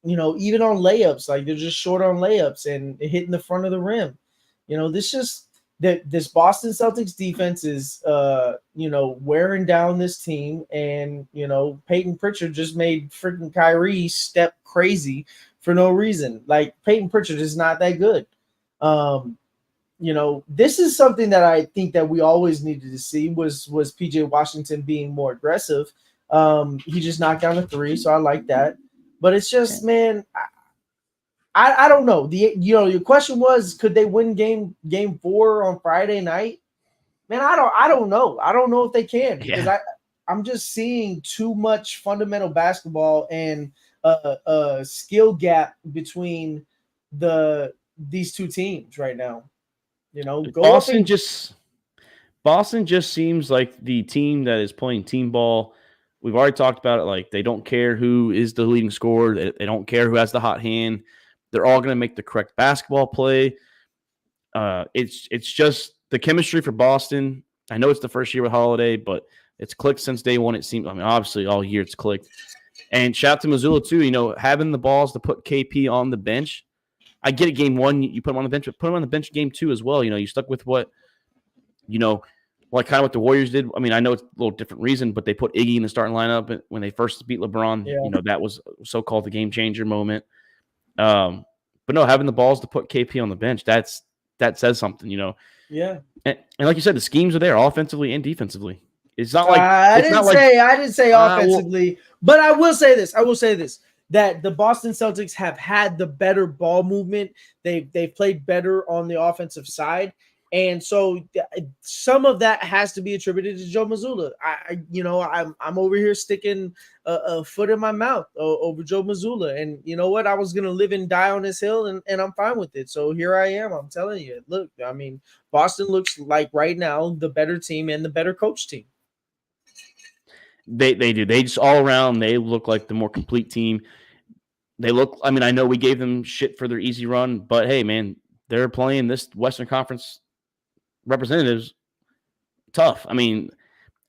layups, like they're just short on layups and hitting the front of the rim. This Boston Celtics defense is wearing down this team, and Peyton Pritchard just made freaking Kyrie step crazy for no reason. Like Peyton Pritchard is not that good. This is something that I think that we always needed to see was PJ Washington being more aggressive. He just knocked down a 3, so I like that. But it's just, man, I don't know. Your question was, could they win game 4 on Friday night? Man, I don't know. I don't know if they can because I'm just seeing too much fundamental basketball and a skill gap between these two teams right now. Boston just seems like the team that is playing team ball we've already talked about it. Like, they don't care who is the leading scorer. They don't care who has the hot hand. They're all going to make the correct basketball play. It's just the chemistry for Boston. I know it's the first year with Holiday, but it's clicked since day one. It seems. I mean, obviously, all year it's clicked. And shout out to Missoula too. You know, having the balls to put KP on the bench. I get it. Game one, you put him on the bench, but put him on the bench game two as well. You know, you stuck with what, you know, like kind of what the Warriors did. I mean, I know it's a little different reason, but they put Iggy in the starting lineup when they first beat LeBron. Yeah. You know, that was so-called the game changer moment. But no, having the balls to put KP on the bench, that says something. You know. Yeah. And like you said, the schemes are there offensively and defensively. It's not like I didn't say offensively, but I will say this. That the Boston Celtics have had the better ball movement. They've played better on the offensive side. And so some of that has to be attributed to Joe Mazzulla. I'm over here sticking a foot in my mouth over Joe Mazzulla. And you know what? I was going to live and die on this hill, and I'm fine with it. So here I am. I'm telling you. Look, I mean, Boston looks like right now the better team and the better coach team. They do. They just all around, they look like the more complete team. They look, I mean, I know we gave them shit for their easy run, but hey, man, they're playing this Western Conference representatives tough. I mean,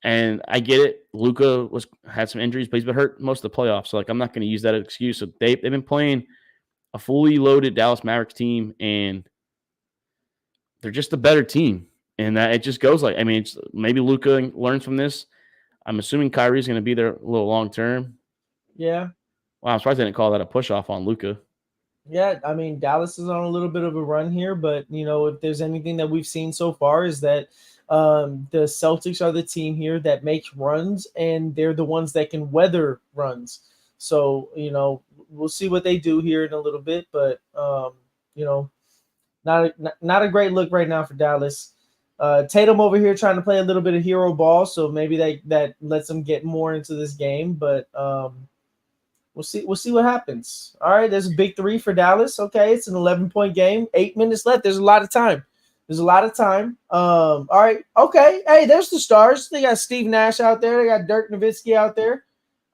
and I get it. Luka had some injuries, but he's been hurt most of the playoffs. So, like, I'm not going to use that as an excuse. So they've been playing a fully loaded Dallas Mavericks team, and they're just a better team. And that it just goes like, I mean, maybe Luka learns from this. I'm assuming Kyrie's going to be there a little long term. Yeah. Wow, I'm surprised they didn't call that a push off on Luka. Yeah, I mean, Dallas is on a little bit of a run here, but you know, if there's anything that we've seen so far is that the Celtics are the team here that makes runs, and they're the ones that can weather runs. So, you know, we'll see what they do here in a little bit, but you know, not a great look right now for Dallas. Tatum over here trying to play a little bit of hero ball, so maybe that lets them get more into this game, but we'll see what happens. All right, there's a big three for Dallas. Okay, it's an 11-point game. 8 minutes left. There's a lot of time. All right. Okay. Hey, there's the stars. They got Steve Nash out there. They got Dirk Nowitzki out there.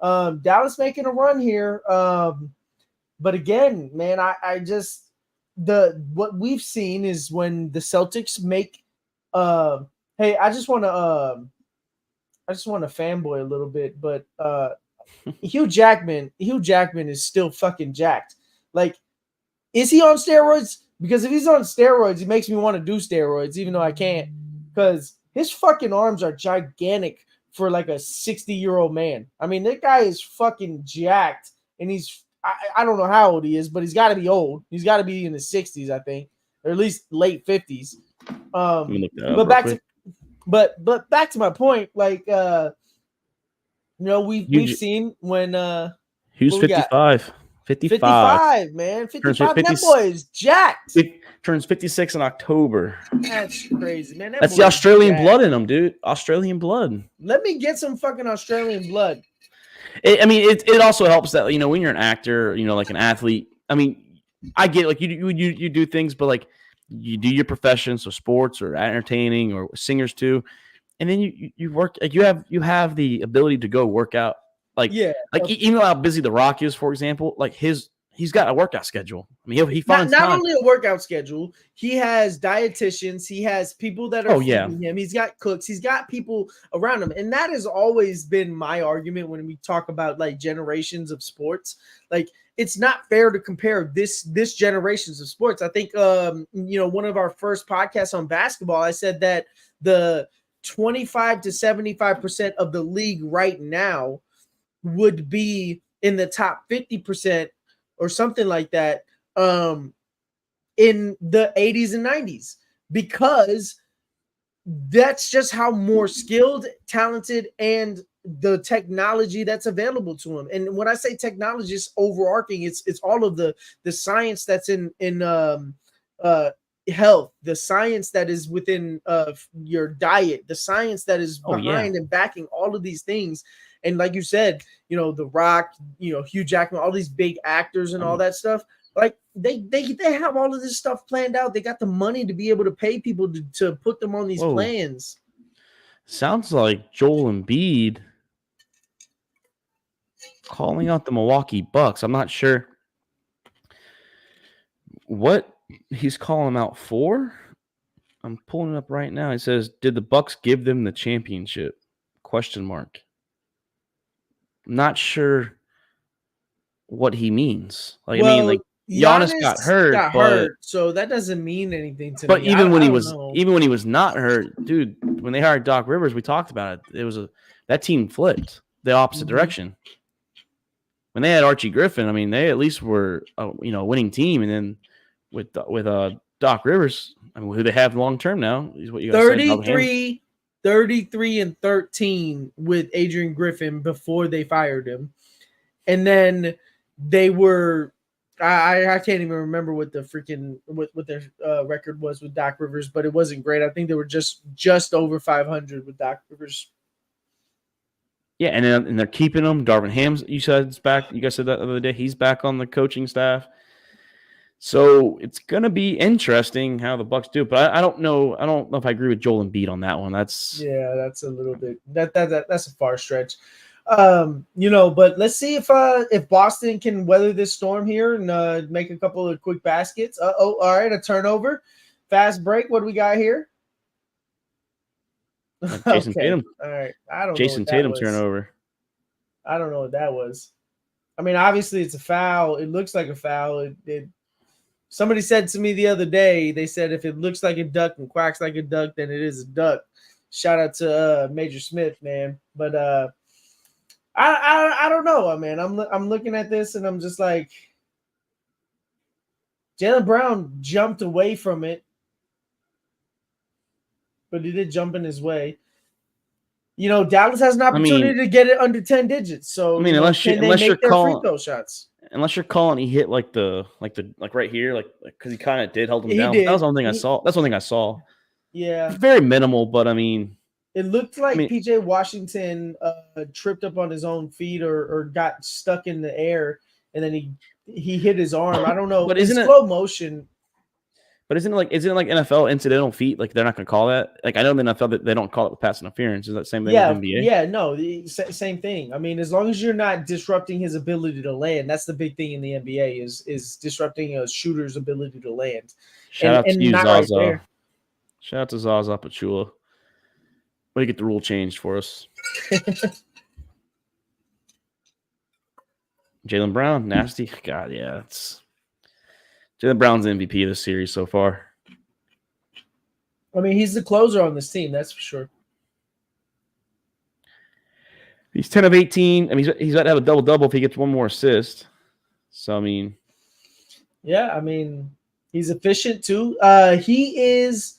Dallas making a run here. But again, man, I just what we've seen is when the Celtics make hey, I just want to fanboy a little bit, but Hugh Jackman is still fucking jacked. Like, is he on steroids? Because if he's on steroids, he makes me want to do steroids, even though I can't. Because his fucking arms are gigantic for like a 60-year-old man. I mean, that guy is fucking jacked, and I don't know how old he is, but he's got to be old. He's got to be in his 60s, I think, or at least late 50s. But back to my point, like you know, we've seen when Hughes 55. 55, man. 55. That boy is jacked. Turns 56 in October. That's crazy, man. That's the Australian blood in him, dude. Australian blood. Let me get some fucking Australian blood. It also helps that, you know, when you're an actor, you know, like an athlete. I mean, I get like you do things, but like you do your profession, so sports or entertaining or singers too. And then you work, like you have the ability to go work out. Like, yeah, like even how busy The Rock is, for example, like he's got a workout schedule. I mean, he finds not only a workout schedule, he has dietitians, he has people that are feeding him, he's got cooks, he's got people around him, and that has always been my argument when we talk about like generations of sports. Like, it's not fair to compare this generations of sports. I think you know, one of our first podcasts on basketball, I said that the 25 to 75% of the league right now would be in the top 50% or something like that in the 80s and 90s, because that's just how more skilled, talented, and the technology that's available to them. And when I say technology, it's overarching. It's all of the science that's in health, the science that is within your diet, the science that is behind and backing all of these things. And like you said, you know, The Rock, you know, Hugh Jackman, all these big actors and all that stuff, like they have all of this stuff planned out. They got the money to be able to pay people to put them on these plans. Sounds like Joel Embiid calling out the Milwaukee Bucks. I'm not sure what he's calling them out for. I'm pulling it up right now. It says, "Did the Bucks give them the championship?" Question mark. I'm not sure what he means. Like, I mean, Well, like Giannis got Giannis hurt, got hurt, so that doesn't mean anything to me. even when I he don't was know. not hurt, dude, when they hired Doc Rivers, we talked about it. It was that team flipped the opposite direction. When they had Archie Griffin, I mean, they at least were a winning team, and then with Doc Rivers, I mean, who they have long term now is what you guys 33 and 13 with Adrian Griffin before they fired him. And then they were I can't even remember what the freaking what their record was with Doc Rivers, but it wasn't great. I think they were just over 500 with Doc Rivers. Yeah, and they're keeping him. Darvin Ham, you said, is back. You guys said that the other day. He's back on the coaching staff. So it's gonna be interesting how the Bucks do. But I don't know. I don't know if I agree with Joel Embiid on that one. That's a little bit that's a far stretch. But let's see if Boston can weather this storm here and make a couple of quick baskets. All right, a turnover, fast break. What do we got here? Jason Tatum. All right, I don't Jason know Tatum turnover. I don't know what that was. I mean, obviously it's a foul. It looks like a foul. Somebody said to me the other day, they said if it looks like a duck and quacks like a duck, then it is a duck. Shout out to Major Smith, man. But I don't know, man. I'm looking at this and I'm just like, Jaylen Brown jumped away from it, but he did jump in his way. Dallas has an opportunity to get it under 10 digits. So I mean, unless they make their free throw shots? Unless you're calling, he hit like right here, like because he kind of did hold him down. Did. That was one thing I saw. That's one thing I saw. Yeah, very minimal, but I mean, it looked like PJ Washington tripped up on his own feet or got stuck in the air, and then he hit his arm. I don't know, but isn't it slow motion? But isn't it like NFL incidental feet? Like they're not going to call that. Like I know in the NFL that they don't call it with pass interference. Is that same thing with NBA? Yeah, no, same thing. I mean, as long as you're not disrupting his ability to land, that's the big thing in the NBA is disrupting a shooter's ability to land. Shout out to you, Zaza. Right, shout out to Zaza Pachulia. Way to get the rule changed for us. Jaylen Brown, nasty. God, yeah, it's Jaylen Brown's MVP of the series so far. I mean, he's the closer on this team, that's for sure. He's 10 of 18. I mean, he's about to have a double-double if he gets one more assist. So, I mean. Yeah, I mean, he's efficient too. He was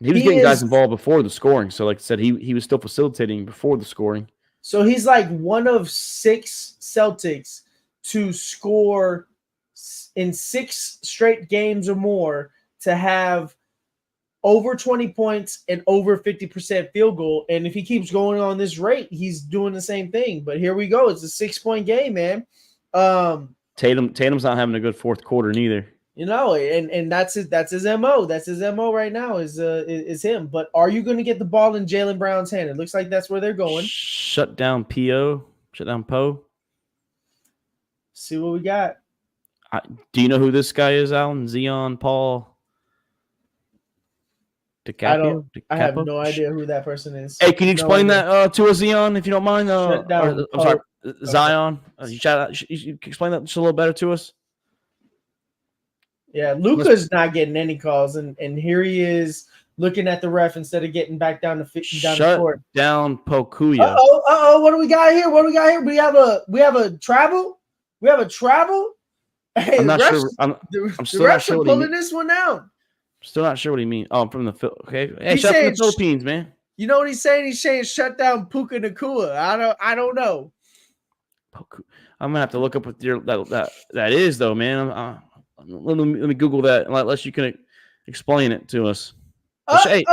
getting guys involved before the scoring. So, like I said, he was still facilitating before the scoring. So, he's like one of 6 Celtics to score in 6 straight games or more to have over 20 points and over 50% field goal. And if he keeps going on this rate, he's doing the same thing. But here we go. It's a 6-point game, man. Tatum's not having a good fourth quarter neither. And that's his MO. That's his MO right now is him. But are you going to get the ball in Jaylen Brown's hand? It looks like that's where they're going. Shut down Poe. See what we got. Do you know who this guy is, Alan? Zion Paul DiCaprio? I have no idea who that person is. Hey, can you explain that to us, Zion, if you don't mind? I'm sorry, Zion. You explain that just a little better to us? Yeah, Luka's not getting any calls, and here he is looking at the ref instead of getting back down the court. Shut down Pokuya. What do we got here? We have a travel. We have a travel. Hey, I'm not sure. I'm still not sure what he means. Pulling this one out. Still not sure what he means. Oh, I'm from the okay. Hey, shout out to the Philippines, man. You know what he's saying? He's saying shut down Puka Nakua. I don't know. I'm gonna have to look up what that is though, man. Let me Google that unless you can explain it to us. Hey.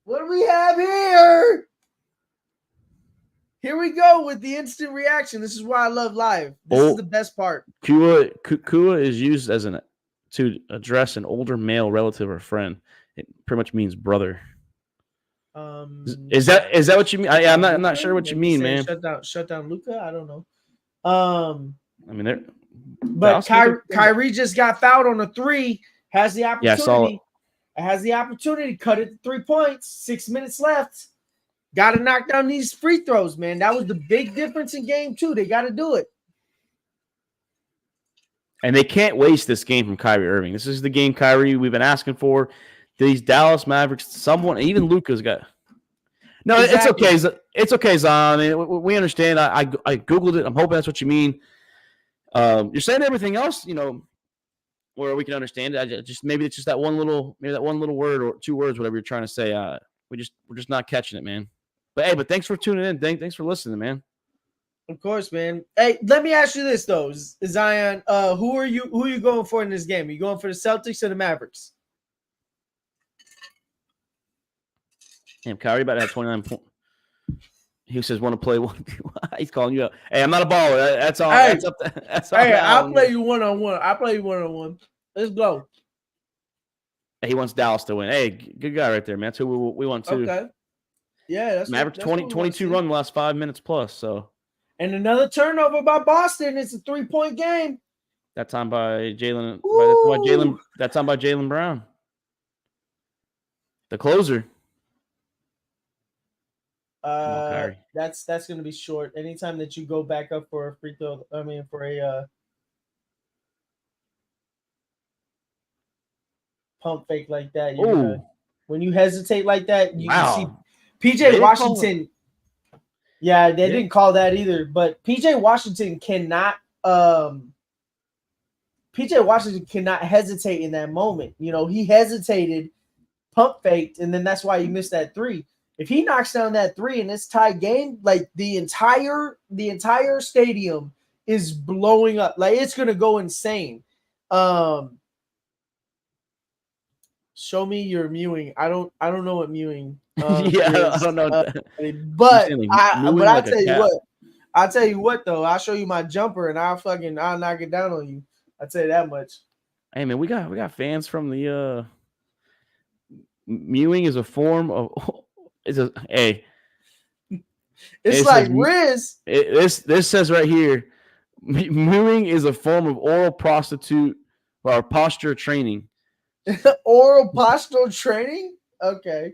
What do we have here? Here we go with the instant reaction. This is why I love live. This is the best part. Kua is used as to address an older male relative or friend. It pretty much means brother. Is that what you mean? I'm not sure what you Maybe mean, saying man. shut down Luca. I don't know. I mean, they're But Kyrie just got fouled on a 3. Has the opportunity. Has the opportunity. Cut it to 3 points. 6 minutes left. Got to knock down these free throws, man. That was the big difference in game 2. They got to do it. And they can't waste this game from Kyrie Irving. This is the game Kyrie we've been asking for. These Dallas Mavericks, someone, even Luka's got. No, exactly. It's okay. It's okay, Zon. I mean, we understand. I Googled it. I'm hoping that's what you mean. You're saying everything else, where we can understand it. Maybe it's just that one little word or 2 words, whatever you're trying to say. We're just not catching it, man. But thanks for tuning in. Thanks for listening, man. Of course, man. Hey, let me ask you this though, Zion. Who are you going for in this game? Are you going for the Celtics or the Mavericks? Damn, Kyrie about to have 29 points. He says, "Want to play one?" He's calling you out. Hey, I'm not a baller. That's all. Hey, that's all. Hey, I'll play you one-on-one. I'll play you one-on-one. Let's go. Hey, he wants Dallas to win. Hey, good guy right there, man. That's who we want too. Okay. Yeah, that's Mavericks 22 run the last 5 minutes plus. So. And another turnover by Boston. It's a 3-point game. That time by Jaylen. That time by Jaylen Brown. The closer. That's going to be short. Anytime that you go back up for a free throw, for a pump fake like that, when you hesitate like that, you see PJ Washington. Yeah, they didn't call that either. But PJ Washington cannot hesitate in that moment. He hesitated, pump faked, and then that's why he missed that 3. If he knocks down that 3 in this tie game, like the entire stadium is blowing up. Like it's gonna go insane. Show me your mewing. I don't know what mewing. I don't know. But I'll tell you what though. I'll show you my jumper and I'll knock it down on you. I'll tell you that much. Hey man, we got fans from the mewing is a form of it's like Riz. This says right here, mewing is a form of oral prostitute or posture training. Oral posture training? Okay.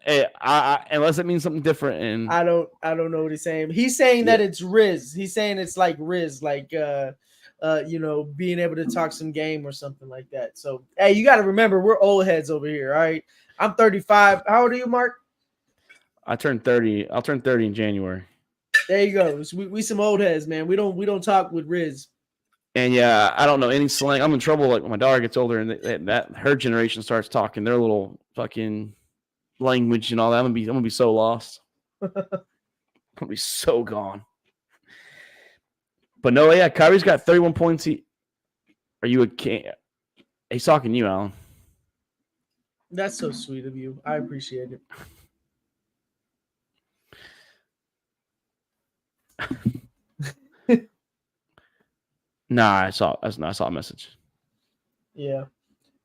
Hey, unless it means something different, and I don't know what he's saying. He's saying that it's Riz. He's saying it's like Riz, like being able to talk some game or something like that. So hey, you got to remember we're old heads over here. All right, I'm 35. How old are you, Mark? I turned 30. I'll turn 30 in January. There you go. So we some old heads, man. We don't talk with Riz. And yeah, I don't know any slang. I'm in trouble. Like when my daughter gets older and that her generation starts talking their little fucking language and all that, I'm gonna be so lost. I'm gonna be so gone. But no, yeah, Kyrie's got 31 points. Are you a king? He's talking to you, Alan. That's so sweet of you. I appreciate it. Nah, I saw a message. Yeah.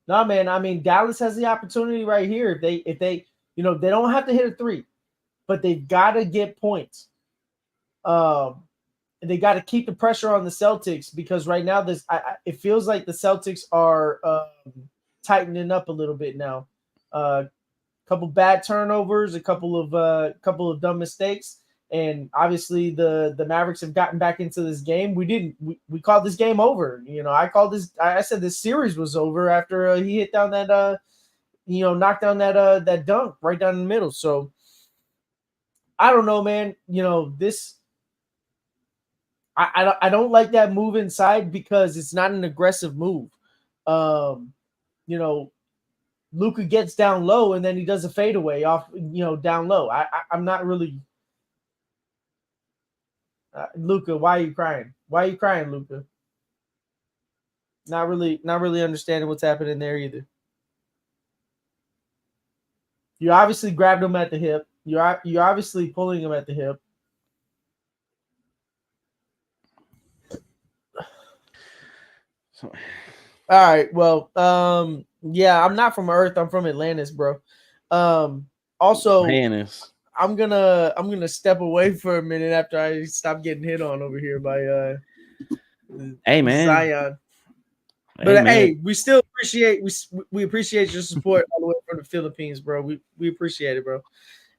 No, man. I mean, Dallas has the opportunity right here. If they they don't have to hit a 3, but they've got to get points. They got to keep the pressure on the Celtics because right now it feels like the Celtics are tightening up a little bit now. Couple bad turnovers, a couple of dumb mistakes. And obviously the Mavericks have gotten back into this game. We called this game over. I said this series was over after he hit down that knocked down that dunk right down in the middle. So I don't know, man. This I don't like that move inside because it's not an aggressive move. Luka gets down low and then he does a fadeaway off, down low. I'm not really Luka, why are you crying? Why are you crying, Luka? Not really understanding what's happening there either. You obviously grabbed him at the hip. You're obviously pulling him at the hip. All right. Well, yeah, I'm not from Earth. I'm from Atlantis, bro. Also, Hannah's. I'm gonna step away for a minute after I stop getting hit on over here by Hey man. Zion. Hey, But man. hey, we still appreciate we appreciate your support all the way from the Philippines, bro. We appreciate it, bro.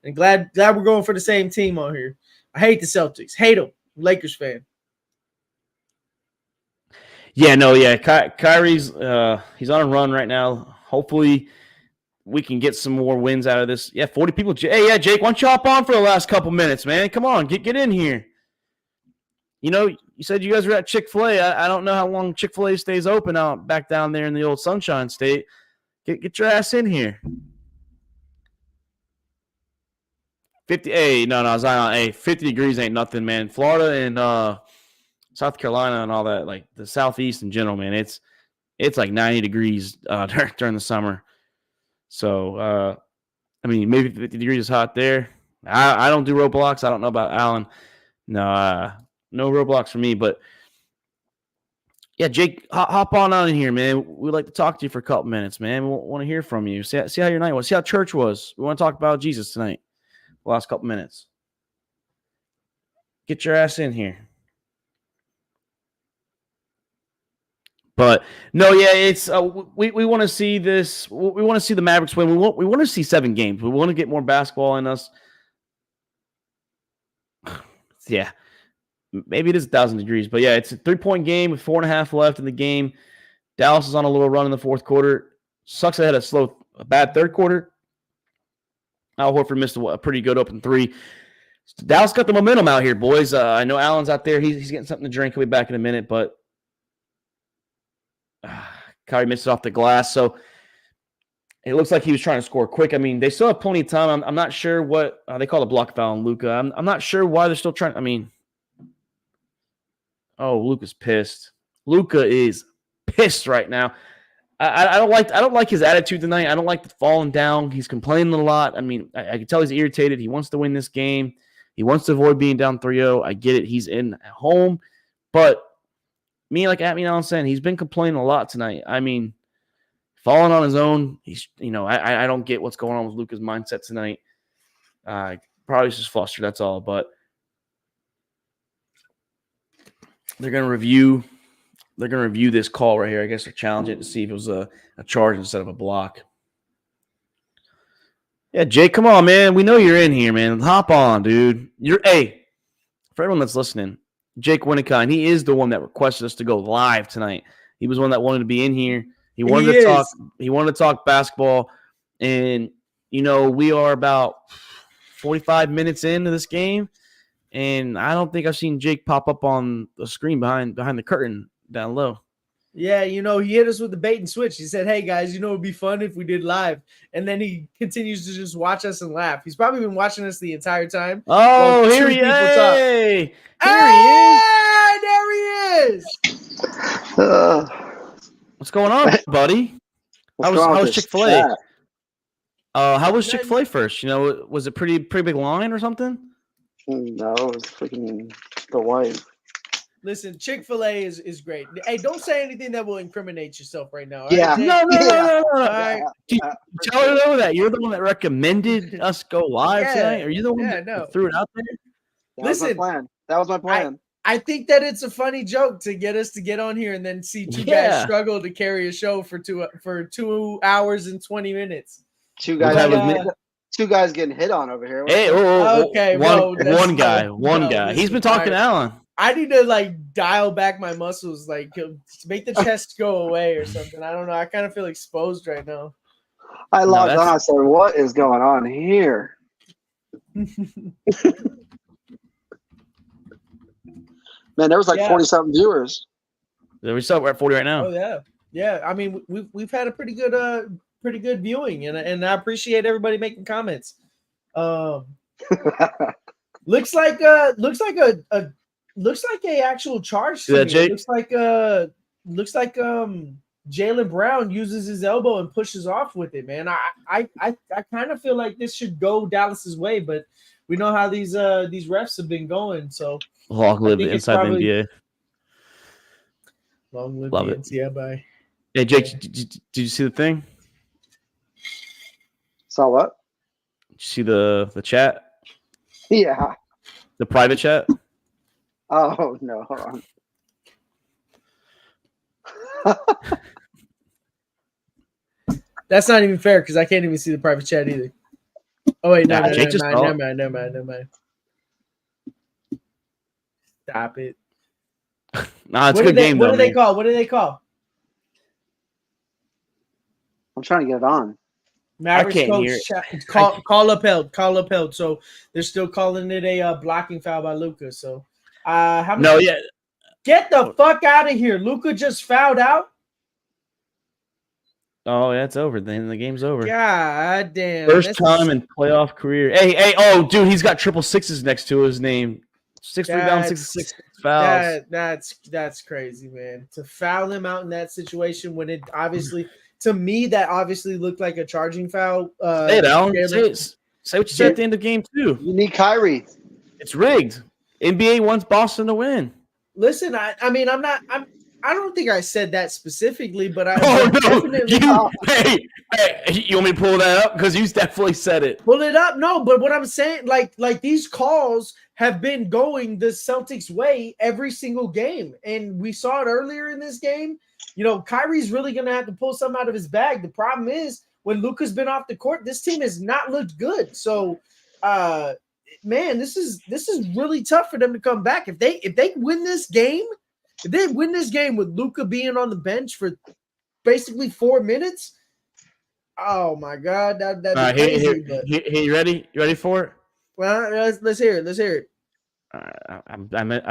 And glad we're going for the same team on here. I hate the Celtics. Hate them. Lakers fan. Yeah, no, yeah. Kyrie's he's on a run right now. Hopefully we can get some more wins out of this. Yeah, 40 people. Hey, yeah, Jake, why don't you hop on for the last couple minutes, man? Come on, get in here. You know, you said you guys were at Chick-fil-A. I don't know how long Chick-fil-A stays open out back down there in the old Sunshine State. Get your ass in here. 50. Hey, no, Zion. Hey, 50 degrees ain't nothing, man. Florida and South Carolina and all that, like the Southeast in general, man. It's like 90 degrees during the summer. So, I mean, maybe 50 degrees is hot there. I don't do Roblox. I don't know about Alan. No, no Roblox for me. But yeah, Jake, hop on in here, man. We'd like to talk to you for a couple minutes, man. We want to hear from you. See how your night was. See how church was. We want to talk about Jesus tonight. The last couple minutes. Get your ass in here. But no, yeah, it's we want to see this. We want to see the Mavericks win. We want to see 7 games. We want to get more basketball in us. Yeah, maybe it is 1,000 degrees, but yeah, it's a 3-point game with 4.5 left in the game. Dallas is on a little run in the fourth quarter. Sucks they had a bad third quarter. Al Horford missed a pretty good open 3. Dallas got the momentum out here, boys. I know Allen's out there. He's getting something to drink. He'll be back in a minute, but Kyrie missed it off the glass. So it looks like he was trying to score quick. I mean, they still have plenty of time. I'm not sure what they call a block foul on Luka. I'm not sure why they're still trying. I mean, oh, Luka's pissed. Luka is pissed right now. I don't like his attitude tonight. I don't like the falling down. He's complaining a lot. I mean, I can tell he's irritated. He wants to win this game. He wants to avoid being down 3-0. I get it. He's in at home. But like Alan said, he's been complaining a lot tonight. I mean, falling on his own. He's, I don't get what's going on with Luka's mindset tonight. Probably just flustered. That's all. But they're going to review this call right here. I guess they're challenging it to see if it was a charge instead of a block. Yeah, Jake, come on, man. We know you're in here, man. Hop on, dude. Hey, for everyone that's listening, Jake Winnicott, he is the one that requested us to go live tonight. He was one that wanted to be in here. He wanted to talk basketball. And, we are about 45 minutes into this game. And I don't think I've seen Jake pop up on the screen behind the curtain down low. Yeah, he hit us with the bait and switch. He said, "Hey guys, it'd be fun if we did live." And then he continues to just watch us and laugh. He's probably been watching us the entire time. Oh, here he is! Here There he is! What's going on, buddy? How was Chick-fil-A? How was Chick-fil-A first? Was it pretty big line or something? No, it was freaking the wife. Listen, Chick-fil-A is great. Hey, don't say anything that will incriminate yourself right now. Yeah. Right, No. All right. Tell her though that you're the one that recommended us go live tonight. Are you the one that threw it out there? Listen, that was my plan. I think that it's a funny joke to get us to get on here and then see two guys struggle to carry a show for 2 hours and 20 minutes. Two guys getting hit on over here. Hey, okay, one guy. He's been talking to Alan. I need to dial back my muscles, make the chest go away or something. I don't know. I kind of feel exposed right now. I logged on. I said, "What is going on here?" Man, there was 40-something viewers. We're at 40 right now. Oh yeah. I mean, we've had a pretty good viewing, and I appreciate everybody making comments. Looks like a actual charge. Yeah, Jake. Looks like Jaylen Brown uses his elbow and pushes off with it, man. I kind of feel like this should go Dallas's way, but we know how these refs have been going. So long live inside the NBA. Long live Love the it. NCAA. Bye. Hey, Jake, did you see the thing? Saw what? see the chat? Yeah. The private chat? Oh no. Hold on. That's not even fair because I can't even see the private chat either. Oh wait, no, Jake just saw it. never mind. Stop it. Nah, it's a good game. What though, do they man. call? What do they call? I'm trying to get it on. Mavericks can't coach hear it. call upheld. So they're still calling it a blocking foul by Luka. So how many? No, yeah. Get the fuck out of here. Luka just fouled out. Oh, yeah, it's over. Then the game's over. God damn. First time in playoff career. Hey, oh, dude, he's got triple sixes next to his name. 6 rebounds, 6 fouls. That's crazy, man. To foul him out in that situation when it obviously, to me, that obviously looked like a charging foul. Say it, Alan. Say what you said at the end of the game, too. You need Kyrie. It's rigged. NBA wants Boston to win. Listen, I don't think I said that specifically, but I definitely. Hey, you want me to pull that up? Because you definitely said it. Pull it up. No, but what I'm saying, like these calls have been going the Celtics way every single game. And we saw it earlier in this game. You know, Kyrie's really going to have to pull something out of his bag. The problem is when Luka's been off the court, this team has not looked good. So, man, this is really tough for them to come back. If they win this game, with Luka being on the bench for basically 4 minutes, oh my God, that'd be crazy. Hey, you ready? You ready for it? Well, let's hear it. I'm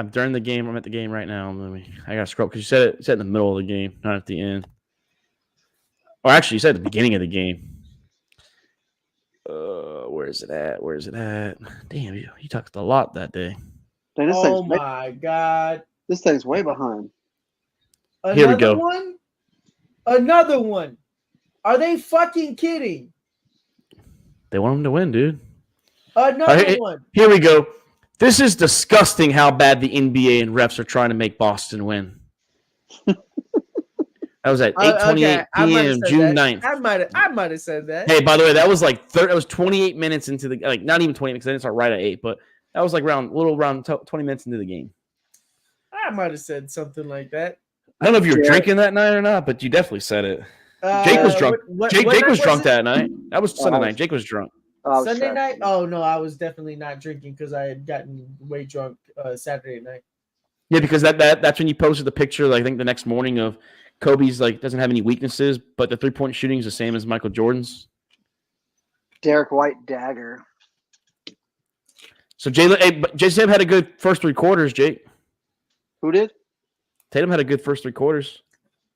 during the game. I'm at the game right now. I gotta scroll because you said it in the middle of the game, not at the end. Or actually, you said at the beginning of the game. Where is it at? Damn, you talked a lot that day. Oh my God. This thing's way behind. Here we go. Another one. Are they fucking kidding? They want them to win, dude. Another one. Here we go. This is disgusting how bad the NBA and refs are trying to make Boston win. That was at 8:28 p.m. June 9th. I might have said that. Hey, by the way, that was like that was 28 minutes into the not even 20 because I didn't start right at 8, but that was like around 20 minutes into the game. I might have said something like that. I don't know if you were drinking that night or not, but you definitely said it. Jake was drunk. Jake was drunk that night. That was Sunday night. Jake was drunk. Sunday night? Oh, no, I was definitely not drinking because I had gotten way drunk Saturday night. Yeah, because that's when you posted the picture, I think the next morning of Kobe's doesn't have any weaknesses, but the 3-point shooting is the same as Michael Jordan's. Derek White dagger. So Jason had a good first 3 quarters, Jake. Who did? Tatum had a good first 3 quarters.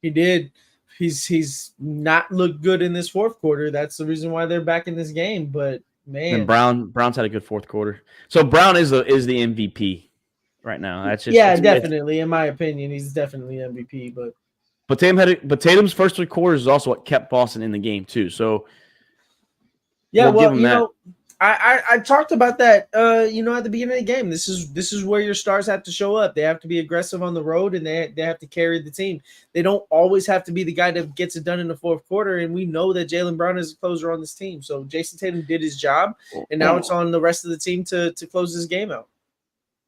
He did. He's not looked good in this fourth quarter. That's the reason why they're back in this game. But man, and Brown's had a good fourth quarter. So Brown is the MVP right now. That's just, definitely. In my opinion, he's definitely MVP. But Tatum's first 3 quarters is also what kept Boston in the game too. So yeah, I talked about that at the beginning of the game. This is where your stars have to show up. They have to be aggressive on the road and they have to carry the team. They don't always have to be the guy that gets it done in the fourth quarter, and we know that Jaylen Brown is a closer on this team. So Jason Tatum did his job, and now it's on the rest of the team to close this game out.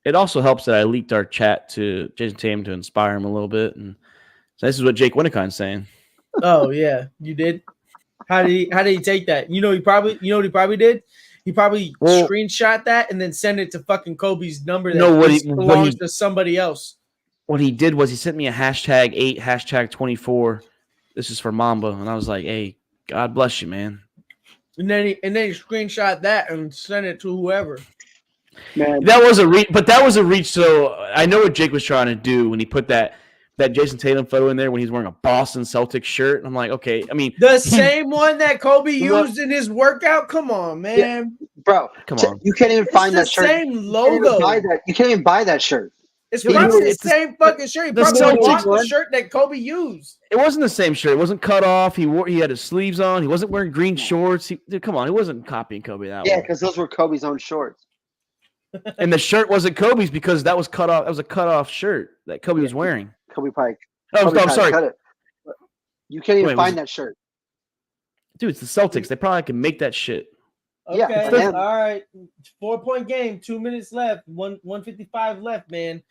It also helps that I leaked our chat to Jason Tatum to inspire him a little bit, and so this is what Jake Winnikine's saying. Oh yeah, you did. How did he take that? You know what he probably did? He probably screenshot that and then send it to fucking Kobe's number that belongs to somebody else. What he did was he sent me a #8, #24. This is for Mamba, and I was like, "Hey, God bless you, man." And then he screenshot that and sent it to whoever. Man. That was a reach, but that was a reach. So I know what Jake was trying to do when he put that Jason Tatum photo in there when he's wearing a Boston Celtics shirt. I'm like, okay, I mean, the same one that Kobe used in his workout. Come on, man, yeah. Bro, come on. You can't even find that shirt. Same logo. You can't even buy that shirt. It's probably the same fucking shirt. He probably bought the shirt that Kobe used. It wasn't the same shirt. It wasn't cut off. He had his sleeves on. He wasn't wearing green shorts. Come on, he wasn't copying Kobe that way. Yeah, because those were Kobe's own shorts. And the shirt wasn't Kobe's because that was cut off. That was a cut off shirt that Kobe was wearing. Kobe Pike. Oh, I'm sorry. Cut it. You can't even find that shirt. Dude, it's the Celtics. They probably can make that shit. Okay, Yeah, all right. 4-point game, 2 minutes left, 155 left, man.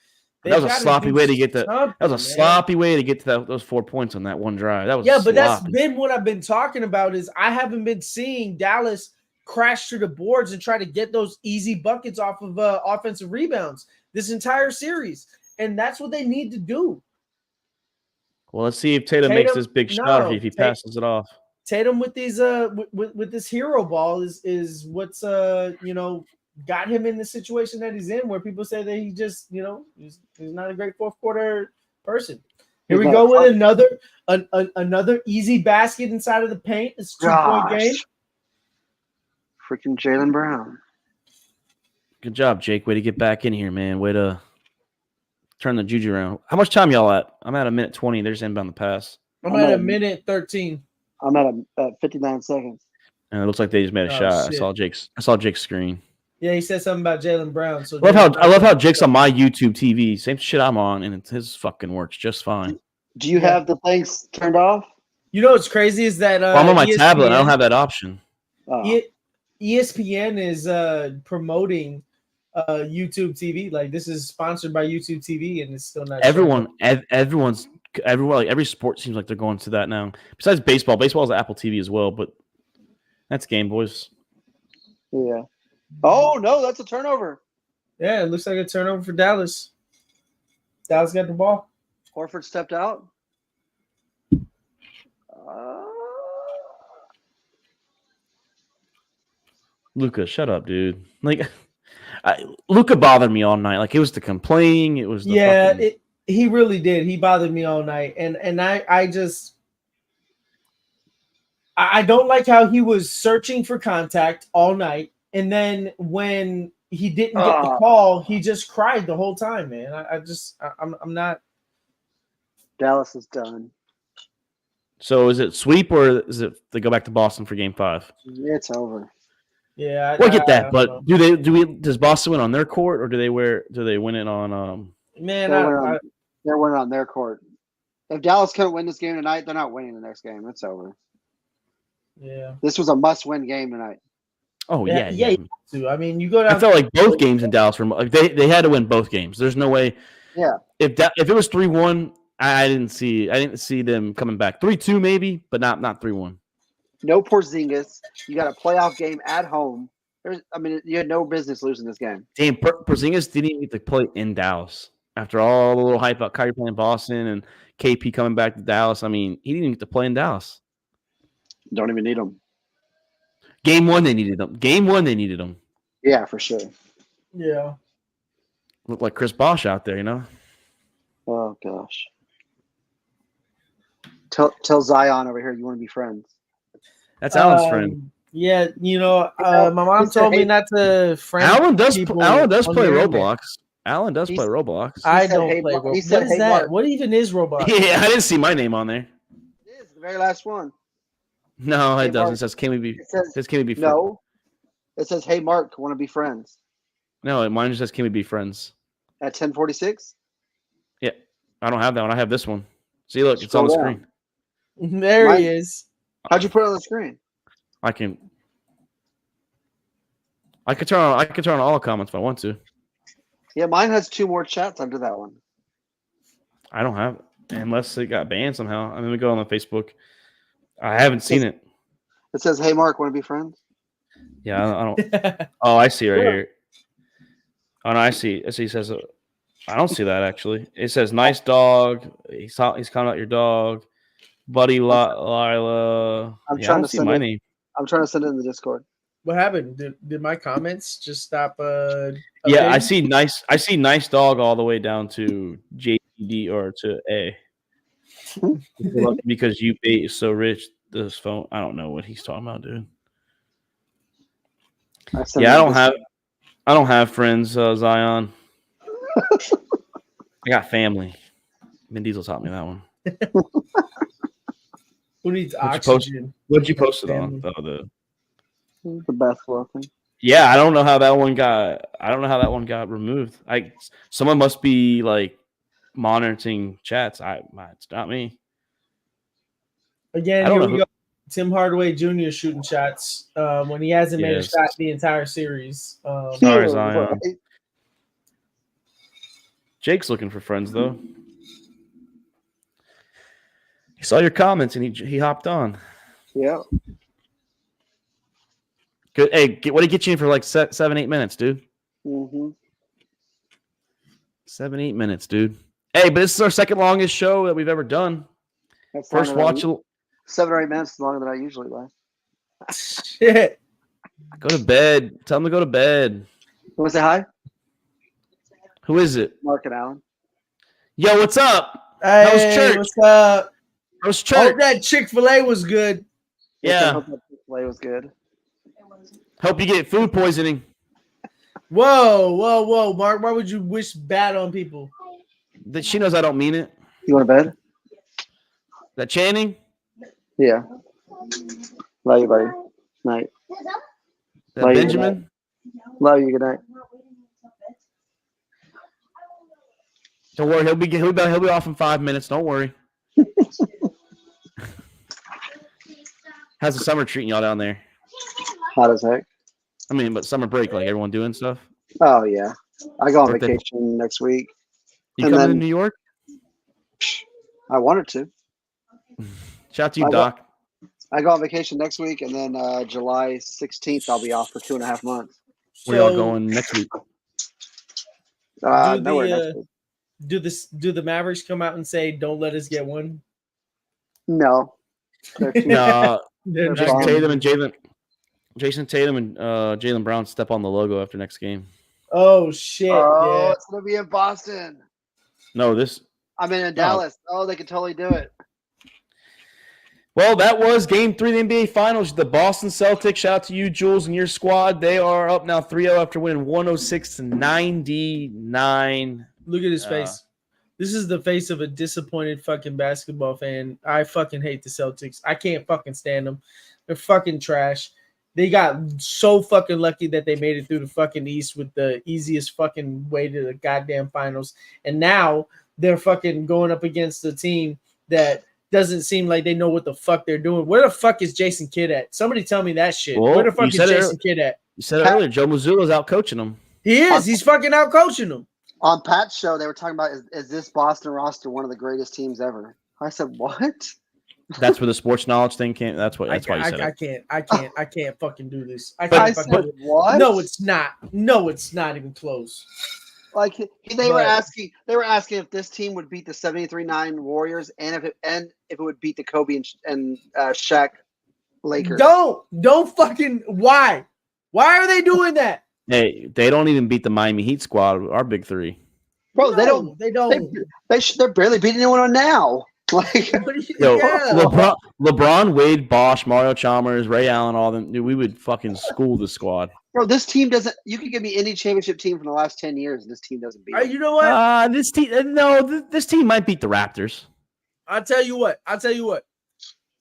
That was a sloppy way to get that. That was a sloppy way to get to those 4 points on that one drive. That was but that's been what I've been talking about. Is I haven't been seeing Dallas crash through the boards and try to get those easy buckets off of offensive rebounds this entire series, and that's what they need to do. Well, let's see if Tatum makes this big shot or if he passes it off. Tatum with these with this hero ball is what's got him in the situation that he's in, where people say that he just he's not a great fourth quarter person. Here we go with another easy basket inside of the paint. It's a 2-point game. Freaking Jaylen Brown. Good job, Jake. Way to get back in here, man. Way to turn the juju around. How much time y'all at? I'm at a minute 20. There's inbound the pass. I'm at a minute 13. I'm at 59 seconds. And it looks like they just made a shot. Shit. I saw Jake's screen. Yeah, he said something about Jaylen Brown. So I love how Jake's on my YouTube TV. Same shit I'm on, and his fucking works just fine. Do you have the things turned off? You know what's crazy is that I'm on my tablet. I don't have that option. ESPN is promoting YouTube TV. Like, this is sponsored by YouTube TV, and it's still not. Everyone, like every sport seems like they're going to that now. Besides baseball, baseball is Apple TV as well, but that's Game Boys. Yeah. Oh no, that's a turnover. Yeah, it looks like a turnover for Dallas. Dallas got the ball. Horford stepped out. Luka, shut up, dude. Like, Luka bothered me all night. Like, it was the complaining. It was the he really did. He bothered me all night, and I don't like how he was searching for contact all night, and then when he didn't get the call, he just cried the whole time, man. I'm not. Dallas is done. So is it sweep or is it they go back to Boston for Game 5? It's over. Yeah, I get that, but does Boston win on their court or do they win it on? Man, they're winning on their court. If Dallas couldn't win this game tonight, they're not winning the next game. It's over. Yeah, this was a must-win game tonight. Oh yeah. You have to. I mean, you go down. I felt like both games in Dallas were like they had to win both games. There's no way. Yeah. If it was 3-1, I didn't see them coming back. 3-2 maybe, but not 3-1. No Porzingis. You got a playoff game at home. You had no business losing this game. Damn, Porzingis didn't even get to play in Dallas after all the little hype about Kyrie playing Boston and KP coming back to Dallas. I mean, he didn't even get to play in Dallas. Don't even need him. Game 1, they needed him. Yeah, for sure. Yeah. Looked like Chris Bosh out there, you know? Oh, gosh. Tell Zion over here you want to be friends. That's Alan's friend. Yeah, my mom told me not to friend. Alan does play Roblox. Alan does play Roblox. I don't play Roblox. What is that? Mark. What even is Roblox? Yeah, I didn't see my name on there. It is the very last one. No, it doesn't. It says, can we be friends? No. It says, hey, Mark, want to be friends? No, mine just says, can we be friends? At 10:46? Yeah. I don't have that one. I have this one. See, look, it's on the screen. There he is. How'd you put it on the screen? I could turn on all comments if I want to. Yeah, mine has 2 more chats under that one. I don't have it, unless it got banned somehow. I'm gonna go on the Facebook. I haven't seen it. It says, hey, Mark, want to be friends? Yeah, I don't. Oh, I see right here. Oh, no, I see. It says, I don't see that actually. It says, nice dog. He's calling out your dog. Buddy Lila. I don't see my name. I'm trying to send it in the Discord. What happened? Did my comments just stop? Yeah, I see nice dog all the way down to JD or to A. Because you is so rich. This phone, I don't know what he's talking about, dude. I don't have friends, Zion. I got family. Vin Diesel taught me that one. Who needs oxygen? What'd you post it on? The basketball thing. Yeah, I don't know how that one got removed. Someone must be like monitoring chats. It's not me. Again, here we go. Tim Hardaway Jr. shooting shots when he hasn't made a Yes. shot the entire series. Sorry, Zion. Jake's looking for friends, though. He saw your comments and he hopped on. Yeah. Good. Hey, what did he get you in for like 7-8 minutes, dude? Mm-hmm. 7-8 minutes, dude. Hey, but this is our second longest show that we've ever done. That's First watch. 7 or 8 minutes longer than I usually last. Shit. Go to bed. Tell him to go to bed. You want to say hi? Who is it? Mark and Alan. Yo, what's up? Hey, How's church? what's up? How's Hope church? that Chick-fil-A was good. Yeah. Hope that play was good. Hope you get food poisoning. Whoa, Mark. Why would you wish bad on people? That she knows I don't mean it. You want to bed? That Channing? Yeah. Love you, buddy. Night. That Love you, Benjamin? Love you. Good night. Don't worry, he'll be off in 5 minutes. Don't worry. How's the summer treating y'all down there? Hot as heck. I mean, but summer break, like everyone doing stuff. Oh yeah. I go on Birthday. vacation next week. You And coming to then- New York? I wanted to. Shout out to you, I Doc. I go on vacation next week, and then July 16th I'll be off for 2.5 months. Where y'all going next week? Do Nowhere the, next week. Do the Mavericks come out and say, "Don't let us get one"? No. They're too- No, They're Jason not Jason gonna- Tatum and Jaylen Brown step on the logo after next game. Oh shit! Oh, Yeah. it's gonna be in Boston. No, this. I'm in Dallas. Oh, they could totally do it. Well, that was Game 3 of the NBA Finals. The Boston Celtics. Shout out to you, Jules, and your squad. They are up now 3-0 after winning 106-99. Look at his face. This is the face of a disappointed fucking basketball fan. I fucking hate the Celtics. I can't fucking stand them. They're fucking trash. They got so fucking lucky that they made it through the fucking East with the easiest fucking way to the goddamn finals. And now they're fucking going up against a team that doesn't seem like they know what the fuck they're doing. Where the fuck is Jason Kidd at? Somebody tell me that shit. Well, Where the fuck you is said it Jason Kidd at? You said it earlier. Joe Mazzulla's out coaching them. He is. He's fucking out coaching them. On Pat's show, they were talking about is this Boston roster one of the greatest teams ever? I said, what? That's where the sports knowledge thing came. That's why you said it. I can't fucking do this. I But- can't I fucking said, do it. what? No, it's not. No, it's not even close. Like they were asking if this team would beat the 73-9 Warriors and if it would beat the Kobe and Shaq Lakers. Don't fucking why? Why are they doing that? Hey, they don't even beat the Miami Heat squad, our big three. Bro, they No, don't. They don't. They're barely beating anyone now. Like, Yo, Yeah. LeBron, Wade, Bosch, Mario Chalmers, Ray Allen, all them. Dude, we would fucking school the squad. bro, this team doesn't. You can give me any championship team from the last 10 years, and this team doesn't beat. them. You know what? This team, no, this team might beat the Raptors. I'll tell you what.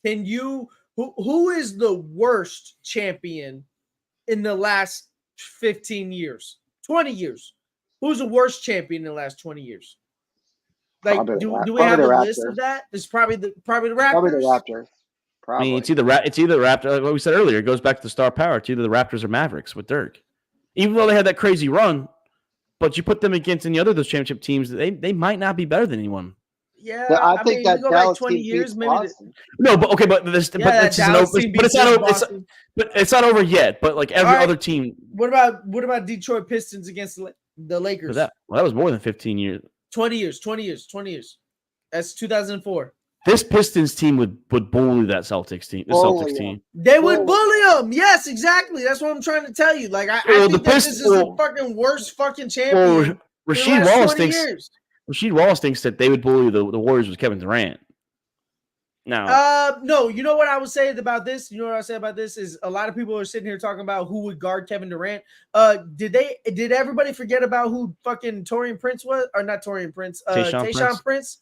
Can you who is the worst champion in the last 15 years? 20 years? Who's the worst champion in the last 20 years? Like, Probably do the we have a Raptors. list of that? It's probably the Raptors. Probably the Raptors. I Probably. mean, it's either Raptors. Like what we said earlier, it goes back to the star power. It's either the Raptors or Mavericks with Dirk. Even though they had that crazy run, but you put them against any other of those championship teams, they might not be better than anyone. Yeah, I think mean, that you go Dallas back 20 team years, beats maybe. Boston. No, but okay, but this, Yeah, but that this isn't Dallas over. team But it's beats not over. Boston. But it's not over yet. But like every All right. other team, What about Detroit Pistons against the Lakers? that was more than 15 years. 20 years. That's 2004. This Pistons team would bully that Celtics team. The Bully Celtics them. team. They would Well- bully them. Yes, exactly. That's what I'm trying to tell you. Like, I Well, think the that this Pistons- is the well- fucking worst fucking Well, champion in the Rasheed last Wallace 20 thinks years. Rasheed Wallace thinks that they would bully the Warriors with Kevin Durant. Now, No, you know what I would say about this? You know what I say about this is a lot of people are sitting here talking about who would guard Kevin Durant. Did everybody forget about who fucking Torian Prince was? Or not Torian Prince, Tayshaun Prince?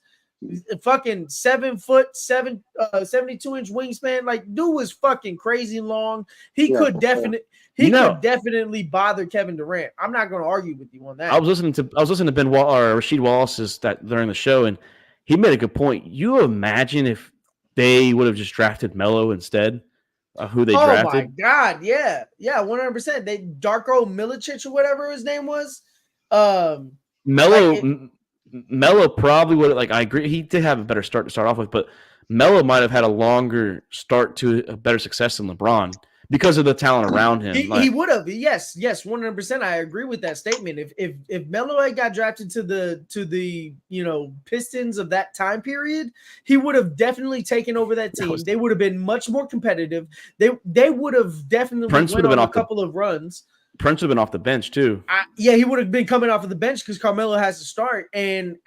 Fucking 7 foot, 72-inch wingspan. Like, dude was fucking crazy long. He Yeah, could for definitely could definitely bother Kevin Durant. I'm not gonna argue with you on that. I was listening to Ben Rasheed Wallace's that during the show, and he made a good point. You imagine if they would have just drafted Melo instead of who they Oh drafted. my God, yeah, 100%. They Darko Milicic or whatever his name was. Melo probably would have, like, I agree. He did have a better start to start off with, but Melo might have had a longer start to a better success than LeBron because of the talent around him. He would have, yes, 100%. I agree with that statement. If Melo had got drafted to the Pistons of that time period, he would have definitely taken over that team. They would have been much more competitive. They would have definitely went on a couple of runs. Prince would have been off the bench too. He would have been coming off of the bench because Carmelo has to start. And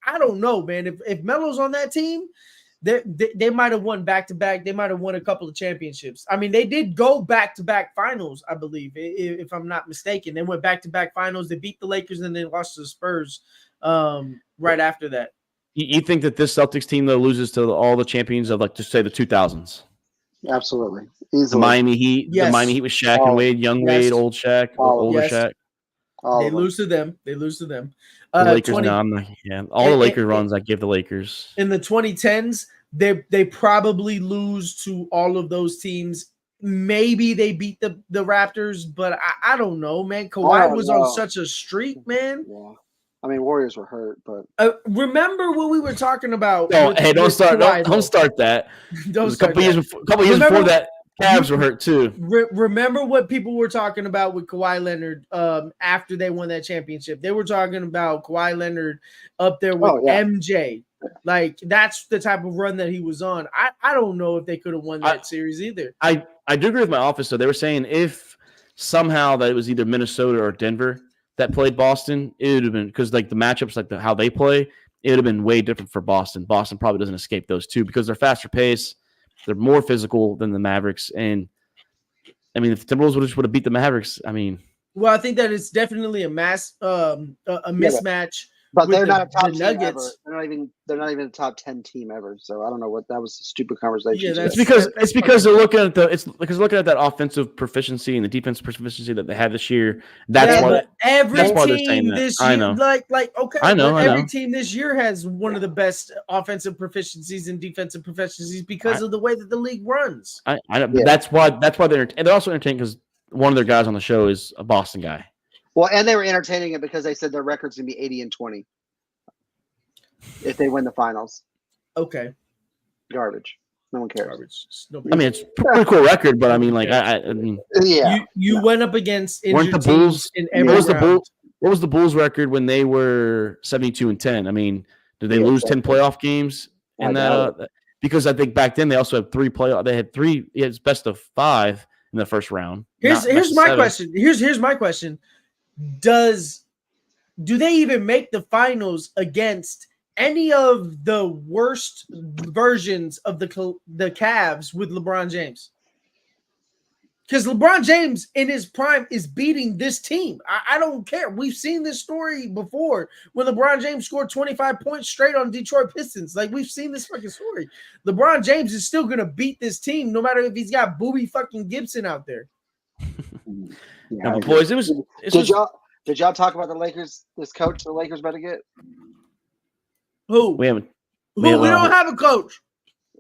I don't know, man. If Melo's on that team, they might have won back-to-back. They might have won a couple of championships. I mean, they did go back-to-back finals, I believe, if I'm not mistaken. They went back-to-back finals. They beat the Lakers and then lost to the Spurs right after that. You think that this Celtics team, though, loses to all the champions of, like, just say the 2000s? Absolutely. Easily. The Miami Heat. Yes. The Miami Heat with Shaq and Wade, young Wade, old Shaq, older Shaq. They lose to them. The Lakers, all the Lakers runs I give the Lakers. In the 2010s, they probably lose to all of those teams. Maybe they beat the Raptors, but I don't know, man. Kawhi was on such a streak, man. Yeah. I mean, Warriors were hurt, but remember what we were talking about? Don't start that. A couple years before that, Cavs were hurt too. Remember what people were talking about with Kawhi Leonard after they won that championship? They were talking about Kawhi Leonard up there with MJ. Like, that's the type of run that he was on. I don't know if they could have won that series either. I do agree with my office, though. They were saying if somehow that it was either Minnesota or Denver that played Boston, it would have been, because like the matchups, like how they play, it would have been way different for Boston. Boston probably doesn't escape those two because they're faster pace, they're more physical than the Mavericks, and I mean, if the Timberwolves would have beat the Mavericks, I mean, well, I think that it's definitely a mismatch. But they're not a top team ever. They're not even a top 10 team ever. So I don't know what that was a stupid conversation. Yeah, it's because they're looking at that offensive proficiency and the defensive proficiency that they had this year. That's why they're saying that. This year, I know. I know. Every team this year has one of the best offensive proficiencies and defensive proficiencies because of the way that the league runs. I know. Yeah. That's why they're also entertained because one of their guys on the show is a Boston guy. Well, and they were entertaining it because they said their record's going to be 80-20 if they win the finals. Okay. Garbage. No one cares. Garbage. I mean, it's a pretty cool record, but I mean, like, I mean, yeah. You went up against injured the Bulls in every round. What was the Bulls record when they were 72-10? I mean, did they lose 10 playoff games in that? Because I think back then they also had three playoff. They had three. It's best of 5 in the first round. Here's my question. Here's my question. Do they even make the finals against any of the worst versions of the Cavs with LeBron James? Because LeBron James in his prime is beating this team. I don't care. We've seen this story before when LeBron James scored 25 points straight on Detroit Pistons. Like, we've seen this fucking story. LeBron James is still gonna beat this team no matter if he's got Booby fucking Gibson out there. Yeah, boys, did y'all talk about the Lakers? This coach the Lakers better get? Who? We don't have a coach.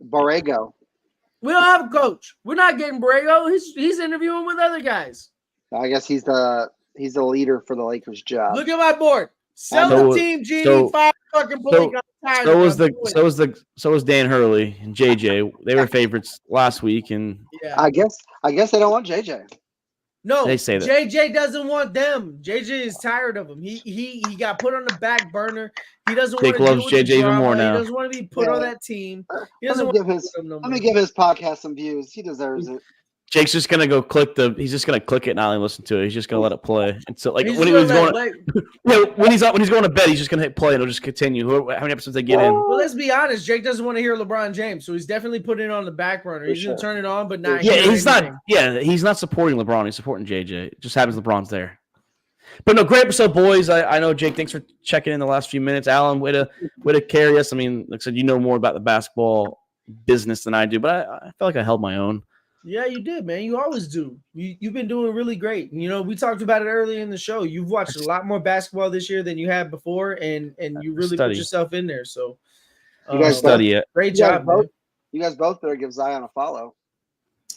Borrego. We don't have a coach. We're not getting Borrego. He's interviewing with other guys. I guess he's the leader for the Lakers job. Look at my board. Sell the team, Genie. 5 fucking points. So was Dan Hurley and JJ. They were favorites last week, and I guess they don't want JJ. No, they say that JJ doesn't want them. JJ is tired of him. He got put on the back burner. He doesn't want to loves JJ even more now. He doesn't want to be put on that team. He doesn't want let me give his podcast some views. He deserves it. Jake's just gonna go he's just gonna click it and not even listen to it. He's just gonna let it play. And so, like, when he's going to bed, he's just gonna hit play and it'll just continue. How many episodes they get in? Well, let's be honest. Jake doesn't want to hear LeBron James, so he's definitely putting it on the back burner. He's gonna turn it on, but not. Yeah, he's not supporting LeBron. He's supporting JJ. It just happens LeBron's there. But no, great episode, boys. I know, Jake. Thanks for checking in the last few minutes. Alan, way to carry us. I mean, like I said, you know more about the basketball business than I do, but I feel like I held my own. Yeah, you did, man. You always do. You've been doing really great. You know, we talked about it earlier in the show. You've watched a lot more basketball this year than you have before, and you really put yourself in there. So you guys study it. Great job, man. You guys both better give Zion a follow.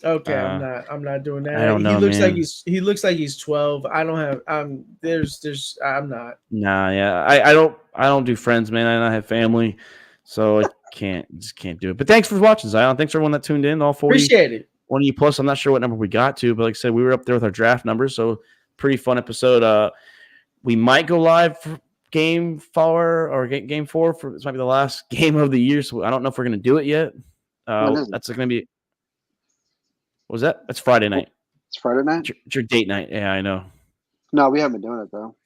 Okay, I'm not doing that. I don't know, he looks man. like he's 12. I don't have I'm not. Nah, yeah. I don't do friends, man. I don't have family. So I just can't do it. But thanks for watching, Zion. Thanks for everyone that tuned in. All 40. Appreciate it. One of you plus. I'm not sure what number we got to, but like I said, we were up there with our draft numbers. So pretty fun episode. We might go live for game 4 or game 4 for this might be the last game of the year. So I don't know if we're gonna do it yet. That's gonna be. What was that? That's Friday night. It's Friday night. It's your date night. Yeah, I know. No, we haven't been doing it though.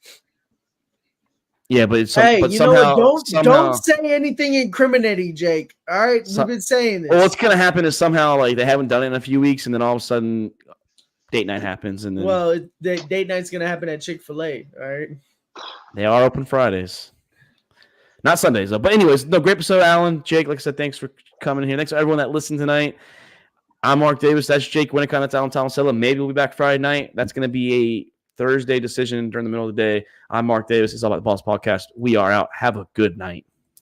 Yeah, but it's Hey, but you somehow, know what? somehow, Don't say anything incriminating, Jake. All right, we've been saying this. Well, what's gonna happen is somehow like they haven't done it in a few weeks, and then all of a sudden, date night happens, and then the date night's gonna happen at Chick-fil-A. All right, they are open Fridays, not Sundays though. But anyways, no, great episode, Alan, Jake. Like I said, thanks for coming here. Thanks to everyone that listened tonight. I'm Mark Davis. That's Jake Winnicott. That's Alan Tomasella. Maybe we'll be back Friday night. That's gonna be a Thursday decision during the middle of the day. I'm Mark Davis. It's All About the Balls podcast. We are out. Have a good night.